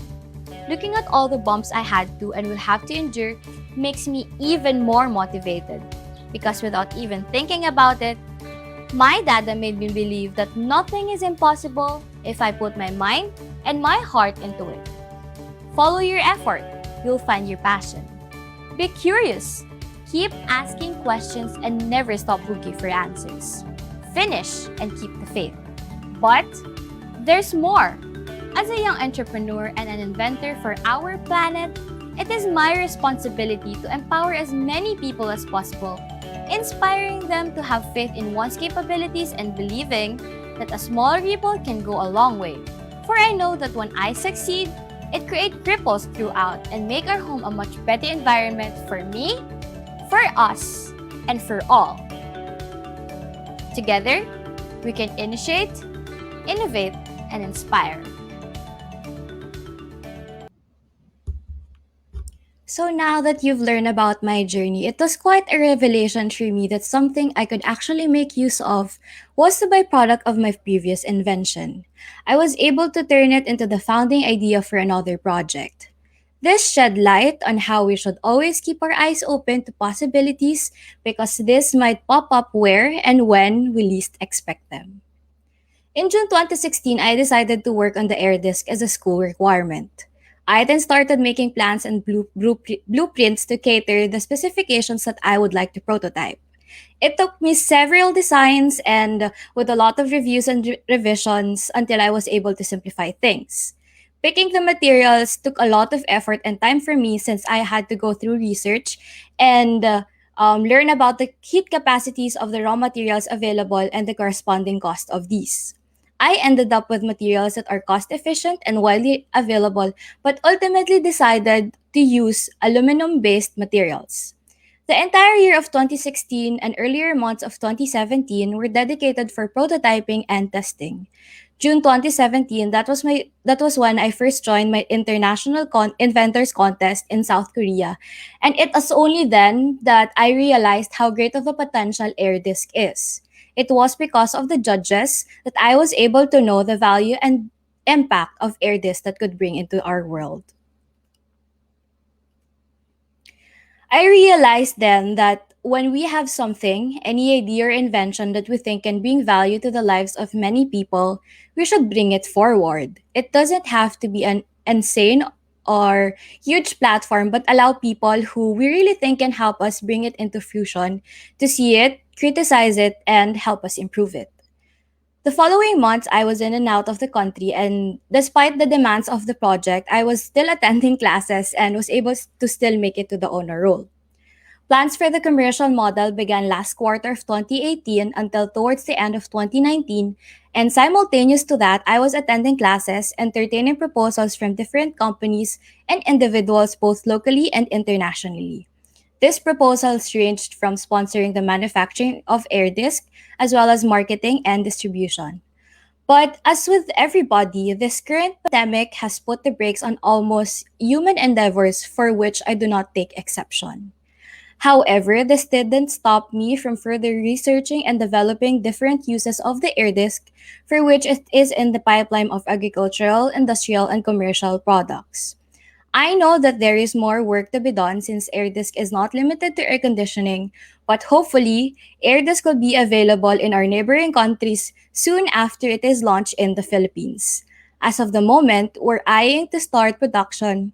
looking at all the bumps I had to and will have to endure makes me even more motivated, because without even thinking about it, my dada made me believe that nothing is impossible if I put my mind and my heart into it. Follow your effort, you'll find your passion. Be curious, keep asking questions and never stop looking for answers. finish, and keep the faith. But there's more. As a young entrepreneur and an inventor for our planet, it is my responsibility to empower as many people as possible, inspiring them to have faith in one's capabilities and believing that a small ripple can go a long way. For I know that when I succeed, it creates ripples throughout and make our home a much better environment for me, for us, and for all. Together, we can initiate, innovate, and inspire. So now that you've learned about my journey, it was quite a revelation for me that something I could actually make use of was the byproduct of my previous invention. I was able to turn it into the founding idea for another project. This shed light on how we should always keep our eyes open to possibilities because this might pop up where and when we least expect them. In June 2016, I decided to work on the air disk as a school requirement. I then started making plans and blueprints to cater the specifications that I would like to prototype. It took me several designs and with a lot of reviews and revisions until I was able to simplify things. Picking the materials took a lot of effort and time for me since I had to go through research and learn about the heat capacities of the raw materials available and the corresponding cost of these. I ended up with materials that are cost efficient and widely available, but ultimately decided to use aluminum based materials. The entire year of 2016 and earlier months of 2017 were dedicated for prototyping and testing. June 2017, that was when I first joined my international inventors contest in South Korea, and it was only then that I realized how great of a potential air disk is. It was because of the judges that I was able to know the value and impact of air disk that could bring into our world. I realized then that when we have something, any idea or invention that we think can bring value to the lives of many people, we should bring it forward. It doesn't have to be an insane or huge platform, but allow people who we really think can help us bring it into fusion to see it, criticize it, and help us improve it. The following months, I was in and out of the country, and despite the demands of the project, I was still attending classes and was able to still make it to the honor roll. Plans for the commercial model began last quarter of 2018 until towards the end of 2019, and simultaneous to that, I was attending classes, entertaining proposals from different companies and individuals both locally and internationally. These proposals ranged from sponsoring the manufacturing of air disk as well as marketing and distribution. But as with everybody, this current pandemic has put the brakes on almost human endeavors for which I do not take exception. However, this didn't stop me from further researching and developing different uses of the air disk for which it is in the pipeline of agricultural, industrial, and commercial products. I know that there is more work to be done since air disk is not limited to air conditioning, but hopefully, air disk will be available in our neighboring countries soon after it is launched in the Philippines. As of the moment, we're eyeing to start production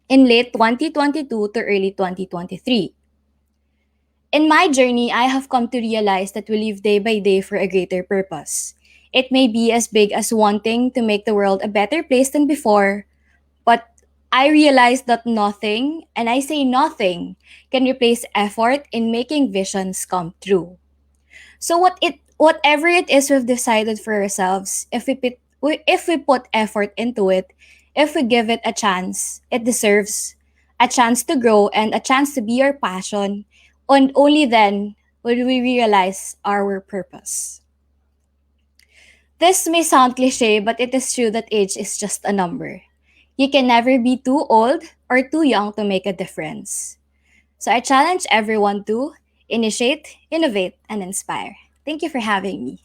in late 2022 to early 2023. In my journey, I have come to realize that we live day by day for a greater purpose. It may be as big as wanting to make the world a better place than before, but I realized that nothing, and I say nothing, can replace effort in making visions come true. So whatever it is we've decided for ourselves, if we put effort into it, if we give it a chance, it deserves a chance to grow and a chance to be our passion, and only then will we realize our purpose. This may sound cliche, but it is true that age is just a number. You can never be too old or too young to make a difference. So I challenge everyone to initiate, innovate, and inspire. Thank you for having me.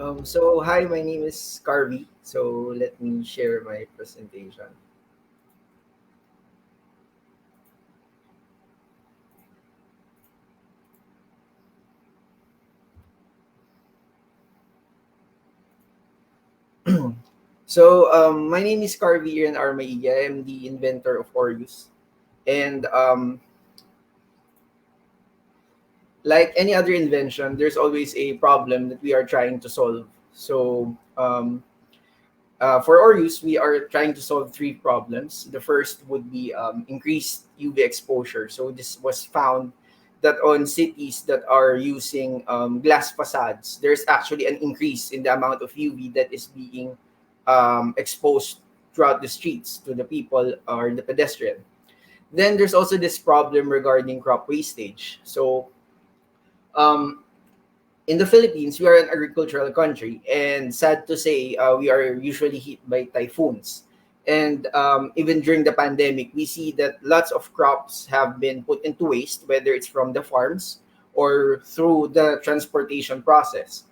Hi, my name is Carvey. So let me share my presentation. My name is Carvey Ian Armaiga. I am the inventor of Orius. And like any other invention, there's always a problem that we are trying to solve. For Orius, we are trying to solve three problems. The first would be increased UV exposure. So this was found that on cities that are using glass facades, there's actually an increase in the amount of UV that is being exposed throughout the streets to the people or the pedestrian. Then there's also this problem regarding crop wastage. Um, in the Philippines, we are an agricultural country, and sad to say, we are usually hit by typhoons. And even during the pandemic, we see that lots of crops have been put into waste, whether it's from the farms or through the transportation process.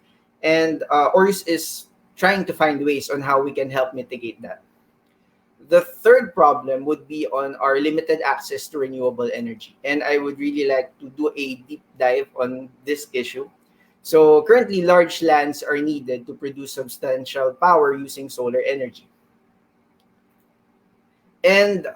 And Orius is trying to find ways on how we can help mitigate that. The third problem would be on our limited access to renewable energy. And I would really like to do a deep dive on this issue. So currently, large lands are needed to produce substantial power using solar energy. And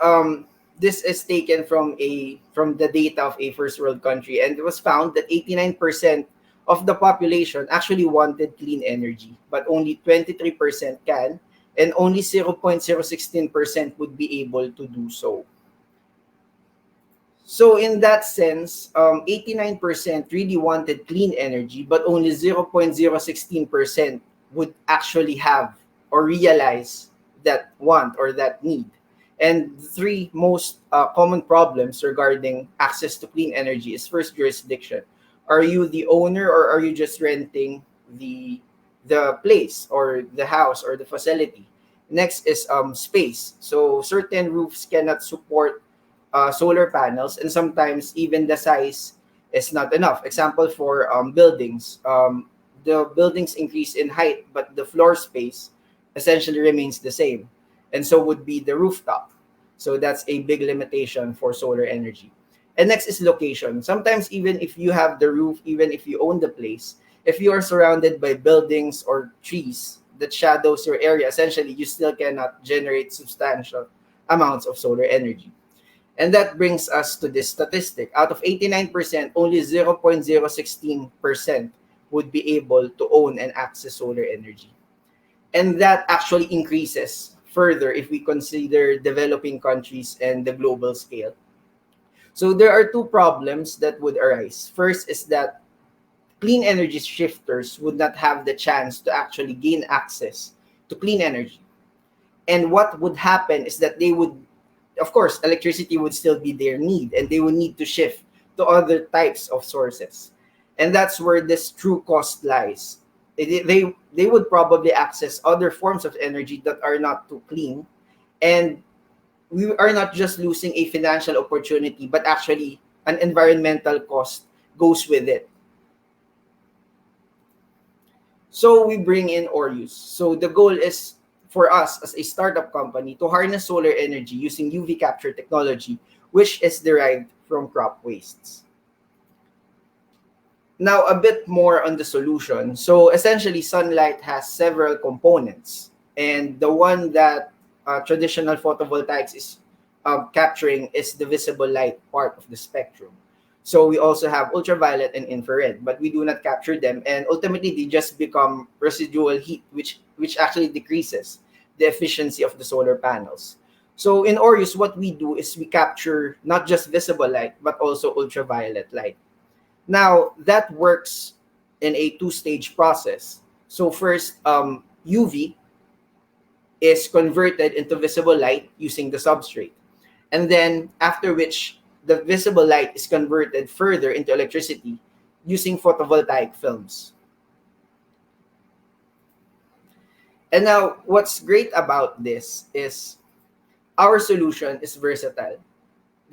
this is taken from the data of a first world country, and it was found that 89% of the population actually wanted clean energy, but only 23% can, and only 0.016% would be able to do so. So in that sense, 89% really wanted clean energy, but only 0.016% would actually have or realize that want or that need. And the three most common problems regarding access to clean energy is first, jurisdiction. Are you the owner, or are you just renting the place or the house or the facility? Next is space. So certain roofs cannot support solar panels, and sometimes even the size is not enough. Example for buildings. The buildings increase in height, but the floor space essentially remains the same. And so would be the rooftop. So that's a big limitation for solar energy. And next is location. Sometimes even if you have the roof, even if you own the place, if you are surrounded by buildings or trees that shadows your area, essentially you still cannot generate substantial amounts of solar energy. And that brings us to this statistic. Out of 89%, only 0.016% would be able to own and access solar energy. And that actually increases further if we consider developing countries and the global scale. So there are two problems that would arise. First is that clean energy shifters would not have the chance to actually gain access to clean energy. And what would happen is that they would, of course, electricity would still be their need, and they would need to shift to other types of sources. And that's where this true cost lies. They would probably access other forms of energy that are not too clean. And we are not just losing a financial opportunity, but actually an environmental cost goes with it. So we bring in Orius. So the goal is for us as a startup company to harness solar energy using UV capture technology, which is derived from crop wastes. Now, a bit more on the solution. So essentially, sunlight has several components. And the one that traditional photovoltaics is capturing is the visible light part of the spectrum. So we also have ultraviolet and infrared, but we do not capture them. And ultimately, they just become residual heat, which actually decreases the efficiency of the solar panels. So in Orius, what we do is we capture not just visible light, but also ultraviolet light. Now, that works in a two-stage process. So first, UV is converted into visible light using the substrate. And then after which, the visible light is converted further into electricity using photovoltaic films. And now, what's great about this is our solution is versatile.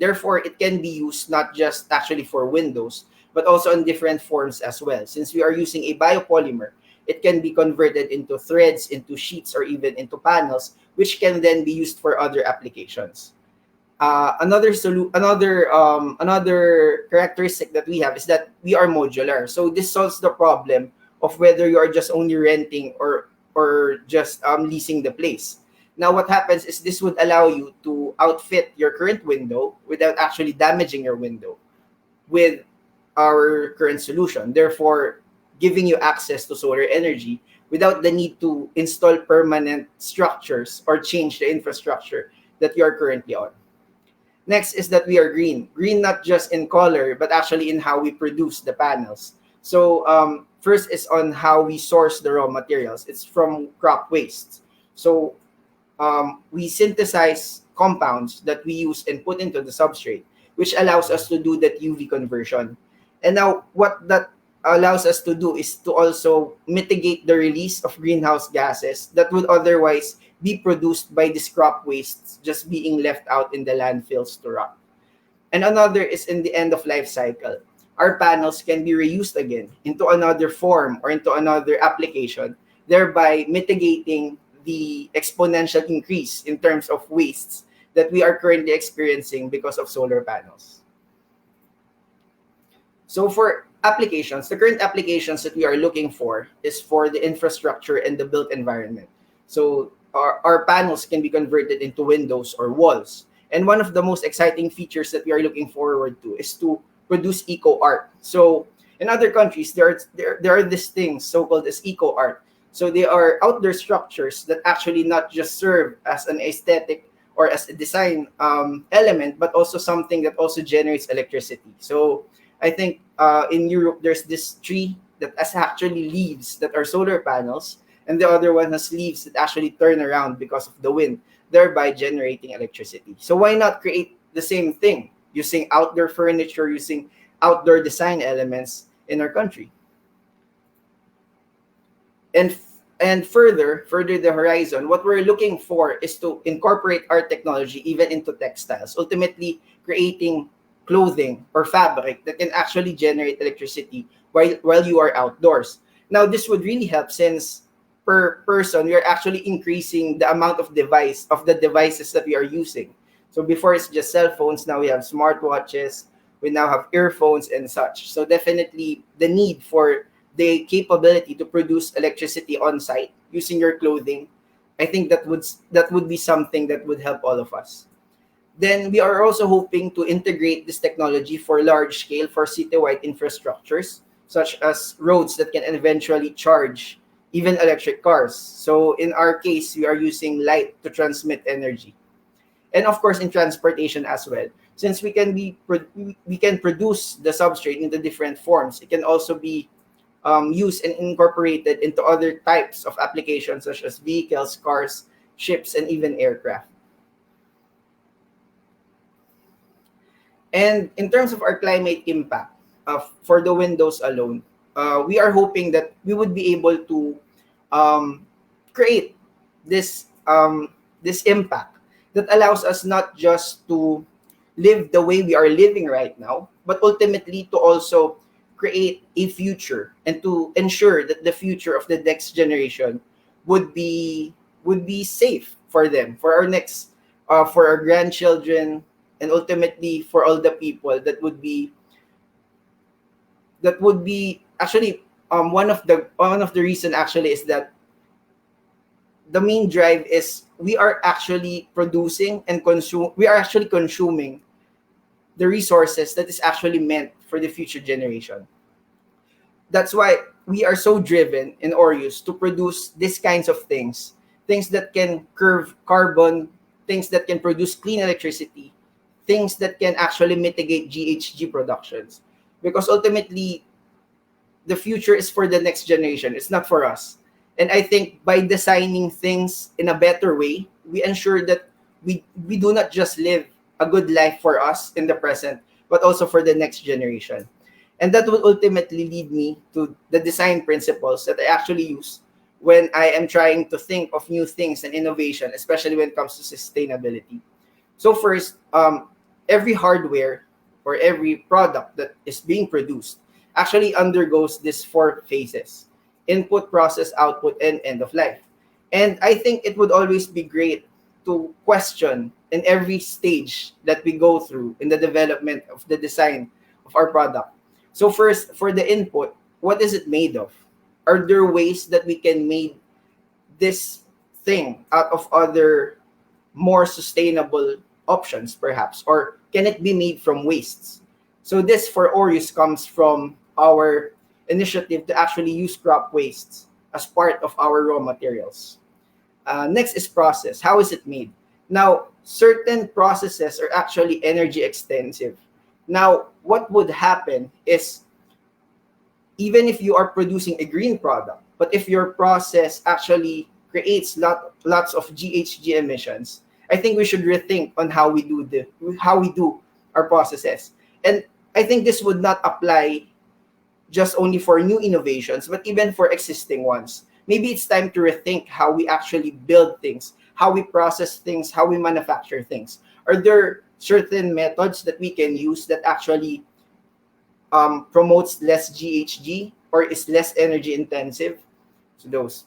Therefore, it can be used not just actually for windows, but also in different forms as well. Since we are using a biopolymer, it can be converted into threads, into sheets, or even into panels, which can then be used for other applications. Another characteristic that we have is that we are modular. So this solves the problem of whether you are just only renting or just leasing the place. Now, what happens is this would allow you to outfit your current window without actually damaging your window with our current solution, therefore giving you access to solar energy without the need to install permanent structures or change the infrastructure that you are currently on. Next is that we are green. Green not just in color, but actually in how we produce the panels. So first is on how we source the raw materials. It's from crop waste. So we synthesize compounds that we use and put into the substrate, which allows us to do that UV conversion. And now what that allows us to do is to also mitigate the release of greenhouse gases that would otherwise be produced by these crop wastes just being left out in the landfills to rot. And another is in the end of life cycle. Our panels can be reused again into another form or into another application, thereby mitigating the exponential increase in terms of wastes that we are currently experiencing because of solar panels. So for applications, the current applications that we are looking for is for the infrastructure and the built environment. So our panels can be converted into windows or walls. And one of the most exciting features that we are looking forward to is to produce eco art. So in other countries, there are these things so-called as eco art. So they are outdoor structures that actually not just serve as an aesthetic or as a design element, but also something that also generates electricity. So I think in Europe, there's this tree that has actually leaves that are solar panels, and the other one has leaves that actually turn around because of the wind, thereby generating electricity. So why not create the same thing using outdoor furniture, using outdoor design elements in our country? And further the horizon, what we're looking for is to incorporate our technology even into textiles, ultimately creating clothing or fabric that can actually generate electricity while you are outdoors. Now, this would really help since per person, we are actually increasing the amount of the devices that we are using. So before it's just cell phones, now we have smartwatches, we now have earphones and such. So definitely the need for the capability to produce electricity on site using your clothing, I think that would be something that would help all of us. Then we are also hoping to integrate this technology for large scale for citywide infrastructures, such as roads that can eventually charge even electric cars. So in our case, we are using light to transmit energy. And of course, in transportation as well, since we can produce the substrate into different forms, it can also be used and incorporated into other types of applications such as vehicles, cars, ships, and even aircraft. And in terms of our climate impact, for the windows alone, we are hoping that we would be able to create this impact that allows us not just to live the way we are living right now, but ultimately to also create a future and to ensure that the future of the next generation would be safe for them, for our next, for our grandchildren, and ultimately for all the people that would be actually one of the reason actually is that the main drive is we are actually consuming the resources that is actually meant for the future generation. That's why we are so driven in Orius to produce these kinds of things that can curve carbon, things that can produce clean electricity, things that can actually mitigate GHG productions. Because ultimately, the future is for the next generation. It's not for us. And I think by designing things in a better way, we ensure that we do not just live a good life for us in the present, but also for the next generation. And that will ultimately lead me to the design principles that I actually use when I am trying to think of new things and innovation, especially when it comes to sustainability. So first, every hardware or every product that is being produced actually undergoes these 4 phases. input, process, output, and end of life. And I think it would always be great to question in every stage that we go through in the development of the design of our product. So first, for the input, what is it made of? Are there ways that we can make this thing out of other more sustainable options, perhaps? Or can it be made from wastes? So this for Orius comes from our initiative to actually use crop wastes as part of our raw materials. Next is process. How is it made? Now, certain processes are actually energy extensive. Now, what would happen is, even if you are producing a green product, but if your process actually creates lots of GHG emissions, I think we should rethink on how we do our processes. And I think this would not apply just only for new innovations, but even for existing ones. Maybe it's time to rethink how we actually build things, how we process things, how we manufacture things. Are there certain methods that we can use that actually promotes less GHG or is less energy intensive? So those.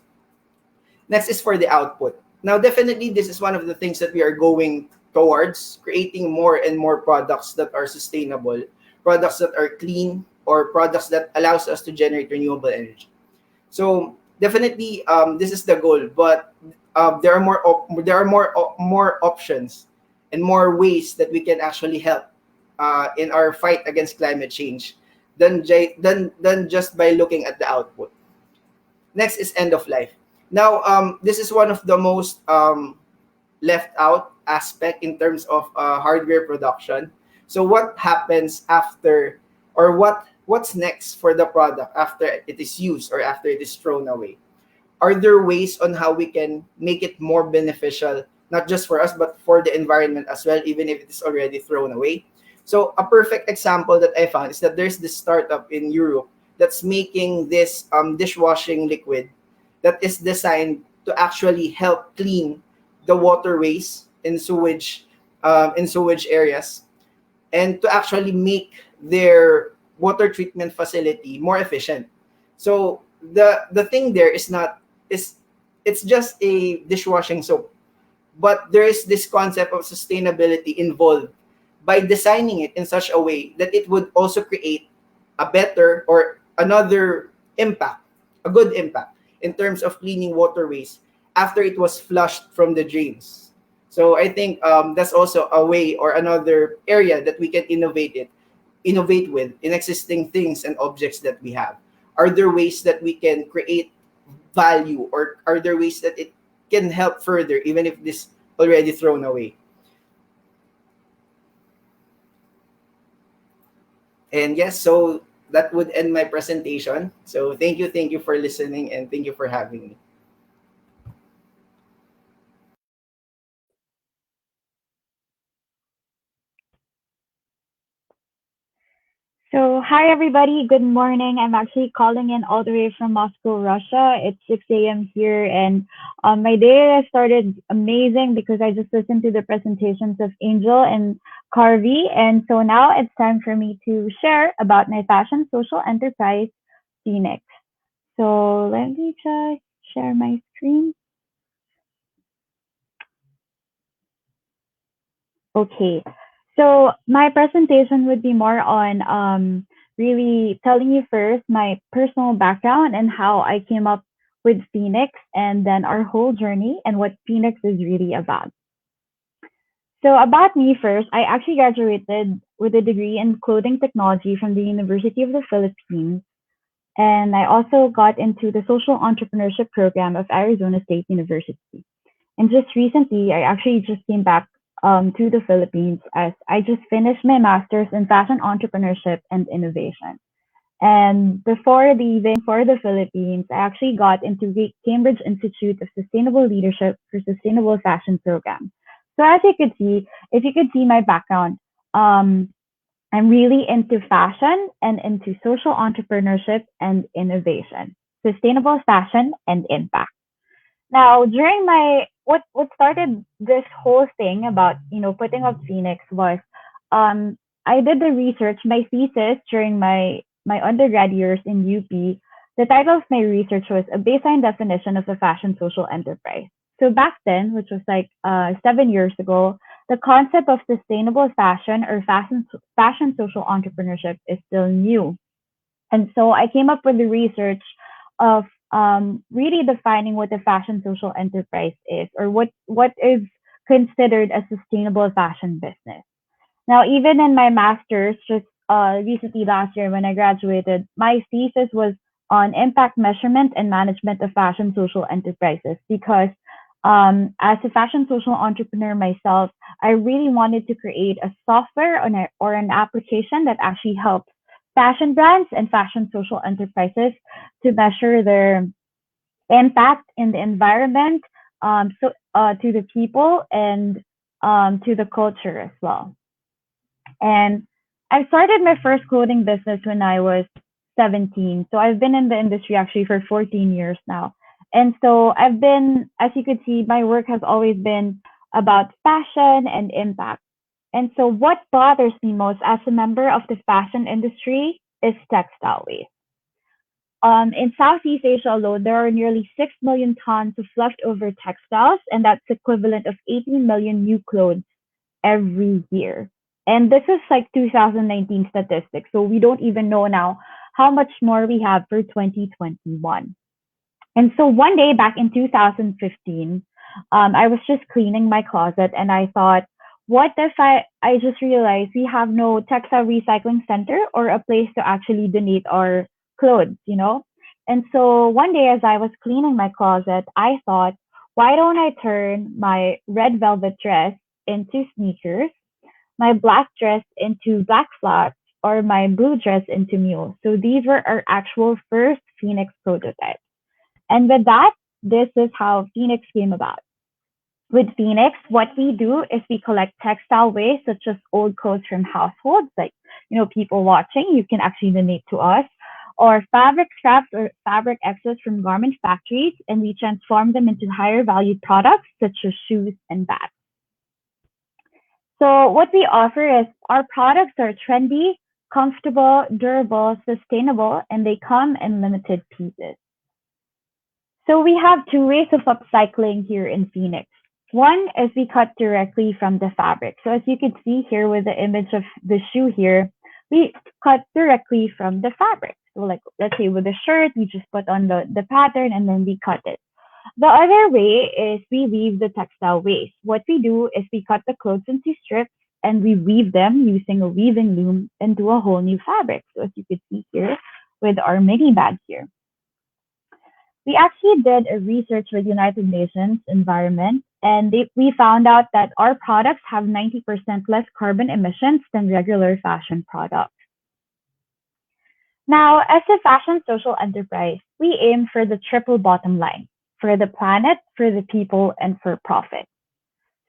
Next is for the output. Now, definitely, this is one of the things that we are going towards, creating more and more products that are sustainable, products that are clean, or products that allows us to generate renewable energy. So definitely, this is the goal. But there are more options and more ways that we can actually help in our fight against climate change than just by looking at the output. Next is end of life. Now, this is one of the most left out aspect in terms of hardware production. So what happens after, or what's next for the product after it is used or after it is thrown away? Are there ways on how we can make it more beneficial, not just for us, but for the environment as well, even if it is already thrown away? So a perfect example that I found is that there's this startup in Europe that's making this dishwashing liquid that is designed to actually help clean the waterways in sewage areas, and to actually make their water treatment facility more efficient. So the thing there is not is it's just a dishwashing soap, but there is this concept of sustainability involved by designing it in such a way that it would also create a better or another impact, a good impact in terms of cleaning waterways after it was flushed from the drains. So I think that's also a way or another area that we can innovate with in existing things and objects that we have. Are there ways that we can create value, or are there ways that it can help further even if this already thrown away? And yes, so that would end my presentation. So thank you for listening, and thank you for having me. So, hi everybody. Good morning. I'm actually calling in all the way from Moscow, Russia. It's 6 a.m. here, and my day has started amazing because I just listened to the presentations of Angel and Carvey, and so now it's time for me to share about my fashion social enterprise, Phoenix. So let me just share my screen. Okay. So my presentation would be more on really telling you first my personal background and how I came up with Phoenix, and then our whole journey and what Phoenix is really about. So about me first, I actually graduated with a degree in clothing technology from the University of the Philippines. And I also got into the social entrepreneurship program of Arizona State University. And just recently, I actually just came back to the Philippines as I just finished my master's in fashion entrepreneurship and innovation. And before leaving for the Philippines, I actually got into the Cambridge Institute of Sustainable Leadership for Sustainable Fashion program. So as you could see, if you could see my background, I'm really into fashion and into social entrepreneurship and innovation, sustainable fashion and impact. Now, during my what started this whole thing about putting up Phoenix was I did the research, my thesis during my undergrad years in UP The title of my research was A Baseline Definition of the Fashion Social Enterprise. So back then, which was like 7 years ago, the concept of sustainable fashion or fashion social entrepreneurship is still new. And so I came up with the research of really defining what a fashion social enterprise is, or what is considered a sustainable fashion business. Now, even in my master's, just recently last year when I graduated, my thesis was on impact measurement and management of fashion social enterprises because as a fashion social entrepreneur myself, I really wanted to create a software or an application that actually helps fashion brands and fashion social enterprises to measure their impact in the environment, to the people and to the culture as well. And I started my first clothing business when I was 17. So I've been in the industry actually for 14 years now. And so I've been, as you could see, my work has always been about fashion and impact. And so what bothers me most as a member of the fashion industry is textile waste. In Southeast Asia alone, there are nearly 6 million tons of leftover textiles, and that's equivalent of 18 million new clothes every year. And this is like 2019 statistics, so we don't even know now how much more we have for 2021. And so one day back in 2015, I was just cleaning my closet and I thought, what if I just realized we have no textile recycling center or a place to actually donate our clothes, you know? And so one day as I was cleaning my closet, I thought, why don't I turn my red velvet dress into sneakers, my black dress into black flats, or my blue dress into mules? So these were our actual first Phoenix prototypes. And with that, this is how Phoenix came about. With Phoenix, what we do is we collect textile waste, such as old clothes from households, like, you know, people watching, you can actually donate to us, or fabric scraps or fabric excess from garment factories, and we transform them into higher valued products, such as shoes and bags. So what we offer is our products are trendy, comfortable, durable, sustainable, and they come in limited pieces. So we have two ways of upcycling here in Phoenix. One is we cut directly from the fabric. So as you can see here with the image of the shoe here, we cut directly from the fabric. So like, let's say with the shirt, we just put on the pattern and then we cut it. The other way is we weave the textile waste. What we do is we cut the clothes into strips and we weave them using a weaving loom into a whole new fabric. So as you can see here with our mini bag here. We actually did a research with United Nations Environment, and we found out that our products have 90% less carbon emissions than regular fashion products. Now, as a fashion social enterprise, we aim for the triple bottom line, for the planet, for the people, and for profit.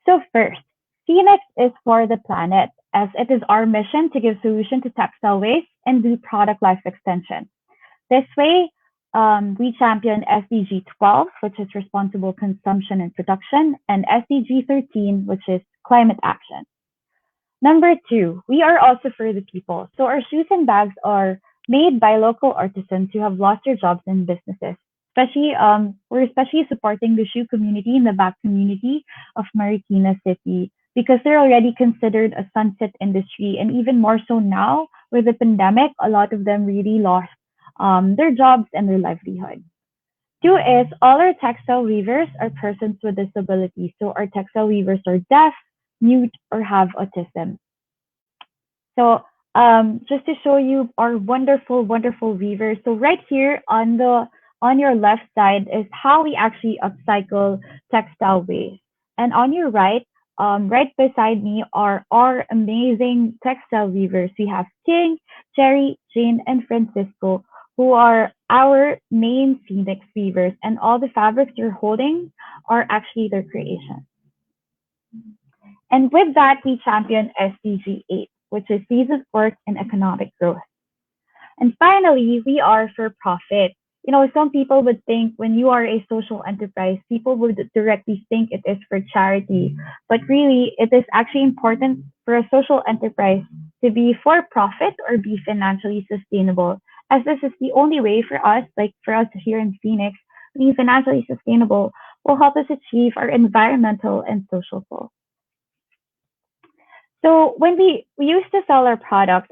So first, Phoenix is for the planet, as it is our mission to give solution to textile waste and do product life extension. This way, we champion SDG 12, which is responsible consumption and production, and SDG 13, which is climate action. Number two, we are also for the people. So our shoes and bags are made by local artisans who have lost their jobs in businesses. We're especially supporting the shoe community and the bag community of Marikina City because they're already considered a sunset industry, and even more so now with the pandemic, a lot of them really lost their jobs and their livelihood. Two is all our textile weavers are persons with disabilities. So our textile weavers are deaf, mute, or have autism. So just to show you our wonderful, wonderful weavers. So right here on your left side is how we actually upcycle textile waste. And on your right, right beside me are our amazing textile weavers. We have King, Cherry, Jane, and Francisco, who are our main Phoenix weavers, and all the fabrics you're holding are actually their creation. And with that, we champion SDG 8, which is decent work and economic growth. And finally, we are for profit. You know, some people would think when you are a social enterprise, people would directly think it is for charity. But really, it is actually important for a social enterprise to be for profit or be financially sustainable, as this is the only way for us, here in Phoenix, being financially sustainable will help us achieve our environmental and social goals. So when we used to sell our products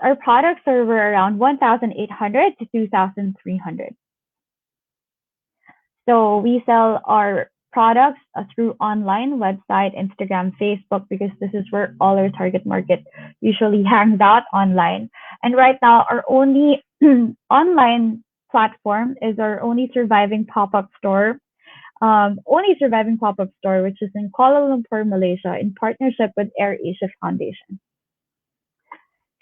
were around 1,800 to 2,300. So we sell our products through online, website, Instagram, Facebook, because this is where all our target market usually hangs out online. And right now, our only online platform is our only surviving pop-up store, which is in Kuala Lumpur, Malaysia, in partnership with AirAsia Foundation.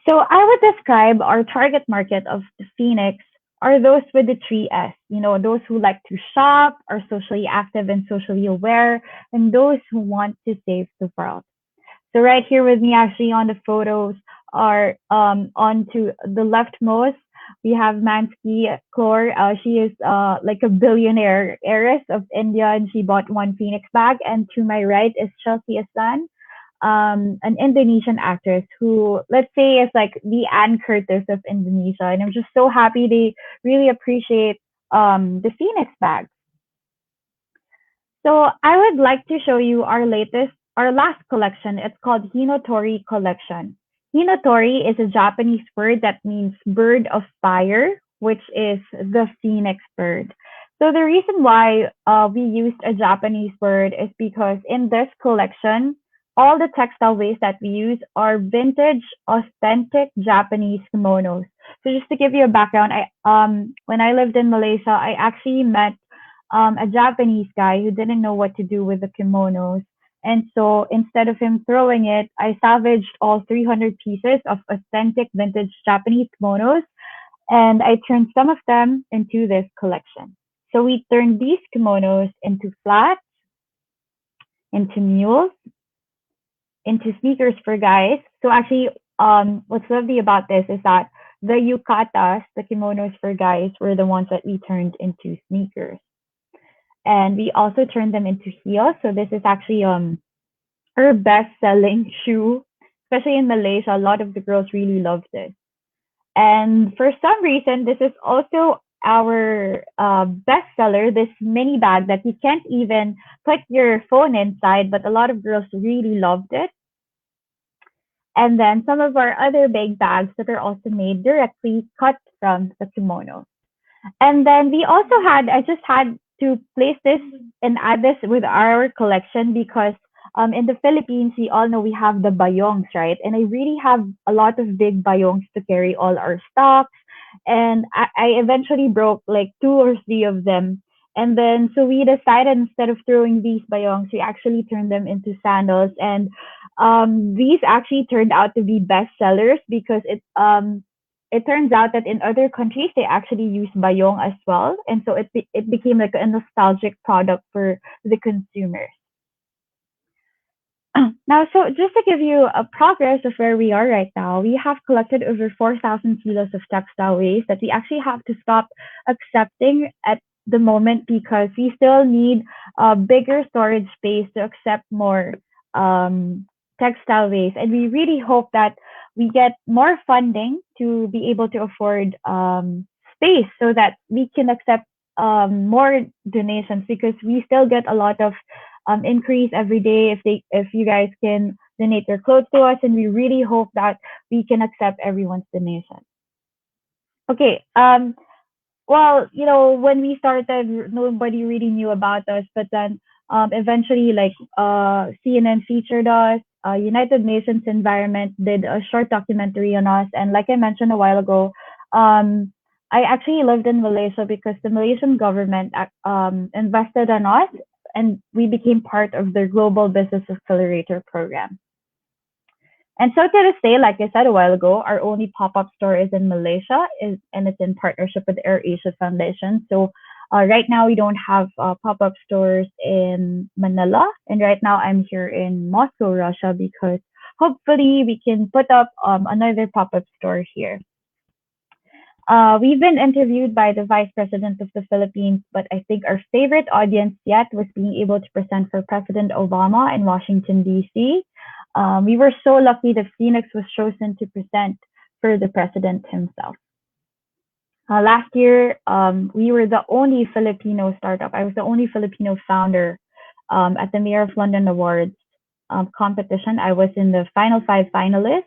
So I would describe our target market of Phoenix are those with the 3S, those who like to shop, are socially active and socially aware, and those who want to save the world. So right here with me actually on the photos are on to the leftmost, we have Mansky Kaur. She is like a billionaire heiress of India, and she bought one Phoenix bag. And to my right is Chelsea Aslan, an Indonesian actress who, let's say, is like the Anne Curtis of Indonesia. And I'm just so happy they really appreciate the Phoenix bag. So I would like to show you our last collection. It's called Hinotori collection. Hinotori is a Japanese word that means bird of fire, which is the phoenix bird. So the reason why we used a Japanese word is because in this collection, all the textile waste that we use are vintage, authentic Japanese kimonos. So just to give you a background, when I lived in Malaysia, I actually met a Japanese guy who didn't know what to do with the kimonos. And so instead of him throwing it, I salvaged all 300 pieces of authentic vintage Japanese kimonos, and I turned some of them into this collection. So we turned these kimonos into flats, into mules, into sneakers for guys. So actually, what's lovely about this is that the yukatas, the kimonos for guys, were the ones that we turned into sneakers. And we also turned them into heels. So this is actually her best-selling shoe, especially in Malaysia. A lot of the girls really love this. And for some reason, this is also our bestseller, this mini bag that you can't even put your phone inside, but a lot of girls really loved it. And then some of our other big bags that are also made directly cut from the kimono. And then we also I just had to place this and add this with our collection because in the Philippines, we all know we have the bayongs, right? And I really have a lot of big bayongs to carry all our stocks. And I eventually broke like 2 or 3 of them. And then, so we decided instead of throwing these bayongs, we actually turned them into sandals. And these actually turned out to be best sellers because it turns out that in other countries, they actually use bayong as well. And so it became like a nostalgic product for the consumers. Now, so just to give you a progress of where we are right now, we have collected over 4,000 kilos of textile waste that we actually have to stop accepting at the moment because we still need a bigger storage space to accept more textile waste. And we really hope that we get more funding to be able to afford space so that we can accept more donations because we still get a lot of increase every day if you guys can donate your clothes to us, and we really hope that we can accept everyone's donation. Okay, well, when we started, nobody really knew about us, but then eventually, like CNN featured us, United Nations Environment did a short documentary on us, and like I mentioned a while ago, I actually lived in Malaysia because the Malaysian government invested in us, and we became part of their Global Business Accelerator program. And so to this day, like I said a while ago, our only pop-up store is in Malaysia, and it's in partnership with AirAsia Foundation. So right now we don't have pop-up stores in Manila, and right now I'm here in Moscow, Russia, because hopefully we can put up another pop-up store here. We've been interviewed by the Vice President of the Philippines, but I think our favorite audience yet was being able to present for President Obama in Washington, D.C. We were so lucky that Phoenix was chosen to present for the President himself. Last year, we were the only Filipino startup. I was the only Filipino founder at the Mayor of London Awards competition. I was in the final five finalists.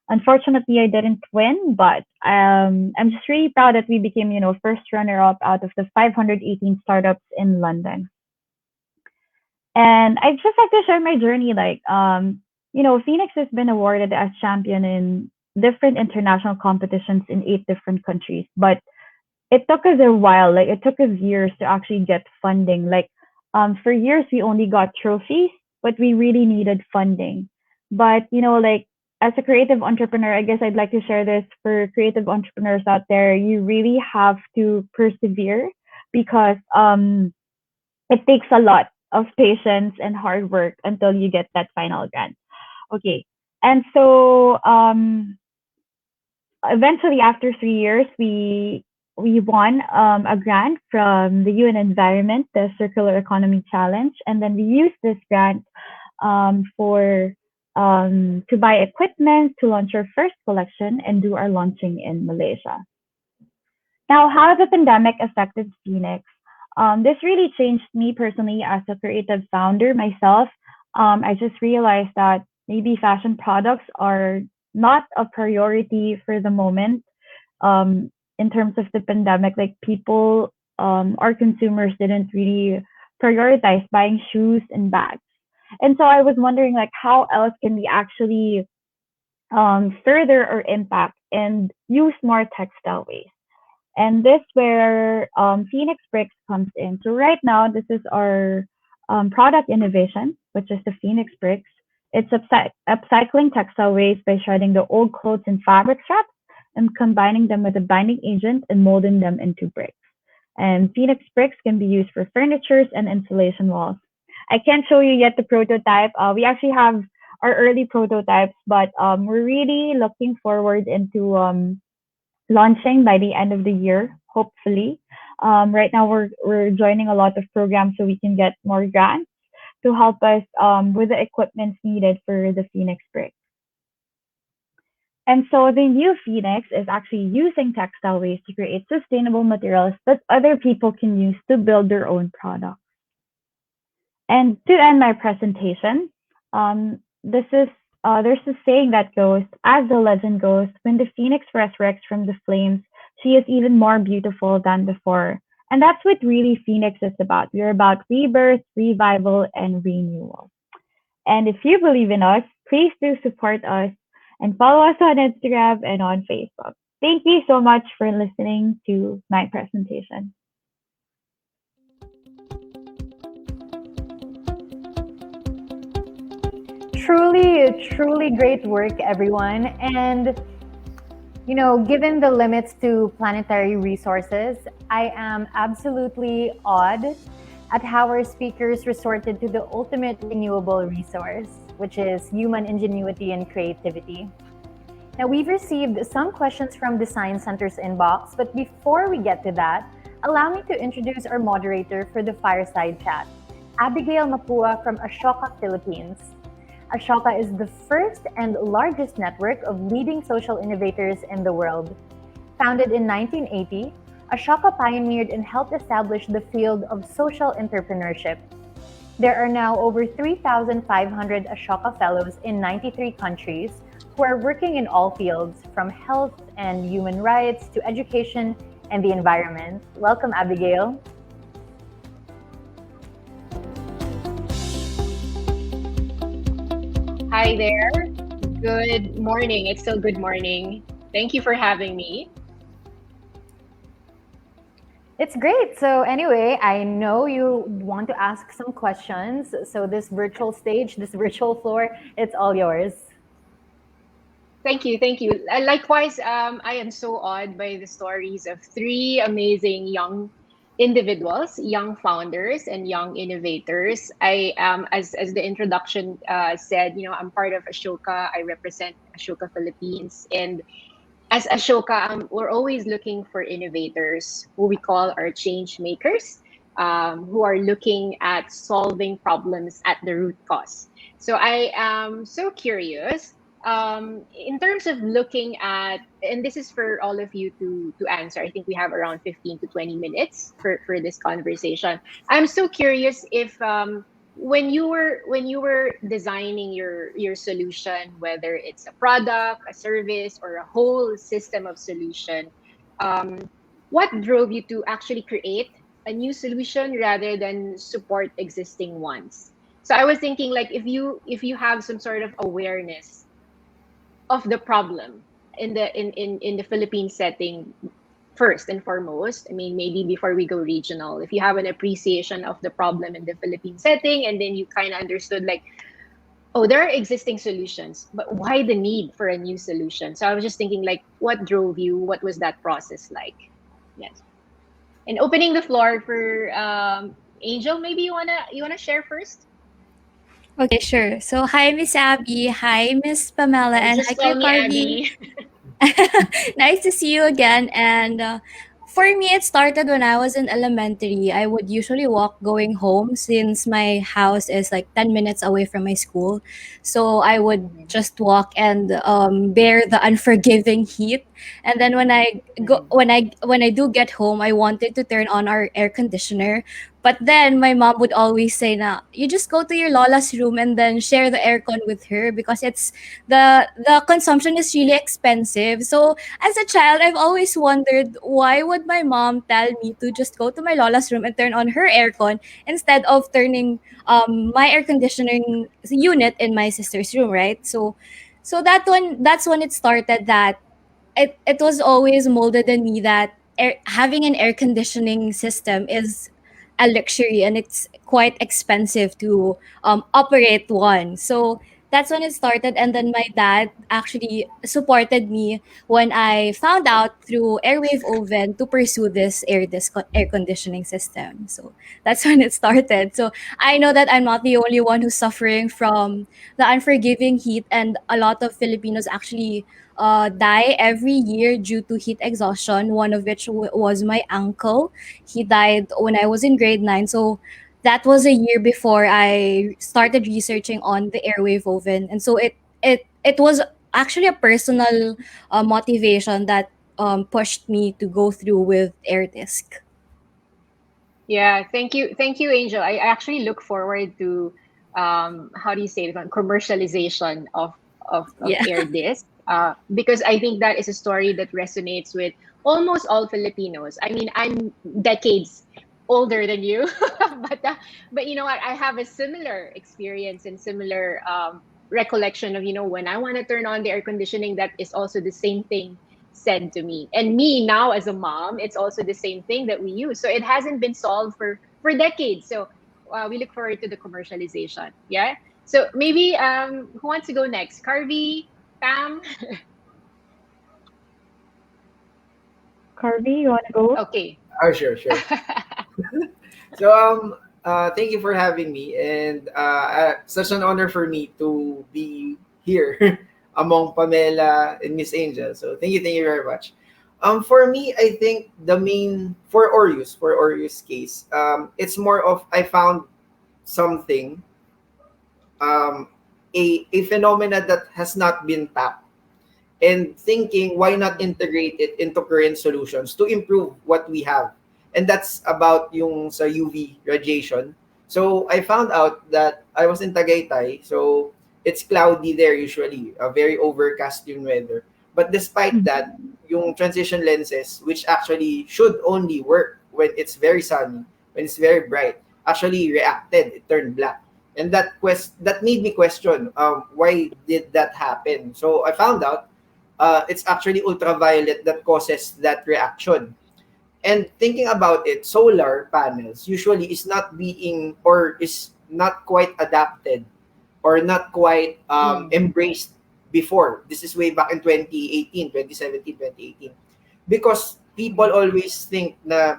Unfortunately, I didn't win, but I'm just really proud that we became, first runner-up out of the 518 startups in London. And I'd just like to share my journey. Phoenix has been awarded as champion in different international competitions in 8 different countries, but it took us a while. Like it took us years to actually get funding. For years we only got trophies, but we really needed funding. But as a creative entrepreneur, I guess I'd like to share this for creative entrepreneurs out there. You really have to persevere because it takes a lot of patience and hard work until you get that final grant. Okay. And so eventually after 3 years we won a grant from the UN Environment, the Circular Economy Challenge, and then we used this grant for to buy equipment to launch our first collection and do our launching in Malaysia. Now, how the pandemic affected Phoenix? This really changed me personally as a creative founder myself. I just realized that maybe fashion products are not a priority for the moment. In terms of the pandemic, like people, our consumers didn't really prioritize buying shoes and bags. And so I was wondering, like, how else can we actually further our impact and use more textile waste? And this where Phoenix Bricks comes in. So right now, this is our product innovation, which is the Phoenix Bricks. It's upcycling textile waste by shredding the old clothes and fabric scraps and combining them with a binding agent and molding them into bricks. And Phoenix Bricks can be used for furnitures and insulation walls. I can't show you yet the prototype. We actually have our early prototypes, but we're really looking forward into launching by the end of the year, hopefully. Right now, we're joining a lot of programs so we can get more grants to help us with the equipment needed for the Phoenix Brick. And so the new Phoenix is actually using textile waste to create sustainable materials that other people can use to build their own products. And to end my presentation, there's a saying that goes, as the legend goes, when the Phoenix resurrects from the flames, she is even more beautiful than before. And that's what really Phoenix is about. We're about rebirth, revival, and renewal. And if you believe in us, please do support us and follow us on Instagram and on Facebook. Thank you so much for listening to my presentation. Truly great work, everyone. And, given the limits to planetary resources, I am absolutely awed at how our speakers resorted to the ultimate renewable resource, which is human ingenuity and creativity. Now, we've received some questions from Design Center's inbox, but before we get to that, allow me to introduce our moderator for the fireside chat, Abigail Mapua from Ashoka, Philippines. Ashoka is the first and largest network of leading social innovators in the world. Founded in 1980, Ashoka pioneered and helped establish the field of social entrepreneurship. There are now over 3,500 Ashoka Fellows in 93 countries who are working in all fields, from health and human rights to education and the environment. Welcome, Abigail. Hi there. Good morning. It's still good morning. Thank you for having me. It's great. So anyway, I know you want to ask some questions. So this virtual stage, this virtual floor, it's all yours. Thank you. Likewise, I am so awed by the stories of three amazing young individuals, young founders, and young innovators. I as the introduction said, I'm part of Ashoka. I represent Ashoka Philippines, and as Ashoka, we're always looking for innovators, who we call our changemakers, who are looking at solving problems at the root cause. So I am so curious, in terms of looking at, and this is for all of you to answer. I think we have around 15 to 20 minutes for this conversation. I'm so curious if when you were designing your solution, whether it's a product, a service, or a whole system of solution, um, what drove you to actually create a new solution rather than support existing ones? So I was thinking, like, if you have some sort of awareness of the problem in the Philippine setting, first and foremost. I mean, maybe before we go regional, if you have an appreciation of the problem in the Philippine setting, and then you kind of understood, like, oh, there are existing solutions, but why the need for a new solution? So I was just thinking, like, what drove you? What was that process like? Yes. And opening the floor for Angel, maybe you wanna share first. Okay, sure. So, hi, Miss Abby. Hi, Miss Pamela. Oh, And just hi, call Kuya me Carby. Abby. Nice to see you again. And for me, it started when I was in elementary. I would usually walk going home since my house is like 10 minutes away from my school. So I would just walk and bear the unforgiving heat. And then when I do get home, I wanted to turn on our air conditioner. But then my mom would always say, "Na you just go to your lola's room and then share the aircon with her because it's the consumption is really expensive." So as a child, I've always wondered why would my mom tell me to just go to my lola's room and turn on her aircon instead of turning my air conditioning unit in my sister's room, right? So that's when it started that it was always molded in me that having an air conditioning system is a luxury and it's quite expensive to operate one. So that's when it started. And then my dad actually supported me when I found out through Airwave Oven to pursue this air conditioning system. So that's when it started. So I know that I'm not the only one who's suffering from the unforgiving heat, and a lot of Filipinos actually die every year due to heat exhaustion, one of which was my uncle. He died when I was in grade 9. So that was a year before I started researching on the airwave oven. And so it was actually a personal motivation that pushed me to go through with air disc. Yeah, thank you, Angel. I actually look forward to how do you say it, commercialization of Yeah. Air Disc, because I think that is a story that resonates with almost all Filipinos. I mean, I'm decades older than you, but you know what? I have a similar experience and similar recollection of, when I want to turn on the air conditioning, that is also the same thing said to me. And me now as a mom, it's also the same thing that we use. So it hasn't been solved for decades. So we look forward to the commercialization. Yeah. So maybe who wants to go next? Carvey, Pam. Carvey, you want to go? Okay. Oh, sure, sure. So thank you for having me, and such an honor for me to be here among Pamela and Miss Angel. So thank you very much. For me, I think the main for Orius case, it's more of I found something, a phenomena that has not been tapped, and thinking why not integrate it into current solutions to improve what we have. And that's about yung sa UV radiation. So I found out that I was in Tagaytay, so it's cloudy there usually, a very overcast yung weather. But despite that, yung transition lenses, which actually should only work when it's very sunny, when it's very bright, actually reacted, it turned black. And that made me question, why did that happen? So I found out it's actually ultraviolet that causes that reaction. And thinking about it, solar panels usually is not being, or is not quite adapted, or not quite embraced before. This is way back in 2018, 2017, 2018. Because people always think na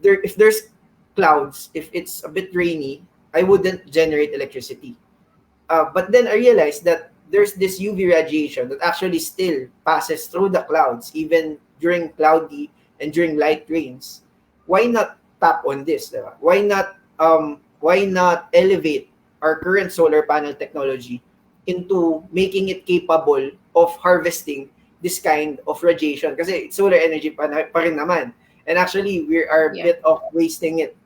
if there's clouds, if it's a bit rainy, I wouldn't generate electricity. But then I realized that there's this UV radiation that actually still passes through the clouds, even during cloudy and during light rains. Why not tap on this? Diba? Why not elevate our current solar panel technology into making it capable of harvesting this kind of radiation. Kasi solar energy pa rin naman. And actually, we are a bit of wasting it.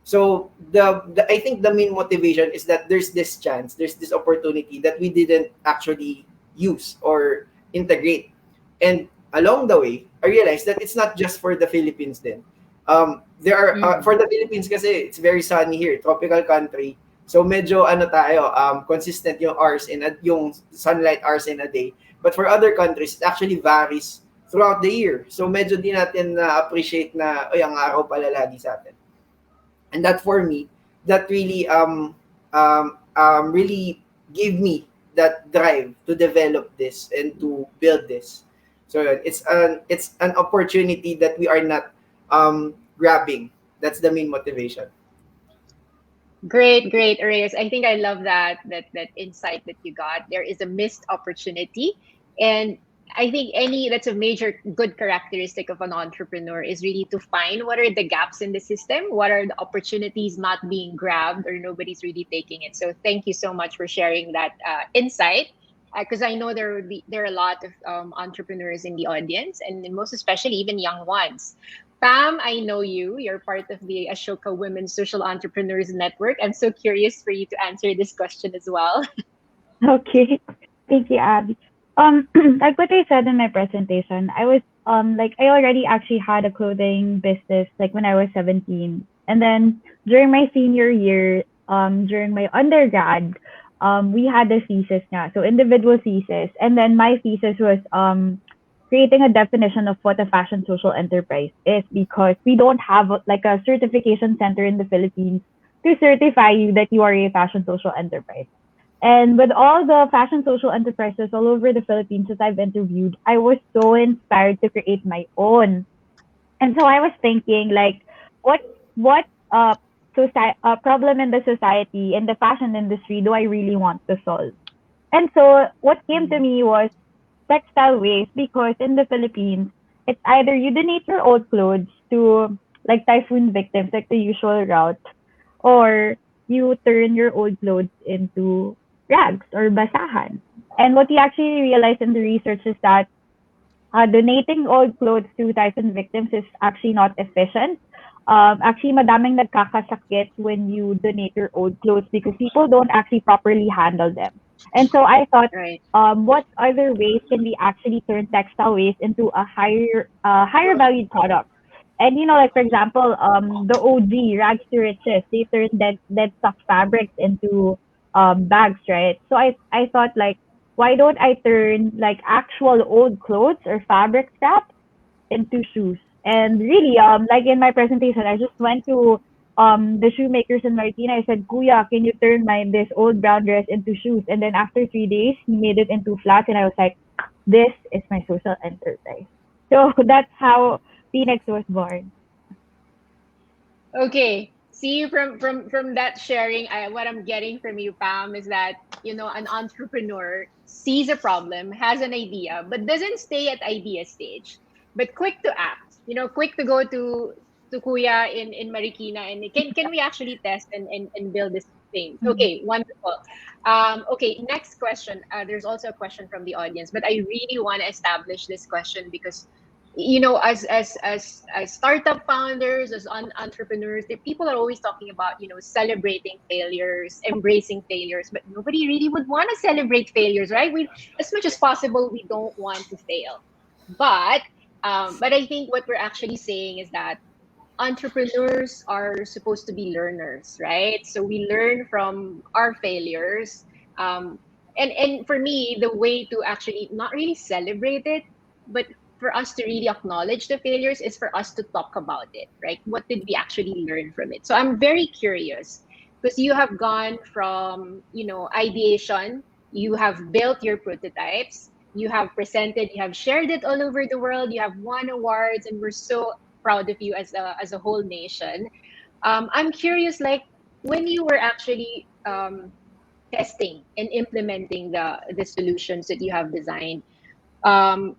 So I think the main motivation is that there's this chance, there's this opportunity that we didn't actually use or integrate. And along the way, I realized that it's not just for the Philippines then. There are for the Philippines kasi it's very sunny here, tropical country. So medyo tayo, consistent yung hours yung sunlight hours in a day. But for other countries, it actually varies throughout the year. So medyo di natin na-appreciate na ang araw pala lagi sa atin. And that for me, that really really gave me that drive to develop this and to build this. So it's an opportunity that we are not grabbing. That's the main motivation. Great, Reyes. I think I love that insight that you got. There is a missed opportunity, and I think that's a major good characteristic of an entrepreneur is really to find what are the gaps in the system, what are the opportunities not being grabbed or nobody's really taking it. So thank you so much for sharing that insight, because I know there are a lot of entrepreneurs in the audience, and most especially even young ones. Pam, I know you're part of the Ashoka Women Social Entrepreneurs Network. I'm so curious for you to answer this question as well. Okay. Thank you, Abby. Like what I said in my presentation, I was I already actually had a clothing business like when I was 17. And then during my senior year, during my undergrad, we had a thesis now, so individual thesis. And then my thesis was creating a definition of what a fashion social enterprise is, because we don't have like a certification center in the Philippines to certify you that you are a fashion social enterprise. And with all the fashion social enterprises all over the Philippines that I've interviewed, I was so inspired to create my own. And so I was thinking, like, what problem in the society, in the fashion industry, do I really want to solve? And so what came to me was textile waste, because in the Philippines, it's either you donate your old clothes to like typhoon victims, like the usual route, or you turn your old clothes into rags or basahan. And what we actually realized in the research is that donating old clothes to typhoon victims is actually not efficient. Actually, madaming nagkakasakit when you donate your old clothes because people don't actually properly handle them. And so I thought, what other ways can we actually turn textile waste into a higher valued product? And like for example, the OG rags to riches, they turn dead stock fabrics into bags, right? So I thought, like, why don't I turn like actual old clothes or fabric scrap into shoes? And really, like in my presentation, I just went to the shoemakers in Marikina. I said, Kuya, can you turn this old brown dress into shoes? And then after 3 days, he made it into flats, and I was like, this is my social enterprise. So that's how Phoenix was born. Okay. See, from that sharing, what I'm getting from you, Pam, is that an entrepreneur sees a problem, has an idea, but doesn't stay at idea stage, but quick to act. Quick to go to Kuya in Marikina, and can we actually test and build this thing? Okay, wonderful. Okay, next question. There's also a question from the audience, but I really want to establish this question because as startup founders, as entrepreneurs, the people are always talking about celebrating failures, embracing failures, but nobody really would want to celebrate failures, right? We, as much as possible, we don't want to fail, but I think what we're actually saying is that entrepreneurs are supposed to be learners, right? So we learn from our failures, and for me, the way to actually not really celebrate it, but for us to really acknowledge the failures is for us to talk about it, right? What did we actually learn from it? So I'm very curious because you have gone from, ideation, you have built your prototypes, you have presented, you have shared it all over the world, you have won awards, and we're so proud of you as a whole nation. I'm curious, like, when you were actually testing and implementing the solutions that you have designed,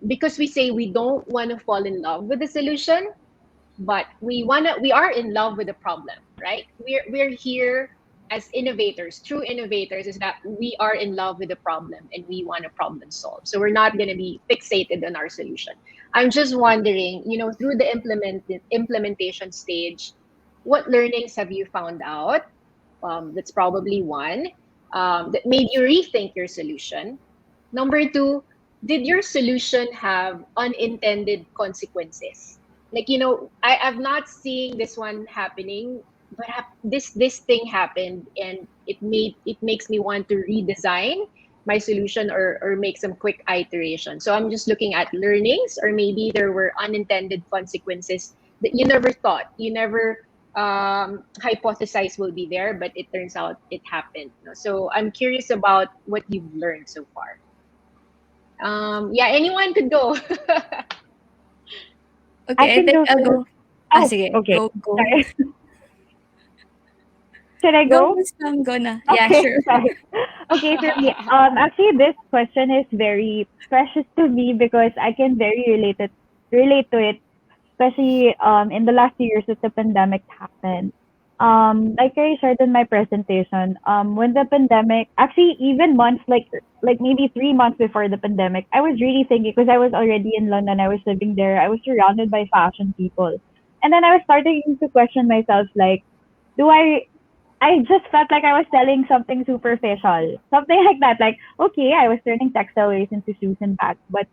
because we say we don't want to fall in love with the solution, but we are in love with the problem, right? We're here as innovators, true innovators, is that we are in love with the problem and we want a problem solved. So we're not going to be fixated on our solution. I'm just wondering, through the implementation stage, what learnings have you found out? That's probably one, that made you rethink your solution. Number two, did your solution have unintended consequences? Like, I've not seen this one happening, but this thing happened, and it makes me want to redesign my solution, or make some quick iteration. So I'm just looking at learnings, or maybe there were unintended consequences that you never thought, you never hypothesized will be there, but it turns out it happened. So I'm curious about what you've learned so far. Yeah, anyone could go. I Okay, I can think go I'll first. go. Ah, Oh, sige. okay. Go. Sorry. Should I Go, go? Miss Pam, go na. Yeah, Okay, sure. sorry. Okay, for me, actually, this question is very precious to me because I can very relate to it, especially in the last 2 years that the pandemic happened. Like I shared in my presentation, when the pandemic, actually even months like maybe 3 months before the pandemic, I was really thinking because I was already in London, I was living there, I was surrounded by fashion people, and then I was starting to question myself like, do I just felt like I was selling something superficial, something like that. Like, okay, I was turning textile waste into shoes and bags, but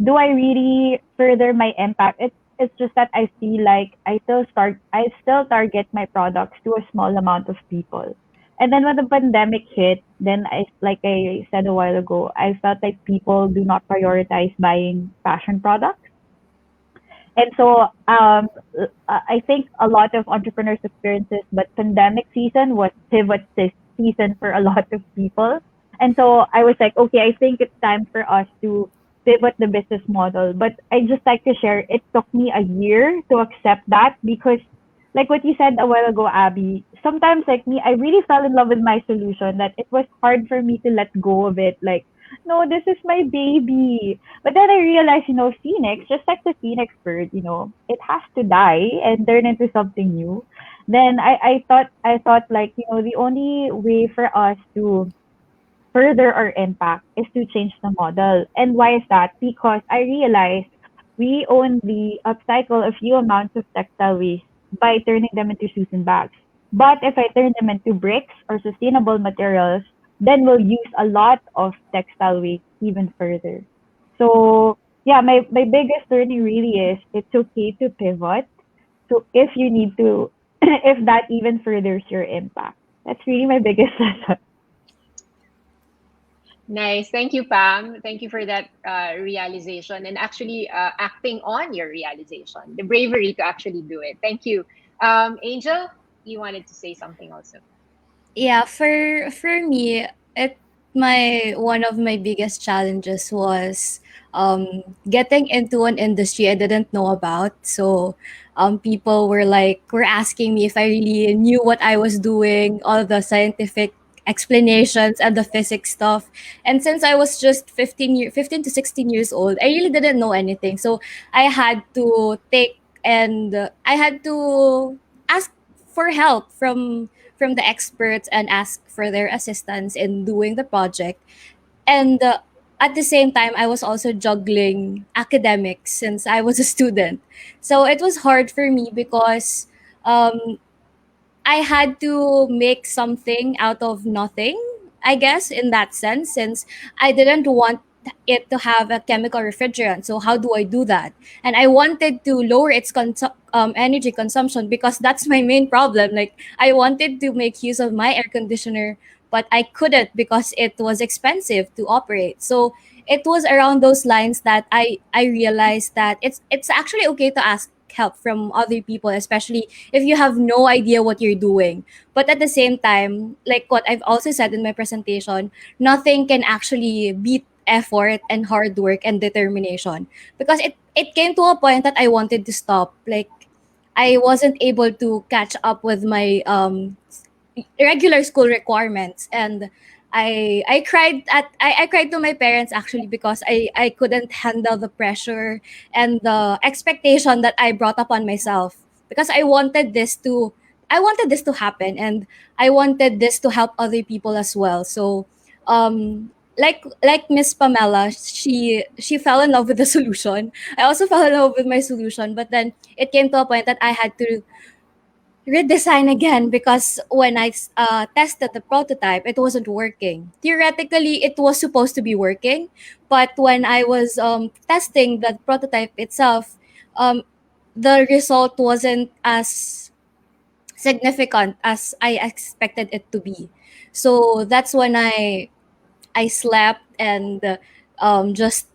do I really further my impact? It's just that I feel like I still target my products to a small amount of people. And then when the pandemic hit, then like I said a while ago, I felt like people do not prioritize buying fashion products. And so I think a lot of entrepreneurs experiences, but pandemic season was pivot season for a lot of people. And so I was like, okay, I think it's time for us to pivot the business model. But I just like to share, it took me a year to accept that because like what you said a while ago, Abby, sometimes like me, I really fell in love with my solution that it was hard for me to let go of it. Like, no, this is my baby. But then I realized, phoenix, just like the phoenix bird, it has to die and turn into something new. Then I thought like, the only way for us to further our impact is to change the model. And why is that? Because I realized we only upcycle a few amounts of textile waste by turning them into shoes and bags. But if I turn them into bricks or sustainable materials, then we'll use a lot of textile waste even further. So yeah, my biggest learning really is it's okay to pivot. So if you need to, if that even furthers your impact. That's really my biggest lesson. Nice. Thank you, Pam. Thank you for that realization, and actually acting on your realization, the bravery to actually do it. Thank you. Angel, you wanted to say something also. Yeah, for me, it my one of my biggest challenges was getting into an industry I didn't know about. So people were asking me if I really knew what I was doing, all the scientific explanations and the physics stuff. And since I was just 15 to 16 years old, I really didn't know anything. So I had to take and I had to ask for help from the experts and ask for their assistance in doing the project. And at the same time, I was also juggling academics since I was a student. So it was hard for me because um, I had to make something out of nothing, I guess, in that sense, since I didn't want it to have a chemical refrigerant. So how do I do that? And I wanted to lower its energy consumption because that's my main problem. Like I wanted to make use of my air conditioner, but I couldn't because it was expensive to operate. So it was around those lines that I realized that it's actually okay to ask help from other people, especially if you have no idea what you're doing. But at the same time, like what I've also said in my presentation, nothing can actually beat effort and hard work and determination, because it came to a point that I wanted to stop. Like I wasn't able to catch up with my regular school requirements, and I cried to my parents actually because I couldn't handle the pressure and the expectation that I brought upon myself, because I wanted this to I wanted this to happen, and I wanted this to help other people as well. So like Miss Pamela, she fell in love with the solution. I also fell in love with my solution, but then it came to a point that I had to redesign again because when I tested the prototype, it wasn't working. Theoretically, it was supposed to be working, but when I was testing the prototype itself, the result wasn't as significant as I expected it to be. So that's when I slept and just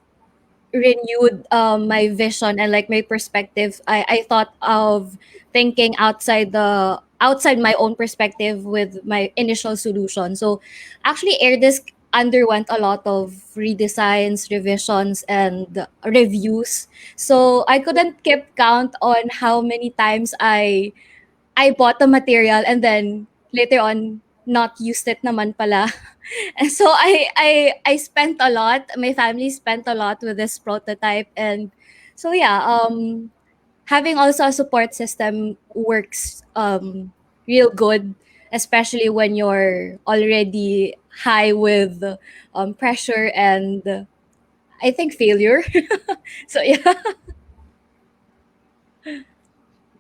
renewed my vision and like my perspective. I thought of thinking outside my own perspective with my initial solution. So actually AirDisk underwent a lot of redesigns, revisions, and reviews. So I couldn't keep count on how many times I bought the material and then later on not used it naman pala. And so I spent a lot. My family spent a lot with this prototype, and so yeah, having also a support system works real good, especially when you're already high with pressure and I think failure. So yeah.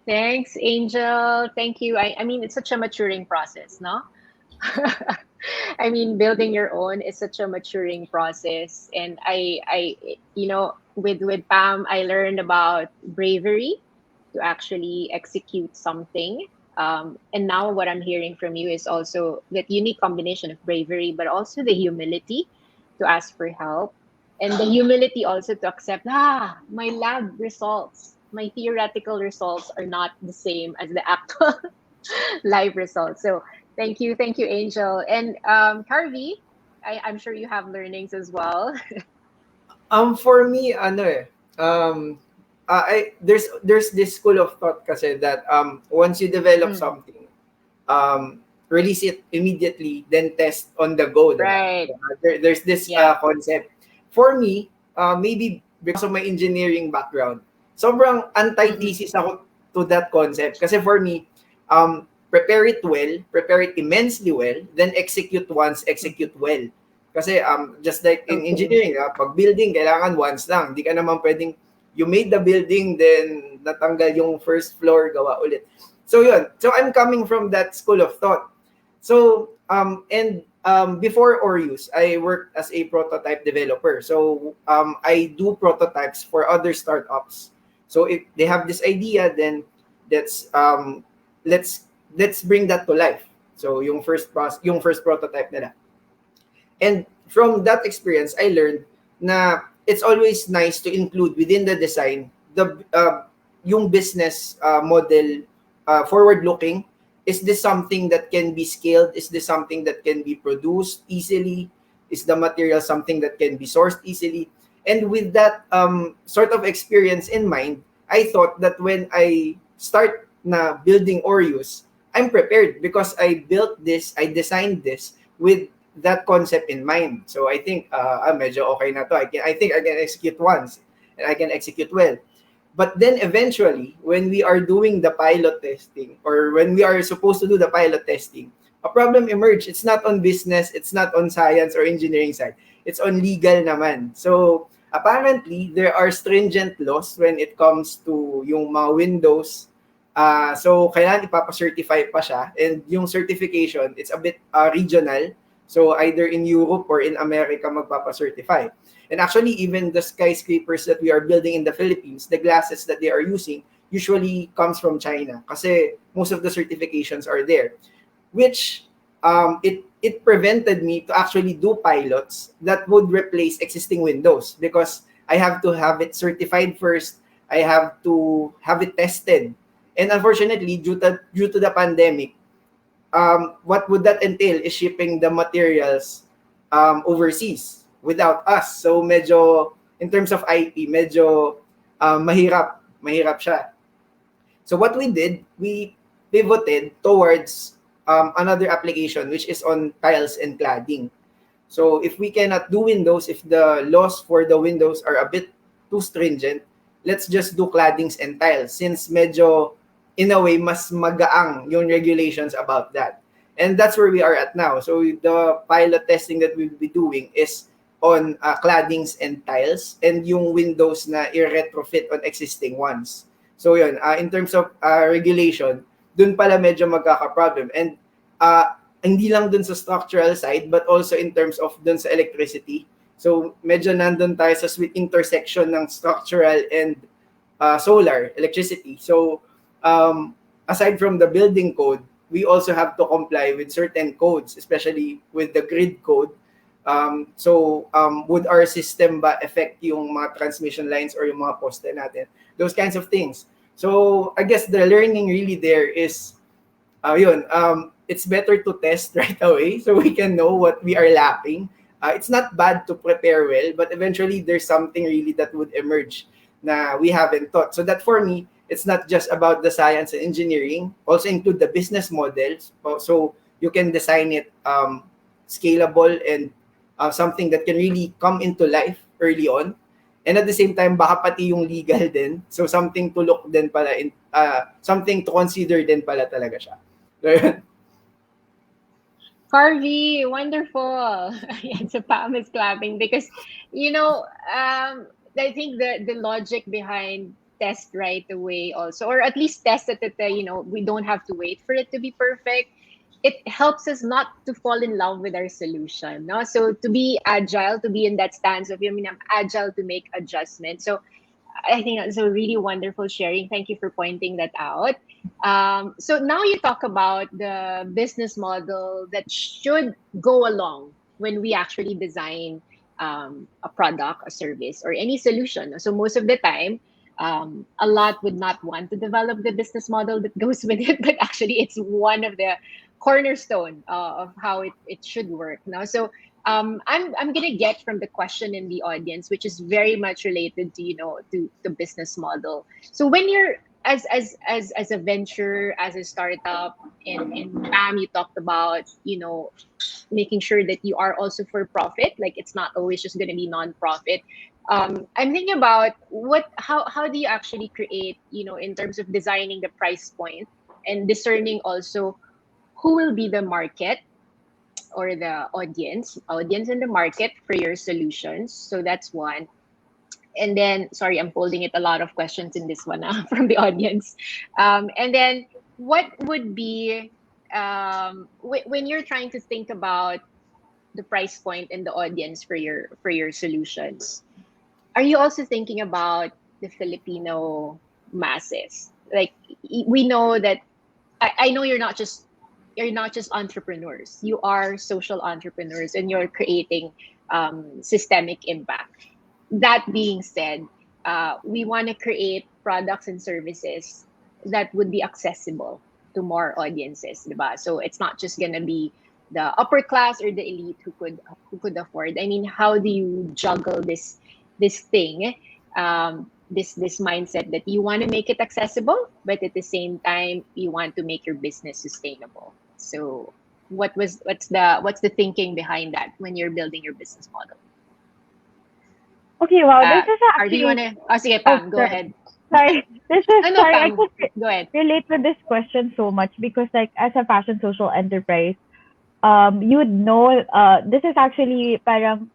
Thanks, Angel. Thank you. I mean, it's such a maturing process, no? I mean, building your own is such a maturing process, and with Pam, I learned about bravery to actually execute something. And now, what I'm hearing from you is also that unique combination of bravery, but also the humility to ask for help, and the humility also to accept, my lab results, my theoretical results are not the same as the actual live results. So thank you, Angel. And Harvey, I'm sure you have learnings as well. For me, ano eh, there's this school of thought kasi that once you develop something, release it immediately, then test on the go. Right. There's this concept. For me, maybe because of my engineering background, sobrang antithesis ako to that concept. Kasi for me, prepare it well, prepare it immensely well, then execute once, execute well. Kasi just like in engineering, pag building, kailangan once lang. Hindi ka naman pwedeng, you made the building, then natanggal yung first floor, gawa ulit. So yun. So I'm coming from that school of thought. So, before Orius, I worked as a prototype developer. So I do prototypes for other startups. So if they have this idea, then let's bring that to life. So yung first prototype nila. And from that experience, I learned na it's always nice to include within the design yung business model forward-looking. Is this something that can be scaled? Is this something that can be produced easily? Is the material something that can be sourced easily? And with that sort of experience in mind, I thought that when I start na building Orius, I'm prepared because I built this, I designed this with that concept in mind. So I think medyo okay na to. I think I can execute once and I can execute well. But then eventually, when we are doing the pilot testing or when we are supposed to do the pilot testing, a problem emerged. It's not on business, it's not on science or engineering side. It's on legal naman. So apparently, there are stringent laws when it comes to yung mga windows. So kailangan ipapa-certify pa siya. And yung certification, it's a bit regional. So either in Europe or in America magpapa-certify. And actually, even the skyscrapers that we are building in the Philippines, the glasses that they are using usually comes from China kasi most of the certifications are there. Which it prevented me to actually do pilots that would replace existing windows because I have to have it certified first. I have to have it tested. And unfortunately, due to the pandemic, what would that entail is shipping the materials overseas without us. So medyo, in terms of IP, medyo mahirap siya. So what we did, we pivoted towards another application, which is on tiles and cladding. So if we cannot do windows, if the laws for the windows are a bit too stringent, let's just do claddings and tiles since medyo in a way, mas magaang yung regulations about that. And that's where we are at now. So the pilot testing that we'll be doing is on claddings and tiles, and yung windows na i-retrofit on existing ones. So yun, in terms of regulation, dun pala medyo magkaka-problem. And hindi lang dun sa structural side, but also in terms of dun sa electricity. So medyo nandun tayo sa sweet intersection ng structural and solar electricity. So aside from the building code, we also have to comply with certain codes, especially with the grid code. Would our system ba affect yung mga transmission lines or yung mga poste natin? Those kinds of things. So I guess the learning really there is, it's better to test right away so we can know what we are lacking. It's not bad to prepare well, but eventually there's something really that would emerge na we haven't thought. So that for me, it's not just about the science and engineering, also include the business models. So you can design it scalable and something that can really come into life early on. And at the same time, baka pati yung legal din. So something to look din pala, something to consider din pala talaga siya. Carvey, wonderful. Yan, so Pam is clapping because, I think the logic behind test right away also, or at least test it at we don't have to wait for it to be perfect. It helps us not to fall in love with our solution. No? So to be agile, to be in that stance of, I'm agile to make adjustments. So I think that's a really wonderful sharing. Thank you for pointing that out. So now you talk about the business model that should go along when we actually design a product, a service, or any solution. So most of the time, a lot would not want to develop the business model that goes with it, but actually it's one of the cornerstone of how it should work. Now, so I'm gonna get from the question in the audience, which is very much related to to the business model. So when you're as a venture, as a startup, and Pam, you talked about making sure that you are also for profit, like it's not always just gonna be non-profit. I'm thinking about how do you actually create in terms of designing the price point and discerning also who will be the market or the audience in the market for your solutions. So that's one. And then, sorry, I'm holding it a lot of questions in this one from the audience. And then what would be, when you're trying to think about the price point and the audience for your solutions, are you also thinking about the Filipino masses? Like, we know that, I know you're not just entrepreneurs. You are social entrepreneurs, and you're creating systemic impact. That being said, we want to create products and services that would be accessible to more audiences, diba? So it's not just gonna be the upper class or the elite who could afford. I mean, how do you juggle this thing? This mindset that you want to make it accessible, but at the same time you want to make your business sustainable. So what's the thinking behind that when you're building your business model? Okay, wow, this is Or do you actually... want to? Sige, Pam, go ahead. Sorry, No, sorry, I Pam, could go ahead. relate with this question so much because, like, as a fashion social enterprise, you would know, this is actually parang,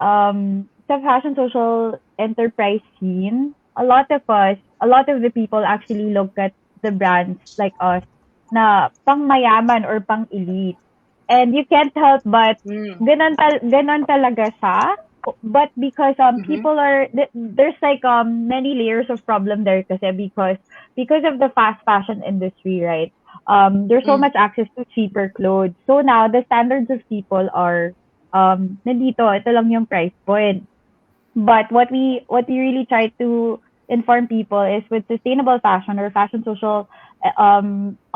the fashion social enterprise scene. A lot of the people actually look at the brands like us na pang mayaman or pang elite. And you can't help but ganon talaga siya. But because people are there's like many layers of problem there kasi because of the fast fashion industry, right? There's so much access to cheaper clothes. So now the standards of people are nandito, ito lang yung price point. But what we really try to inform people is with sustainable fashion or fashion social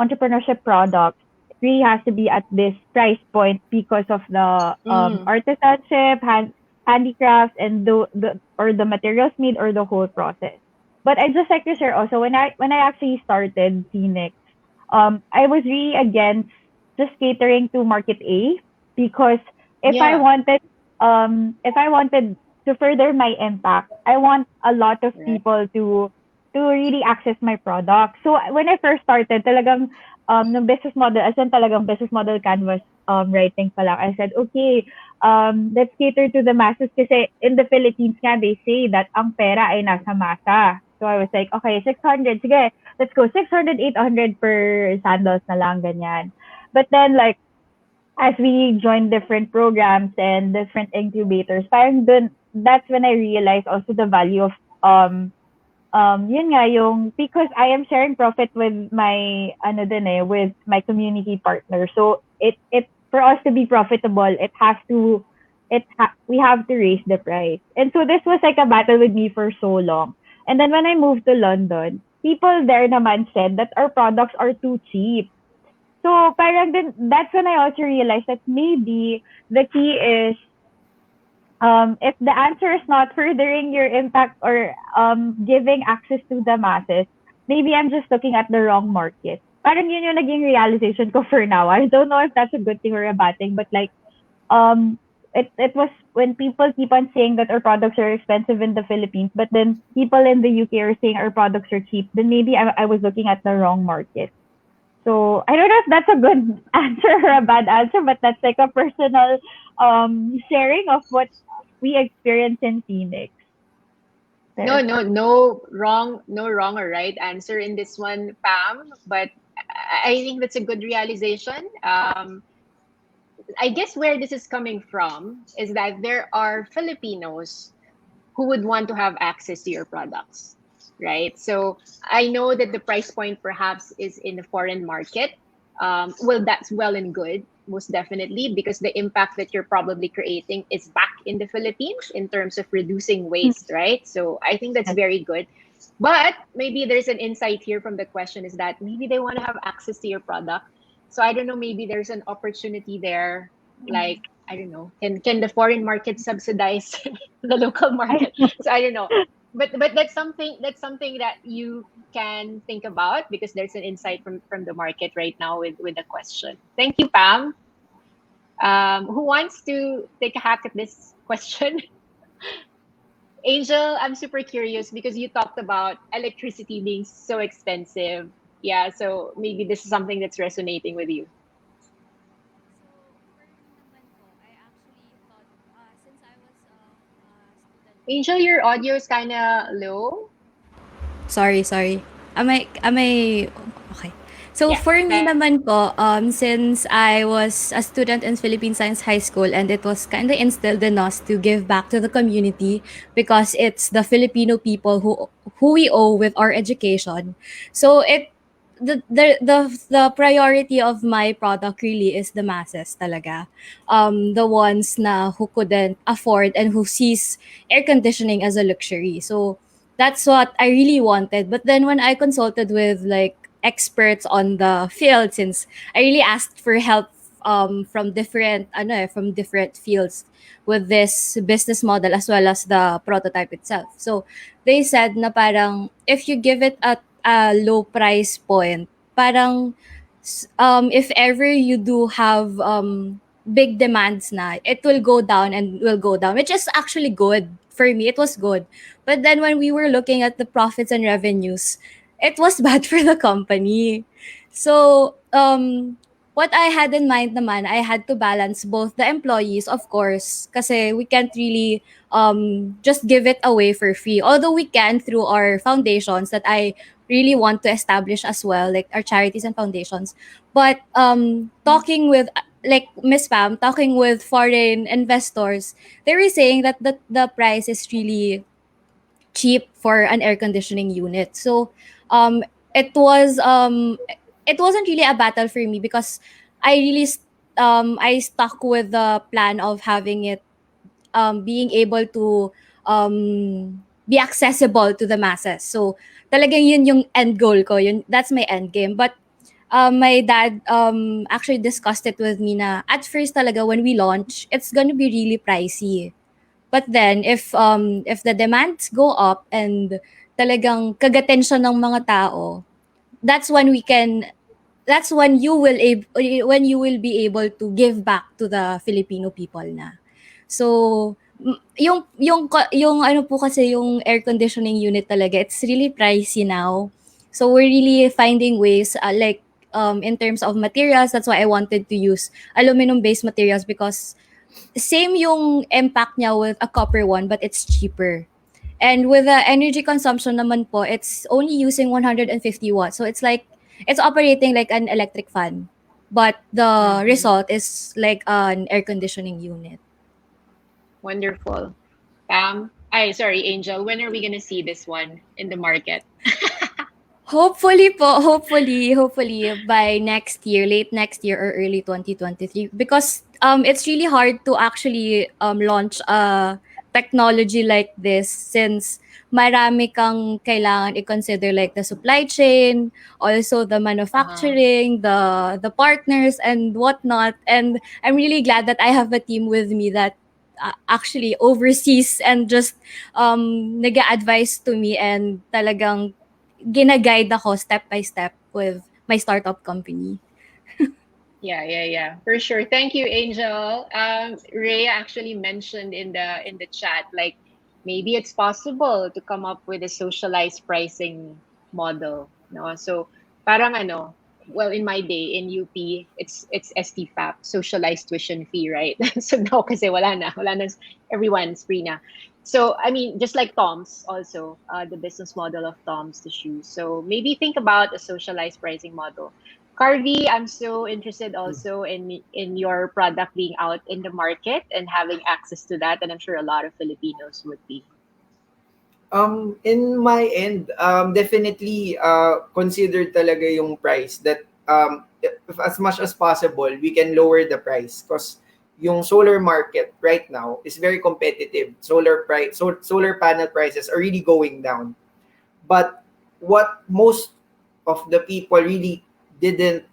entrepreneurship products, it really has to be at this price point because of the artisanship, handicrafts, and the materials made or the whole process. But I just like to share also when I actually started Phoenix, I was really against just catering to market A because if I wanted to further my impact, I want a lot of people to to really access my product. So when I first started, talagang no business model, as in talagang business model canvas writing pa lang. I said, okay, let's cater to the masses kasi in the Philippines nga, they say that ang pera ay nasa masa. So I was like, okay, 600, sige, let's go, 600, 800 per sandals na lang, ganyan. But then like, as we joined different programs and different incubators, parang dun, that's when I realized also the value of yun nga yung because I am sharing profit with my with my community partner. So it for us to be profitable, we have to raise the price. And so this was like a battle with me for so long. And then when I moved to London, people there naman said that our products are too cheap. So parang then that's when I also realized that maybe the key is if the answer is not furthering your impact or giving access to the masses, maybe I'm just looking at the wrong market. Parang yun yung naging realization ko for now. I don't know if that's a good thing or a bad thing, but like it was when people keep on saying that our products are expensive in the Philippines, but then people in the UK are saying our products are cheap, then maybe I was looking at the wrong market. So I don't know if that's a good answer or a bad answer, but that's like a personal sharing of what we experience in Phoenix. No wrong or right answer in this one, Pam. But I think that's a good realization. I guess where this is coming from is that there are Filipinos who would want to have access to your products, right? So I know that the price point perhaps is in the foreign market. Well, that's well and good, most definitely, because the impact that you're probably creating is back in the Philippines in terms of reducing waste, right? So I think that's very good. But maybe there's an insight here from the question is that maybe they want to have access to your product. So I don't know, maybe there's an opportunity there. Like, I don't know, can the foreign market subsidize the local market? So I don't know. But that's something that you can think about because there's an insight from the market right now with the question. Thank you, Pam. Who wants to take a hack at this question? Angel, I'm super curious because you talked about electricity being so expensive. Yeah, so maybe this is something that's resonating with you. Angel, your audio is kind of low. Sorry. Am I okay? So Yeah. for me naman po, since I was a student in Philippine Science High School and it was kind of instilled in us to give back to the community because it's the Filipino people who we owe with our education. So the priority of my product really is the masses talaga. The ones na who couldn't afford and who sees air conditioning as a luxury. So that's what I really wanted. But then when I consulted with like experts on the field, since I really asked for help from different fields with this business model as well as the prototype itself. So they said na parang if you give it at a low price point, parang if ever you do have big demands na, it will go down and will go down, which is actually good. For me, it was good. But then when we were looking at the profits and revenues, it was bad for the company. So, what I had in mind naman, I had to balance both the employees, of course, kasi we can't really just give it away for free. Although we can through our foundations that I really want to establish as well, like our charities and foundations. But talking with like Miss Pam, talking with foreign investors, they were saying that the price is really cheap for an air conditioning unit. So um it was it wasn't really a battle for me because I really I stuck with the plan of having it being able to be accessible to the masses. So talagang yun yung end goal ko. That's my end game. But my dad actually discussed it with me na at first talaga when we launch, it's gonna be really pricey. But then if the demands go up and talagang kagatin siya ng mga tao, that's when we can that's when you will be able to give back to the Filipino people na. So yung ano po kasi yung air conditioning unit talaga, it's really pricey now. So we're really finding ways in terms of materials, that's why I wanted to use aluminum-based materials because same yung impact niya with a copper one but it's cheaper. And with the energy consumption naman po, it's only using 150 watts. So it's like it's operating like an electric fan. But the result is like an air conditioning unit. Wonderful. Sorry, Angel. When are we gonna see this one in the market? Hopefully by next year, late next year or early 2023 because it's really hard to actually launch a technology like this since marami kang kailangan i-consider like the supply chain, also the manufacturing, the partners and whatnot. And I'm really glad that I have a team with me that actually oversees and just nag-a-advise to me and talagang gina-guide ako step by step with my startup company. Yeah. For sure. Thank you, Angel. Ray actually mentioned in the chat, like maybe it's possible to come up with a socialized pricing model. No, so parang ano. Well, in my day in UP, it's STFAP, socialized tuition fee, right? So now kasi wala na, everyone's free na. So I mean, just like Tom's, also the business model of Tom's the shoes. So maybe think about a socialized pricing model. Carvey, I'm so interested also in your product being out in the market and having access to that, and I'm sure a lot of Filipinos would be. In my end, definitely consider talaga yung price that if as much as possible we can lower the price because yung solar market right now is very competitive. Solar panel prices are really going down. But what most of the people really didn't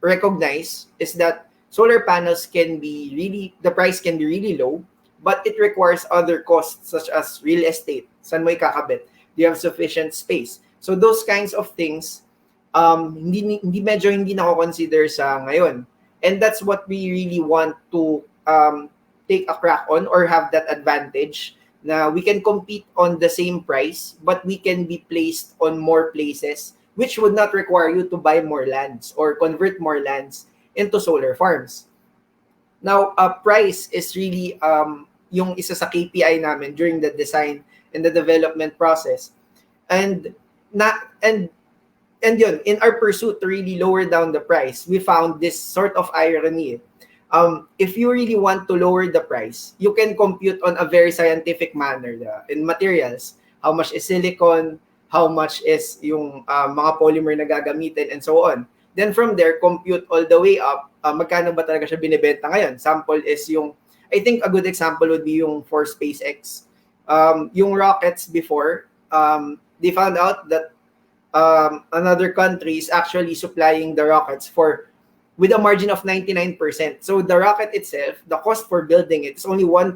recognize is that solar panels the price can be really low, but it requires other costs such as real estate. Saan mo ikakabit? Do you have sufficient space? So those kinds of things, medyo hindi nako-consider sa ngayon. And that's what we really want to take a crack on or have that advantage na we can compete on the same price, but we can be placed on more places, which would not require you to buy more lands or convert more lands into solar farms. Now, price is really yung isa sa KPI namin during the design and the development process. And yun, in our pursuit to really lower down the price, we found this sort of irony. If you really want to lower the price, you can compute on a very scientific manner in materials. How much is silicon? How much is yung mga polymer na gagamitin and so on. Then from there, compute all the way up, magkano ba talaga siya binibenta ngayon. Sample is I think a good example would be yung for SpaceX. Yung rockets before, they found out that another country is actually supplying the rockets with a margin of 99%. So the rocket itself, the cost for building it is only 1%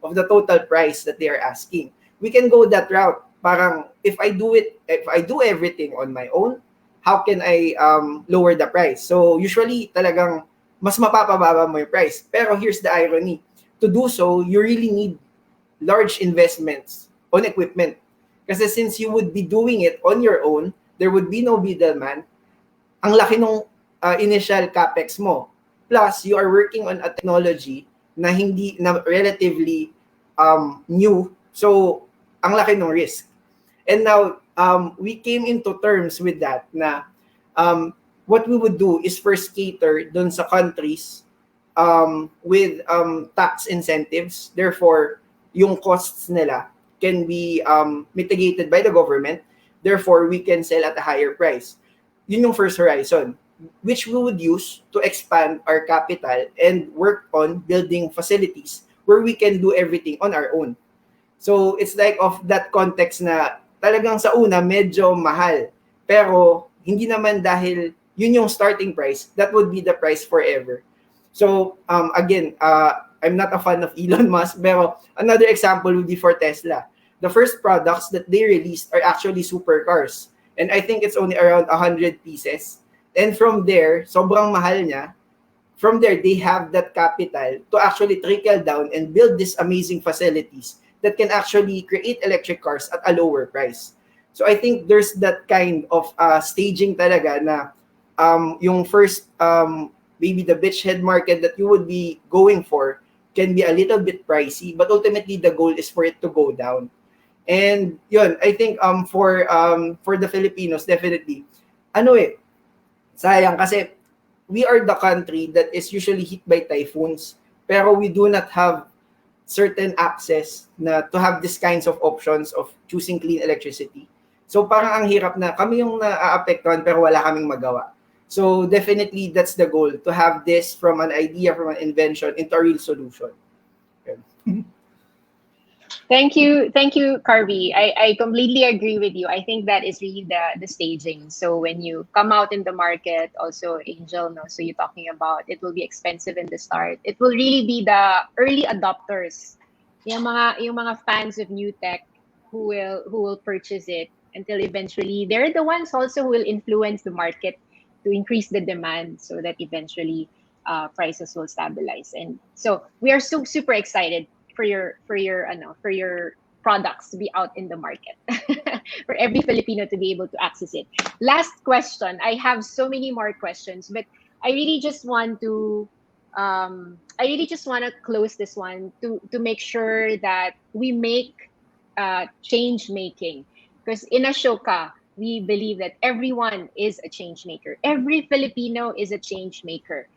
of the total price that they are asking. We can go that route. Parang if I do everything on my own, how can I lower the price? So usually talagang mas mapapababa mo yung price. Pero here's the irony. To do so, you really need large investments on equipment. Kasi since you would be doing it on your own, there would be no middleman. Ang laki nung initial capex mo. Plus, you are working on a technology na relatively new. So, ang laki ng risk. And now, we came into terms with that na what we would do is first cater dun sa countries with tax incentives. Therefore, yung costs nila can be mitigated by the government. Therefore, we can sell at a higher price. Yun yung first horizon, which we would use to expand our capital and work on building facilities where we can do everything on our own. So, it's like of that context na talagang sa una medyo mahal. Pero, hindi naman dahil yun yung starting price, that would be the price forever. So, again, I'm not a fan of Elon Musk, pero another example would be for Tesla. The first products that they released are actually supercars. And I think it's only around 100 pieces. And from there, sobrang mahal niya. from there, they have that capital to actually trickle down and build these amazing facilities that can actually create electric cars at a lower price. So I think there's that kind of staging talaga na yung first maybe the beachhead market that you would be going for can be a little bit pricey, but ultimately the goal is for it to go down. And yun, I think for the Filipinos, definitely sayang kasi we are the country that is usually hit by typhoons, pero we do not have certain access na to have these kinds of options of choosing clean electricity. So parang ang hirap na kami yung naaapektuhan pero wala kaming magawa. So definitely that's the goal, to have this from an idea, from an invention into a real solution. Thank you, Carby. I completely agree with you. I think that is really the staging. So when you come out in the market, also Angel, no, so you're talking about it will be expensive in the start. It will really be the early adopters, yung mga fans of new tech who will purchase it until eventually they're the ones also who will influence the market to increase the demand so that eventually prices will stabilize. And so we are so super excited for your products to be out in the market for every Filipino to be able to access it. Last question. I have so many more questions, but I really just want to close this one to make sure that we make change making, because in Ashoka we believe that everyone is a change maker. Every Filipino is a change maker.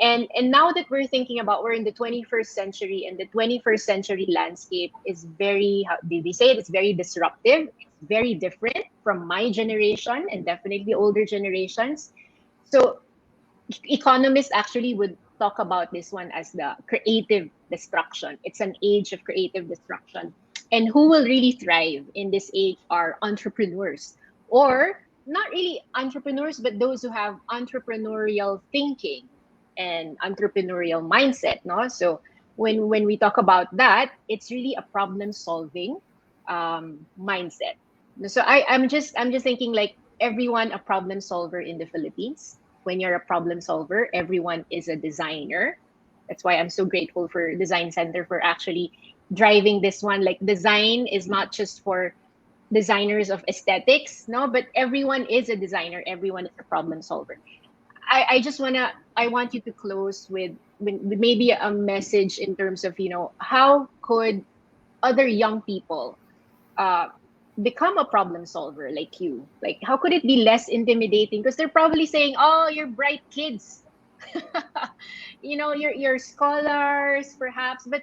And now that we're thinking about, we're in the 21st century, and the 21st century landscape is very, how did they say it? It's very disruptive. It's very different from my generation and definitely older generations. So economists actually would talk about this one as the creative destruction. It's an age of creative destruction. And who will really thrive in this age are entrepreneurs, or not really entrepreneurs, but those who have entrepreneurial thinking and entrepreneurial mindset, no? So when we talk about that, it's really a problem solving mindset. So I'm just thinking, like, everyone a problem solver in the Philippines. When you're a problem solver, everyone is a designer. That's why I'm so grateful for Design Center for actually driving this one. Like, design is not just for designers of aesthetics, no, but everyone is a designer. Everyone is a problem solver. I want you to close with maybe a message in terms of, how could other young people become a problem solver like you? Like, how could it be less intimidating? Because they're probably saying, "Oh, you're bright kids, you're scholars, perhaps." But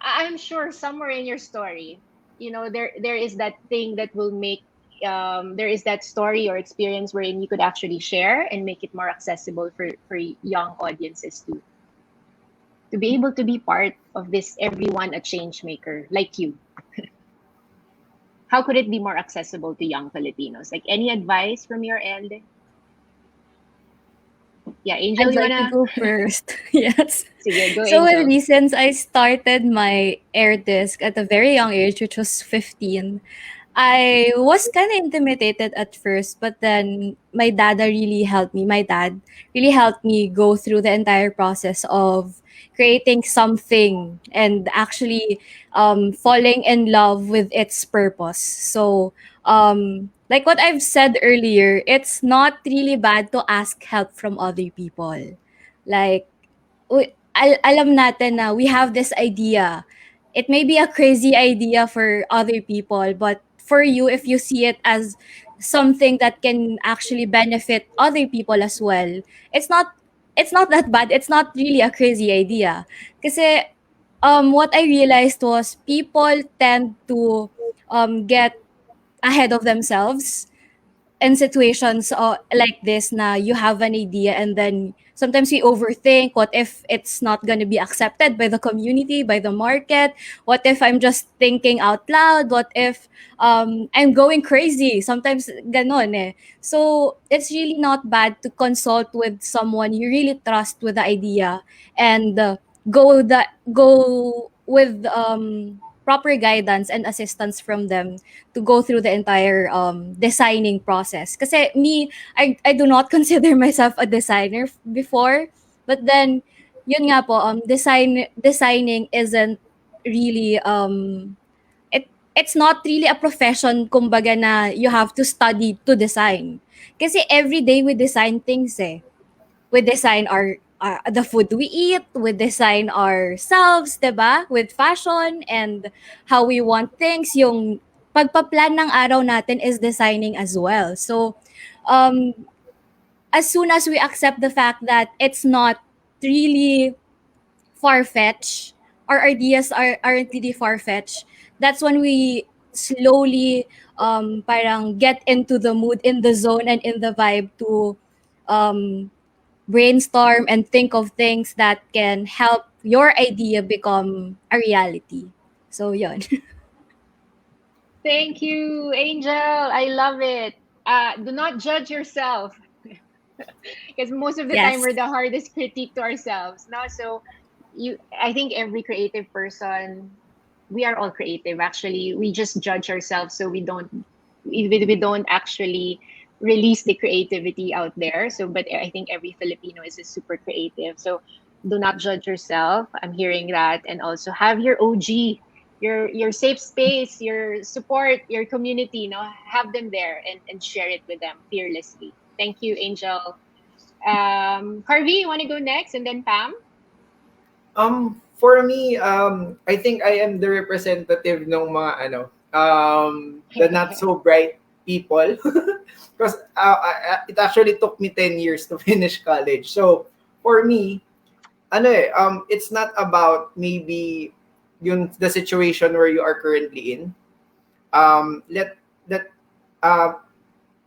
I'm sure somewhere in your story, there is that thing that will make there is that story or experience wherein you could actually share and make it more accessible for young audiences to be able to be part of this everyone a change maker like you. How could it be more accessible to young Filipinos? Like, any advice from your end? Yeah, Angel, I'd you like wanna to go first. Yes. Sige, go, So, Angel. since I started my air disc at a very young age, which was 15, I was kind of intimidated at first, but then my dad really helped me. My dad really helped me go through the entire process of creating something and actually falling in love with its purpose. So, like what I've said earlier, it's not really bad to ask help from other people. Like, alam natin na we have this idea. It may be a crazy idea for other people, but for you, if you see it as something that can actually benefit other people as well, it's not that bad. It's not really a crazy idea. Kasi what I realized was people tend to get ahead of themselves in situations like this, na you have an idea and then sometimes we overthink, what if it's not going to be accepted by the community, by the market? What if I'm just thinking out loud? What if I'm going crazy? Sometimes ganon eh. So it's really not bad to consult with someone you really trust with the idea, and go with proper guidance and assistance from them to go through the entire designing process. Kasi me, I do not consider myself a designer before. But then, yun nga po, designing isn't really, it's not really a profession, kumbaga, na you have to study to design. Kasi every day we design things eh. We design the food we eat, we design ourselves, 'di ba? With fashion and how we want things, yung pagpa-plan ng araw natin is designing as well. So, um, as soon as we accept the fact that it's not really far-fetched, our ideas aren't really far-fetched, that's when we slowly parang get into the mood, in the zone, and in the vibe to um, brainstorm and think of things that can help your idea become a reality. So, yun. Thank you, Angel. I love it. Do not judge yourself because most of the time Yes. we're the hardest critique to ourselves. No, so I think every creative person, we are all creative. Actually, we just judge ourselves, so we don't actually release the creativity out there. So, but I think every Filipino is a super creative. So, do not judge yourself. I'm hearing that, and also have your OG, your safe space, your support, your community. Have them there and share it with them fearlessly. Thank you, Angel. Harvey, you want to go next, and then Pam? For me, I think I am the representative ng mga the not so bright people because it actually took me 10 years to finish college. So for me, it's not about maybe the situation where you are currently in. Let let uh,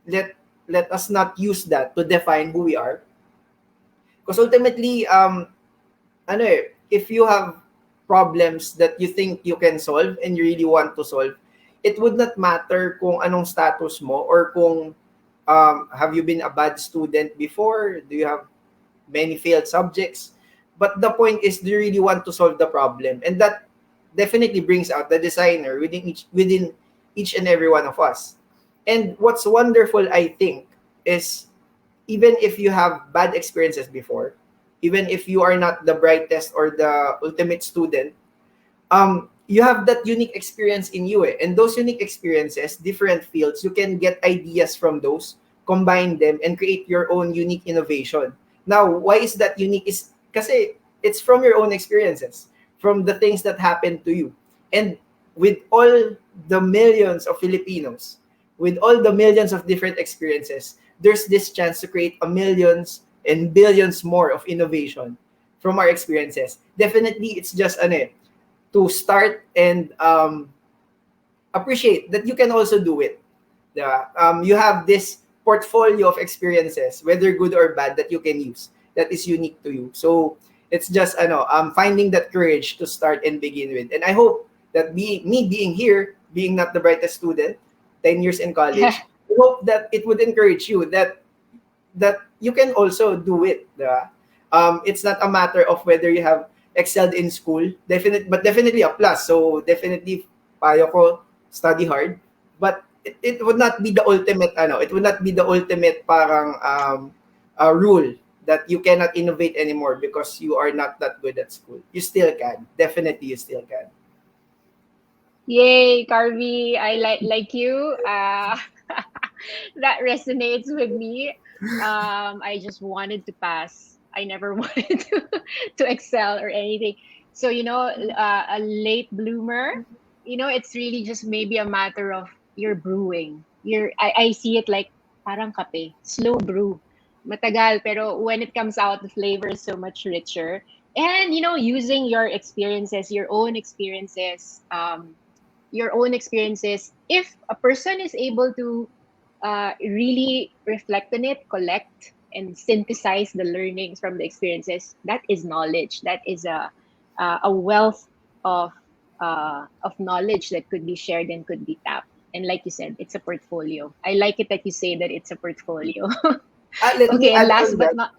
let let us not use that to define who we are. Because ultimately, if you have problems that you think you can solve and you really want to solve, it would not matter kung anong status mo or kung have you been a bad student before, do you have many failed subjects. But the point is, do you really want to solve the problem? And that definitely brings out the designer within each and every one of us. And what's wonderful, I think, is even if you have bad experiences before, even if you are not the brightest or the ultimate student, you have that unique experience in you. And those unique experiences, different fields, you can get ideas from those, combine them, and create your own unique innovation. Now, why is that unique? Is kasi it's from your own experiences, from the things that happened to you. And with all the millions of Filipinos, with all the millions of different experiences, there's this chance to create a millions and billions more of innovation from our experiences. Definitely, it's just to start and appreciate that you can also do it. Yeah. You have this portfolio of experiences, whether good or bad, that you can use that is unique to you. So it's just finding that courage to start and begin with. And I hope that being here, being not the brightest student, 10 years in college, I hope that it would encourage you that you can also do it. Diba? It's not a matter of whether you have excelled in school, but definitely a plus. So definitely, payo ko, study hard. But it would not be the ultimate, it would not be the ultimate parang rule that you cannot innovate anymore because you are not that good at school. You still can. Definitely, you still can. Yay, Carvey. I like you. That resonates with me. I just wanted to pass. I never wanted to excel or anything. So, a late bloomer, it's really just maybe a matter of your brewing. I see it like parang kape, slow brew. Matagal, pero when it comes out, the flavor is so much richer. And, using your experiences, if a person is able to really reflect on it, collect and synthesize the learnings from the experiences, that is knowledge. That is a wealth of knowledge that could be shared and could be tapped. And like you said, it's a portfolio. I like it that you say that it's a portfolio. Okay, and last but not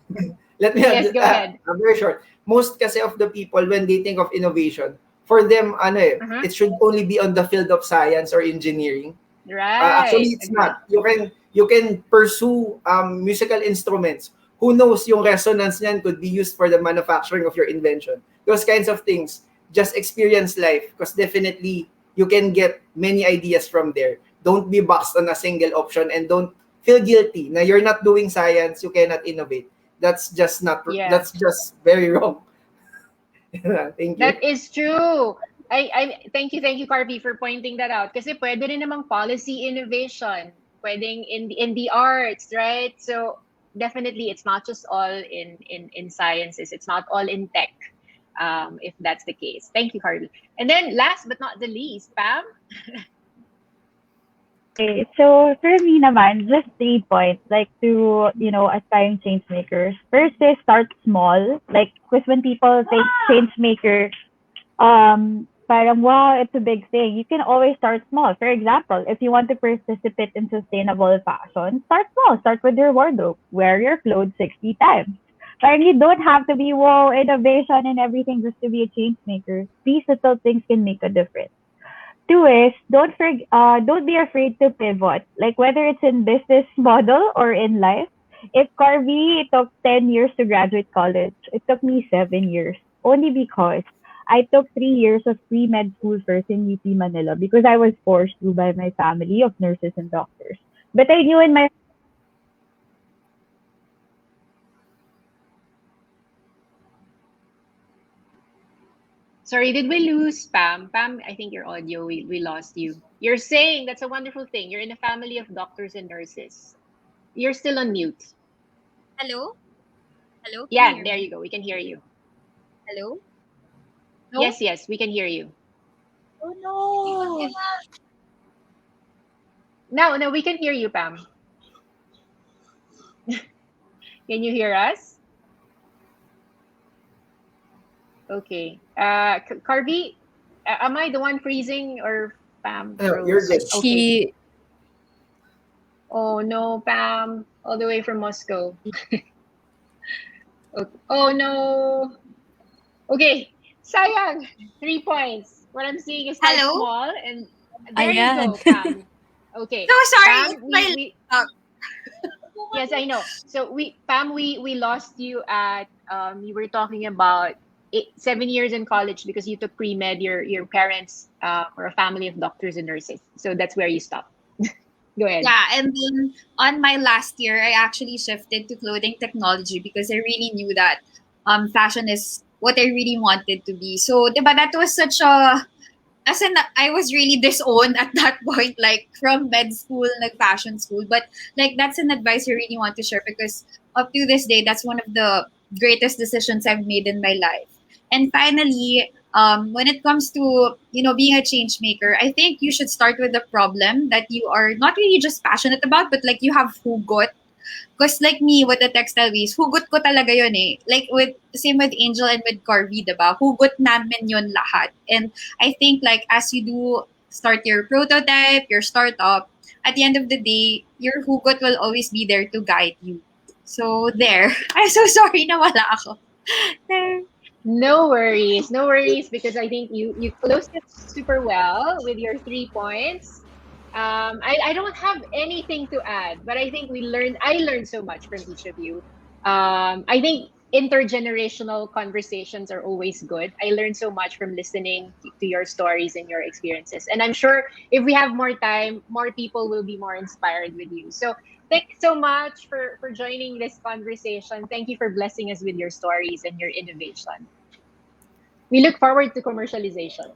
Let me yes, go ahead. very short. Most kasi of the people, when they think of innovation, for them, it should only be on the field of science or engineering. Right. Actually, it's not. You can pursue musical instruments, Who knows, yung resonance niyan could be used for the manufacturing of your invention. Those kinds of things. Just experience life, because definitely you can get many ideas from there. Don't be boxed on a single option, and don't feel guilty na you're not doing science, you cannot innovate. That's just not, Yeah. that's just very wrong. Thank you. That is true. I thank you, Carby, for pointing that out. Kasi pwede rin namang policy innovation, pwedeng in the arts, right? So definitely, it's not just all in sciences. It's not all in tech. If that's the case. Thank you, Carby. And then last but not the least, Pam. Okay, so for me naman, just 3 points, like to, aspiring change makers. First is start small. Like, because when people say change maker, parang, wow, it's a big thing. You can always start small. For example, if you want to participate in sustainable fashion, start small. Start with your wardrobe. Wear your clothes 60 times. Parang you don't have to be, wow, innovation and everything just to be a change maker. These little things can make a difference. 2 is don't be afraid to pivot. Like whether it's in business model or in life. If Carvey took 10 years to graduate college, it took me 7 years. Only because I took 3 years of pre-med school first in UP Manila because I was forced to by my family of nurses and doctors. But I knew in my Sorry, did we lose Pam? Pam, I think your audio, we lost you. You're saying that's a wonderful thing. You're in a family of doctors and nurses. You're still on mute. Hello? Hello? Can Yeah, you hear there me? you go. We can hear you. Hello? No? Yes, we can hear you. Oh no. No, we can hear you, Pam. Can you hear us? Okay. Carby, am I the one freezing or Pam? No, you're good. Okay. Oh no, Pam, all the way from Moscow. Okay. Oh no. Okay, sayang. 3 points. What I'm seeing is start Hello? small, and there you Ayan. go, Pam. Okay. So sorry, Pam, it's my laptop. yes, I know. So Pam, we lost you at you were talking about 7 years in college because you took pre-med. Your parents or a family of doctors and nurses. So that's where you stopped. Go ahead. Yeah, and then on my last year, I actually shifted to clothing technology because I really knew that fashion is what I really wanted to be. So, diba, that was such a, as in, I was really disowned at that point, like from med school, like fashion school. But like that's an advice I really want to share because up to this day, that's one of the greatest decisions I've made in my life. And finally, when it comes to being a change maker, I think you should start with the problem that you are not really just passionate about, but like you have hugot. Because like me with the textile waste, hugot ko talaga yun eh. Like same with Angel and with Carvey, diba? Hugot namin yun lahat. And I think like as you do start your prototype, your startup, at the end of the day, your hugot will always be there to guide you. So there. I'm so sorry na wala ako. There. No worries, because I think you closed it super well with your 3 points. I don't have anything to add, but I think I learned so much from each of you. I think intergenerational conversations are always good. I learned so much from listening to your stories and your experiences. And I'm sure if we have more time, more people will be more inspired with you. So thank you so much for joining this conversation. Thank you for blessing us with your stories and your innovation. We look forward to commercialization.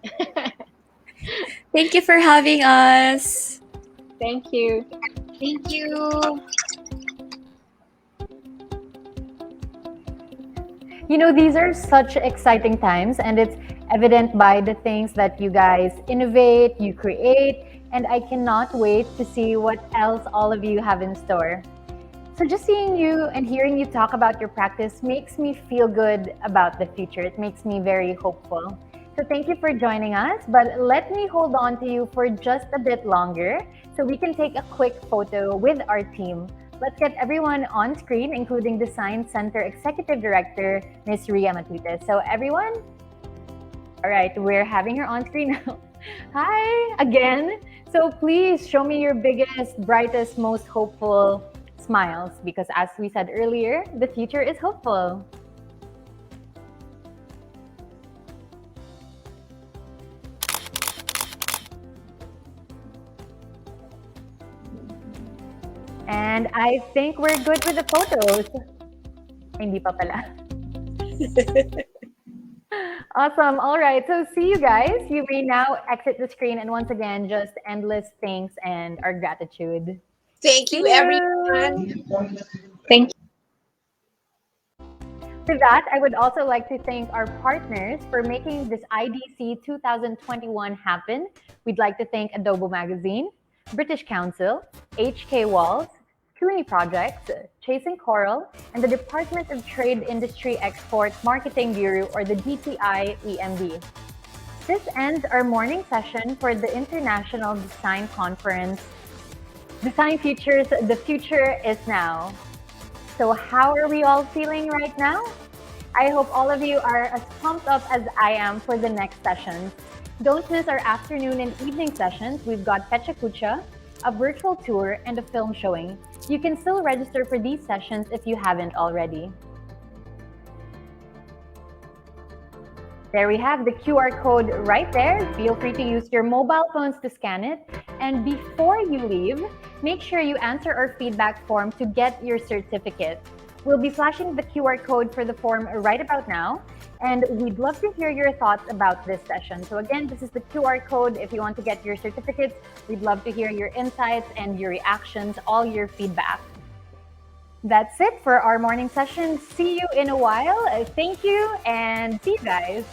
Thank you for having us. Thank you. Thank you. These are such exciting times, and it's evident by the things that you guys innovate, you create, and I cannot wait to see what else all of you have in store. So just seeing you and hearing you talk about your practice makes me feel good about the future. It makes me very hopeful. So thank you for joining us, but let me hold on to you for just a bit longer so we can take a quick photo with our team. Let's get everyone on screen, including Design Center Executive Director, Ms. Ria Matute. So everyone, all right, we're having her on screen now. Hi again. So please show me your biggest, brightest, most hopeful smiles, because as we said earlier, the future is hopeful. And I think we're good with the photos. Hindi pa pala. Awesome. All right. So see you guys. You may now exit the screen, and once again, just endless thanks and our gratitude. Thank See you, everyone. Thank you. For that, I would also like to thank our partners for making this IDC 2021 happen. We'd like to thank Adobo Magazine, British Council, HK Walls, CUNY Projects, Chasing Coral, and the Department of Trade Industry Export Marketing Bureau, or the DTI EMB. This ends our morning session for the International Design Conference. Design Futures, the future is now. So how are we all feeling right now? I hope all of you are as pumped up as I am for the next sessions. Don't miss our afternoon and evening sessions. We've got Pecha Kucha, a virtual tour, and a film showing. You can still register for these sessions if you haven't already. There we have the QR code right there. Feel free to use your mobile phones to scan it. And before you leave, make sure you answer our feedback form to get your certificate. We'll be flashing the QR code for the form right about now. And we'd love to hear your thoughts about this session. So again, this is the QR code. If you want to get your certificates, we'd love to hear your insights and your reactions, all your feedback. That's it for our morning session. See you in a while. Thank you and see you guys.